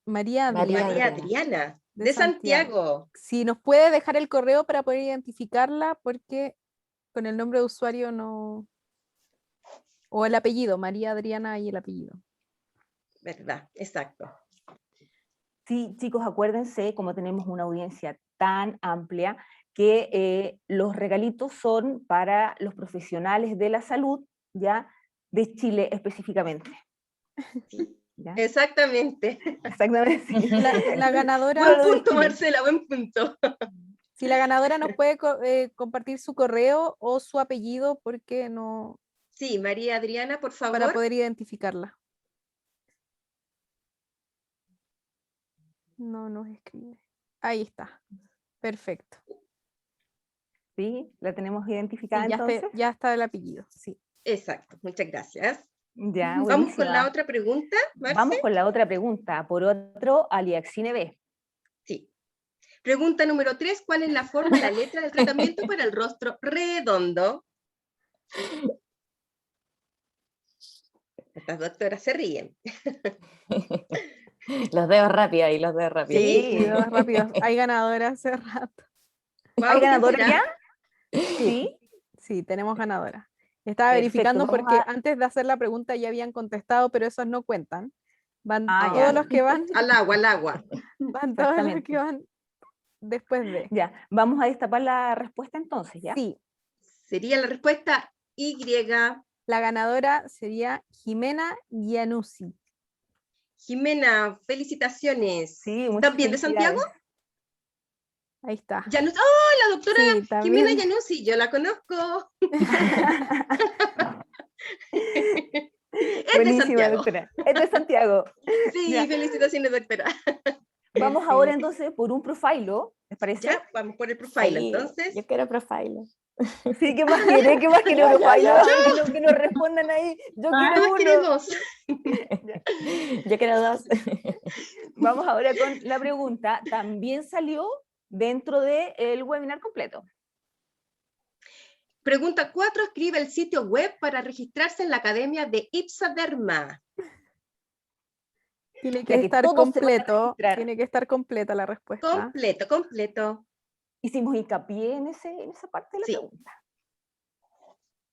María
María
Adriana.
María
Adriana.
Adriana,
De
de
Santiago.
Santiago.
Si nos puede dejar el correo para poder identificarla, porque con el nombre de usuario no... O el apellido, María Adriana y el apellido.
¿Verdad? Exacto.
Sí, chicos, acuérdense, como tenemos una audiencia tan amplia, que los regalitos son para los profesionales de la salud, ¿ya? De Chile específicamente. ¿Ya?
Exactamente.
Exactamente. sí.
La ganadora...
Buen
Bueno,
punto,
Chile.
Marcela, buen punto.
Si la ganadora nos puede compartir su correo o su apellido, porque no...
Sí, María Adriana, por favor.
para poder identificarla. No nos escribe. Ahí está. Perfecto.
¿Sí? ¿La tenemos
Sí,
identificada entonces?
ya está el apellido, sí.
Exacto, muchas gracias.
Ya,
Vamos con
buenísima.
la otra pregunta, Marce.
Vamos con la otra pregunta, por otro Aliaxine B.
Sí. Pregunta número 3. ¿Cuál es la forma, la letra del tratamiento para el rostro redondo? Estas doctoras se ríen.
Los dedos rápidos y los dedos rápidos.
Sí.
Sí, dos rápidos. Hay ganadora hace rato.
Wow,
¿Hay
¿qué
ganadora
será?
ya? Sí.
Sí, tenemos ganadora. Estaba
Perfecto,
verificando
vamos
porque
a-
antes de hacer la pregunta ya habían contestado, pero esos no cuentan. Van
Ah,
todos
ya.
los que van,
Al agua, al agua.
van todos los
Exactamente.
que van después de.
Ya, vamos a destapar la respuesta entonces, ¿ya?
Sí,
Sería la respuesta Y.
la ganadora sería Jimena Gianuzzi.
Jimena, felicitaciones.
Sí, muchas
¿Estás bien de Santiago?
felicidades.
Ahí está.
Janus, ¡oh, la doctora
Sí, también.
Jimena Januzzi! Yo la conozco. Es de
Buenísima,
Santiago.
doctora. Es de Santiago.
Sí,
Ya.
felicitaciones, doctora.
Vamos ahora entonces por un profilo, ¿les parece?
Ya, vamos por el profile,
Sí,
entonces.
Yo quiero profile.
Sí, ¿qué más quiere? ¿Qué más quiere
Ya,
un
ya,
profilo?
ya.
Que nos respondan ahí. Yo quiero
Todos
uno.
queremos.
Yo quiero dos.
Vamos ahora con la pregunta. También salió dentro del webinar completo.
Pregunta 4. Escribe el sitio web para registrarse en la Academia de Ipsaderma.
Tiene
Ya
que
que
estar
todos se van a
completo.
registrar.
Tiene que estar completa la respuesta.
Completo, completo.
Hicimos hincapié en esa parte de la
Sí.
pregunta.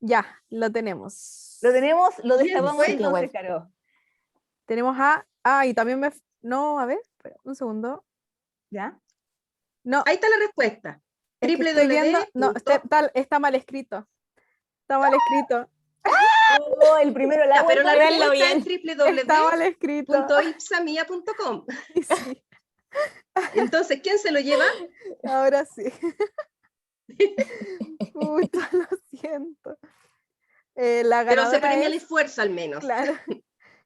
Ya, lo tenemos.
Lo tenemos, lo
¿Quién
destapamos
fue?
entonces, Caro.
Tenemos a... Ah, y también me... No, a ver, espera, un segundo.
¿Ya?
No,
Ahí está la respuesta.
es que estoy viendo... No, está mal escrito. Está mal escrito.
Oh, el primero al
Ya,
agua.
pero la
Véanlo
respuesta es
Está mal escrito.
www.ipsamia.com.
Sí,
Entonces, ¿quién se lo lleva?
ahora sí. Puta, lo siento. La
Pero se
ganadora
premia el
es,
esfuerzo al menos.
claro,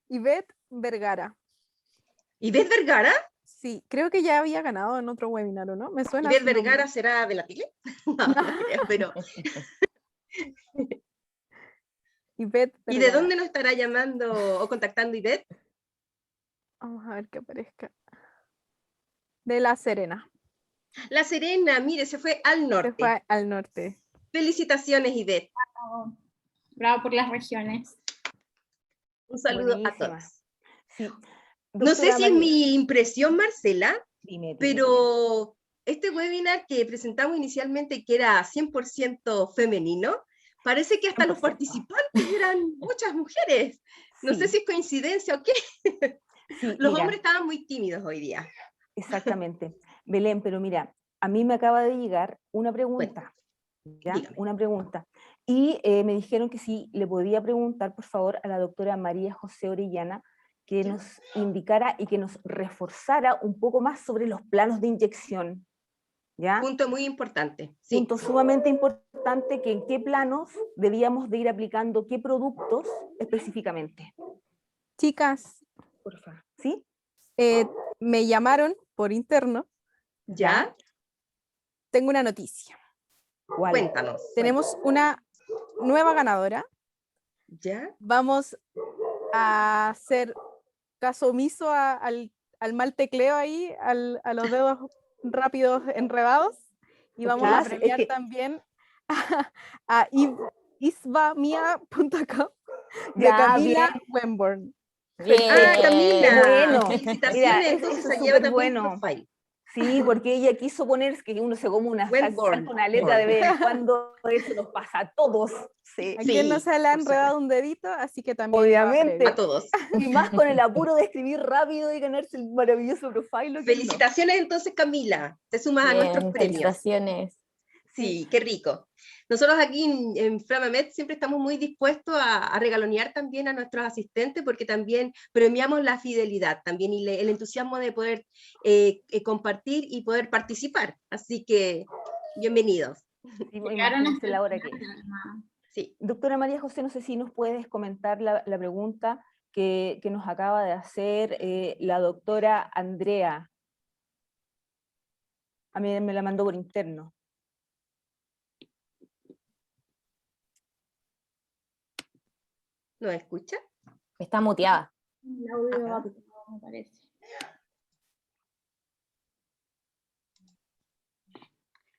Ivette Vergara.
¿Ivette Vergara?
Sí, creo que ya había ganado en otro webinar, ¿o no? Me suena
¿Ivette
su nombre.
Vergara será de la tele? No, no creo, pero...
Ivette
¿Y de
Vergara.
dónde nos estará llamando o contactando Ivette?
Vamos a ver que aparezca. De La Serena.
La Serena, mire, se fue al
Se
norte.
fue al norte.
Felicitaciones, Ivette.
Bravo por las regiones.
Un saludo a
Buenísima.
todos.
Sí.
No sé
Doctora
si es
María-
mi impresión, Marcela,
Dime,
pero este webinar que presentamos inicialmente, que era 100% femenino, parece que hasta los
100%.
participantes eran muchas mujeres. No sé
Sí,
si es coincidencia o qué.
sí,
Los
mira,
hombres estaban muy tímidos hoy día.
exactamente. Belén, pero mira, a mí me acaba de llegar una pregunta, ¿ya?
Dígame.
Una pregunta. Y me dijeron que si le podía preguntar, por favor, a la doctora María José Orellana, que
¿Ya?
nos indicara y que nos reforzara un poco más sobre los planos de inyección, ¿ya?
Punto muy importante. Sí.
Punto sumamente importante, que en qué planos debíamos de ir aplicando qué productos específicamente.
Chicas,
Porfa. ¿Sí?
me llamaron por interno.
¿Ya?
Tengo una noticia.
¿Cuál?
Cuéntanos.
Tenemos una nueva ganadora.
¿Ya?
Vamos a hacer caso omiso al mal tecleo ahí, a los dedos rápidos enredados. Y vamos a
Chicas, es
premiar
que-
también a isbamia.com de
Ya,
Camila
bien.
Wenborn.
Ah, Camila.
Bueno,
Felicitaciones,
mira,
entonces
eso
se
es
lleva
súper
también
bueno.
profile.
Sí, porque ella quiso poner que uno se come una
Wenborn.
salsa, una letra de vez en cuando, eso nos pasa a todos. Sí,
¿A quién no
Sí,
se le ha
por
enredado un dedito? Así que también lleva
obviamente.
premio.
A todos.
Y más con el apuro de escribir rápido y ganarse el maravilloso profile. que no.
Felicitaciones entonces, Camila. Te sumas a nuestros
Bien,
premios.
felicitaciones.
Sí, qué rico. Nosotros aquí en Framamed siempre estamos muy dispuestos a regalonear también a nuestros asistentes porque también premiamos la fidelidad también y el entusiasmo de poder compartir y poder participar. Así que, bienvenidos.
Sí,
Llegaron
imagínense
hasta
la hora que es.
Sí.
Doctora María José, no sé si nos puedes comentar la pregunta que nos acaba de hacer la doctora Andrea. A mí me la mandó por interno.
¿Nos escucha?
Está muteada.
El audio
Ajá.
me parece.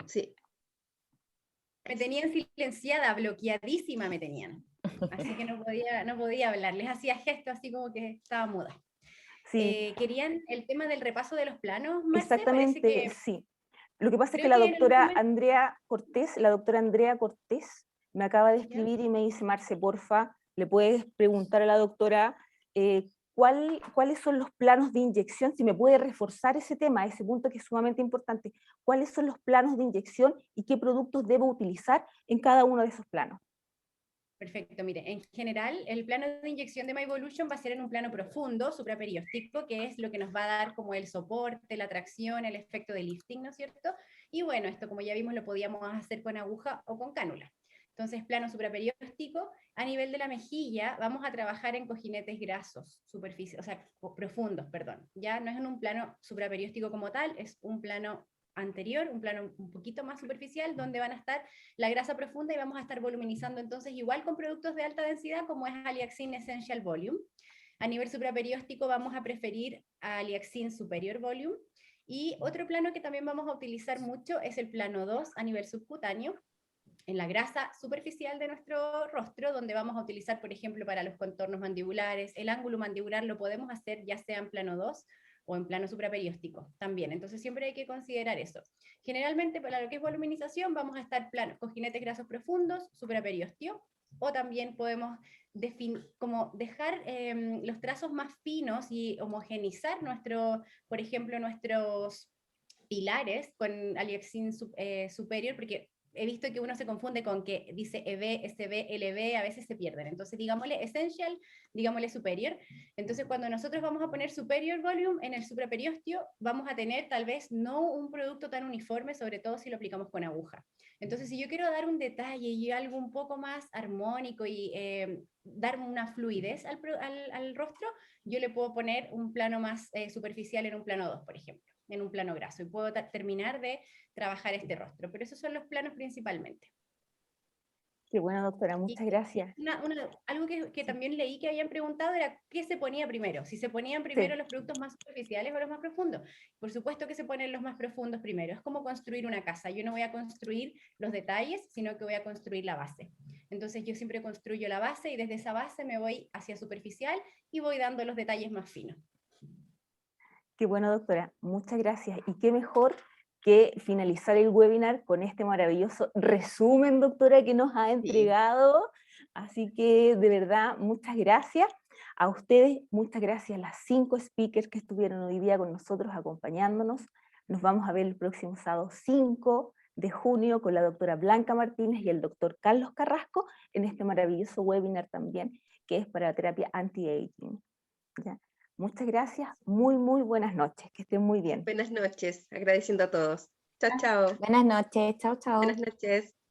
Sí.
Me tenían silenciada, bloqueadísima me tenían. Así que no podía hablar. Les hacía gestos así como que estaba muda.
Sí,
¿Querían el tema del repaso de los planos, Marce?
exactamente,
Parece que
sí. Lo que pasa es que
creo
la
que en algún
doctora
momento-
Andrea Cortés, me acaba de
¿Ya?
escribir y me dice, Marce, porfa, le puedes preguntar a la doctora cuáles son los planos de inyección, si me puede reforzar ese tema, ese punto que es sumamente importante, cuáles son los planos de inyección y qué productos debo utilizar en cada uno de esos planos.
Perfecto, mire, en general el plano de inyección de MyEvolution va a ser en un plano profundo, supraperióstico, que es lo que nos va a dar como el soporte, la tracción, el efecto de lifting, ¿no es cierto? Y bueno, esto como ya vimos lo podíamos hacer con aguja o con cánula. Entonces, plano supraperióstico, a nivel de la mejilla vamos a trabajar en cojinetes grasos, profundos, perdón. Ya no es en un plano supraperióstico como tal, es un plano anterior, un plano un poquito más superficial, donde van a estar la grasa profunda y vamos a estar voluminizando entonces igual con productos de alta densidad como es Aliaxin Essential Volume. A nivel supraperióstico vamos a preferir a Aliaxin Superior Volume. Y otro plano que también vamos a utilizar mucho es el plano 2 a nivel subcutáneo, en la grasa superficial de nuestro rostro, donde vamos a utilizar, por ejemplo, para los contornos mandibulares, el ángulo mandibular lo podemos hacer ya sea en plano 2 o en plano supraperióstico también. Entonces siempre hay que considerar eso. Generalmente para lo que es voluminización vamos a estar cojinetes grasos profundos, supraperiósteo, o también podemos como dejar los trazos más finos y homogenizar por ejemplo, nuestros pilares con Aliaxin superior, porque he visto que uno se confunde con que dice EV, SB, LV, a veces se pierden. Entonces, digámosle Essential, digámosle Superior. Entonces, cuando nosotros vamos a poner Superior Volume en el supraperiostio, vamos a tener tal vez no un producto tan uniforme, sobre todo si lo aplicamos con aguja. Entonces, si yo quiero dar un detalle y algo un poco más armónico y dar una fluidez al rostro, yo le puedo poner un plano más superficial en un plano 2, por ejemplo, en un plano graso, y puedo terminar de trabajar este rostro, pero esos son los planos principalmente.
Qué bueno, doctora, muchas gracias.
Algo que también leí que habían preguntado era qué se ponía primero, si se ponían primero los productos más superficiales o los más profundos. Por supuesto que se ponen los más profundos primero, es como construir una casa, yo no voy a construir los detalles, sino que voy a construir la base. Entonces yo siempre construyo la base y desde esa base me voy hacia superficial y voy dando los detalles más finos.
Qué bueno, doctora, muchas gracias. Y qué mejor que finalizar el webinar con este maravilloso resumen, doctora, que nos ha entregado. Así que, de verdad, muchas gracias. A ustedes, muchas gracias a las 5 speakers que estuvieron hoy día con nosotros acompañándonos. Nos vamos a ver el próximo sábado 5 de junio con la doctora Blanca Martínez y el doctor Carlos Carrasco en este maravilloso webinar también, que es para terapia anti-aging. ¿Ya? Muchas gracias, muy buenas noches, que estén muy bien.
Buenas noches, agradeciendo a todos. Chao, chao.
Buenas noches, chao, chao.
Buenas noches.